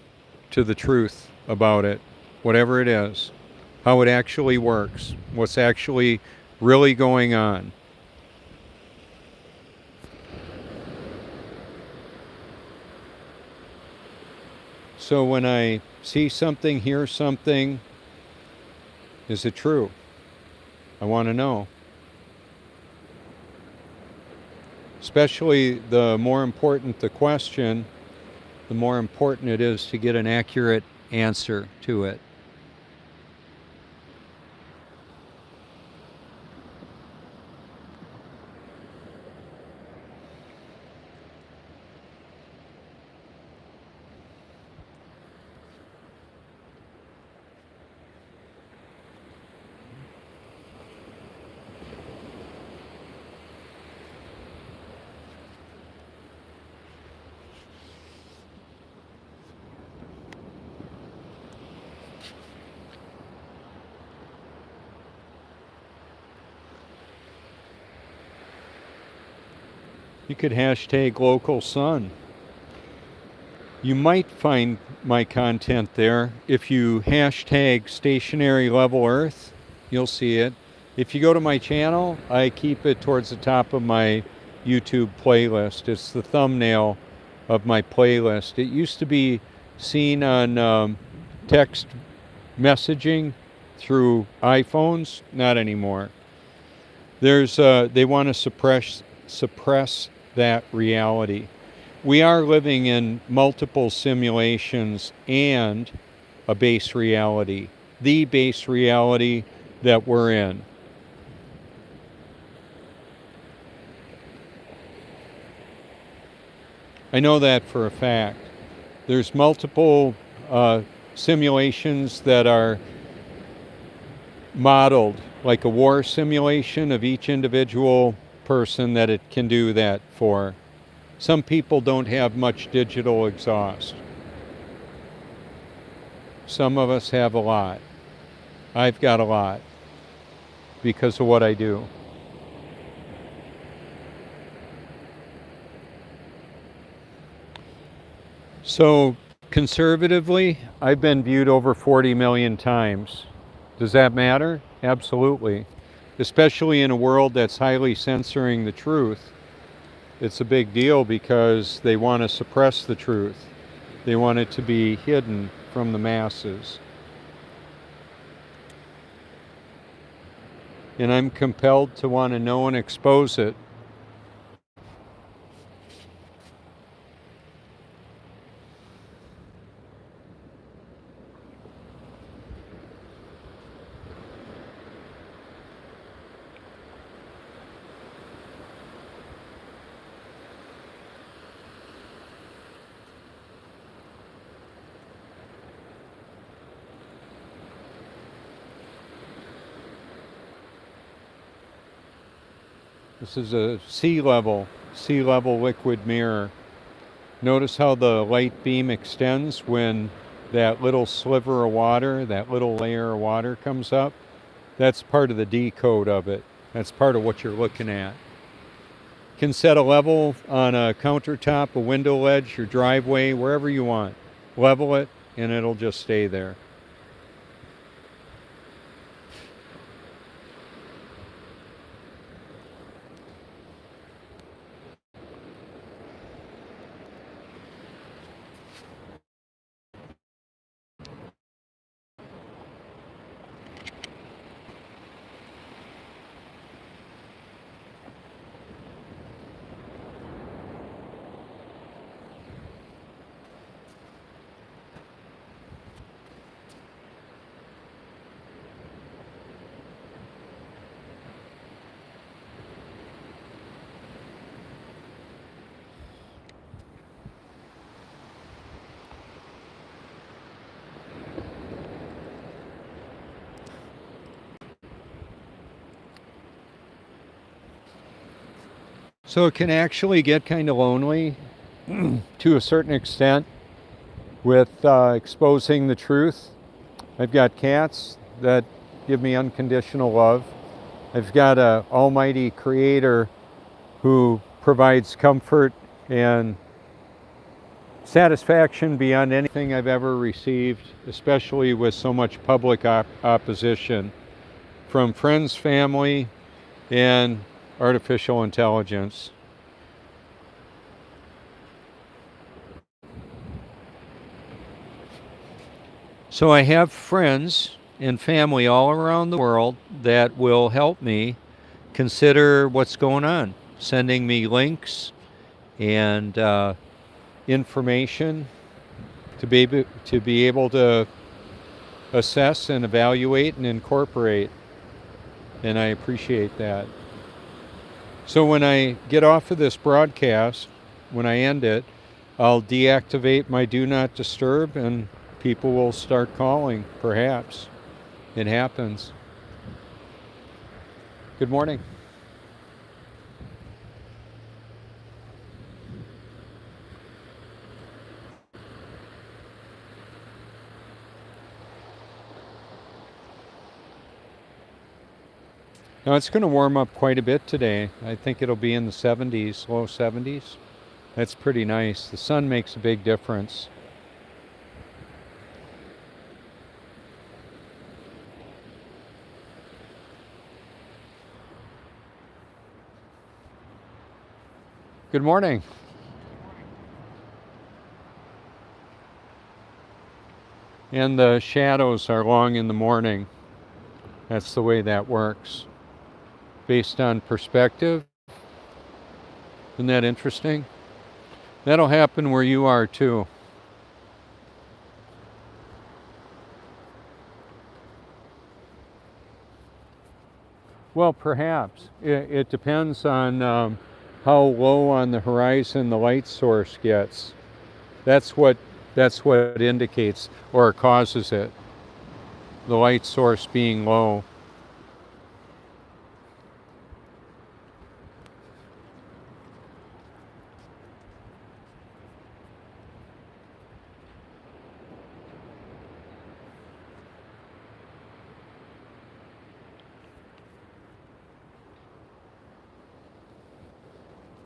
to the truth about it, whatever it is, how it actually works, what's actually really going on. So when I see something, hear something, is it true? I want to know. Especially the more important the question, the more important it is to get an accurate answer to it. You could hashtag local sun. You might find my content there. If you hashtag stationary level earth, you'll see it. If you go to my channel, I keep it towards the top of my YouTube playlist. It's the thumbnail of my playlist. It used to be seen on text messaging through iPhones, not anymore. They want to suppress that reality. We are living in multiple simulations and a base reality, the base reality that we're in. I know that for a fact. There's multiple simulations that are modeled like a war simulation of each individual person that it can do that for. Some people don't have much digital exhaust. Some of us have a lot. I've got a lot because of what I do. So conservatively, I've been viewed over 40 million times. Does that matter? Absolutely. Especially in a world that's highly censoring the truth. It's a big deal because they want to suppress the truth. They want it to be hidden from the masses. And I'm compelled to want to know and expose it. This is a sea level liquid mirror. Notice how the light beam extends when that little sliver of water, that little layer of water comes up. That's part of the decode of it. That's part of what you're looking at. You can set a level on a countertop, a window ledge, your driveway, wherever you want. Level it, and it'll just stay there. So it can actually get kind of lonely to a certain extent with exposing the truth. I've got cats that give me unconditional love. I've got an almighty creator who provides comfort and satisfaction beyond anything I've ever received, especially with so much public opposition from friends, family, and artificial intelligence. So I have friends and family all around the world that will help me consider what's going on, sending me links and information to be able to assess and evaluate and incorporate. And I appreciate that. So when I get off of this broadcast, when I end it, I'll deactivate my do not disturb and people will start calling, perhaps. It happens. Good morning. Now it's going to warm up quite a bit today. I think it'll be in the 70s, low 70s. That's pretty nice. The sun makes a big difference. Good morning. And the shadows are long in the morning. That's the way that works. Based on perspective. Isn't that interesting? That'll happen where you are too. Well, perhaps. It depends on how low on the horizon the light source gets. That's what indicates or causes it. The light source being low.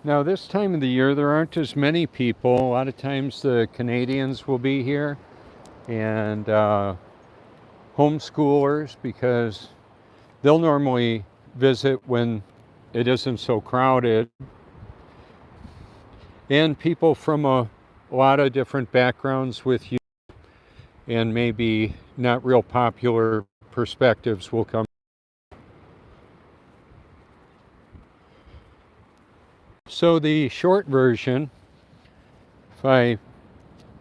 Now this time of the year there aren't as many people. A lot of times the Canadians will be here and homeschoolers, because they'll normally visit when it isn't so crowded. And people from a lot of different backgrounds with you and maybe not real popular perspectives will come. So the short version, if I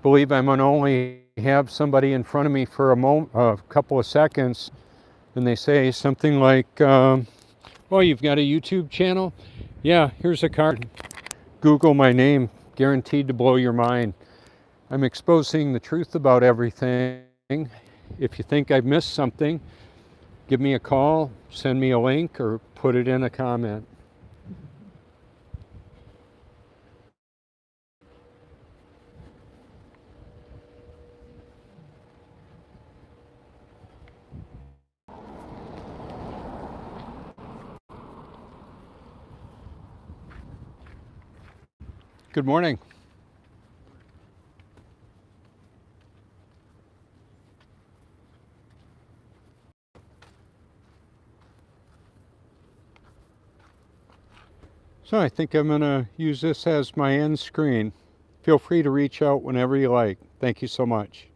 believe I'm going to only have somebody in front of me for a couple of seconds, and they say something like, oh, you've got a YouTube channel? Yeah, here's a card. Google my name, guaranteed to blow your mind. I'm exposing the truth about everything. If you think I've missed something, give me a call, send me a link, or put it in a comment. Good morning. So I think I'm going to use this as my end screen. Feel free to reach out whenever you like. Thank you so much.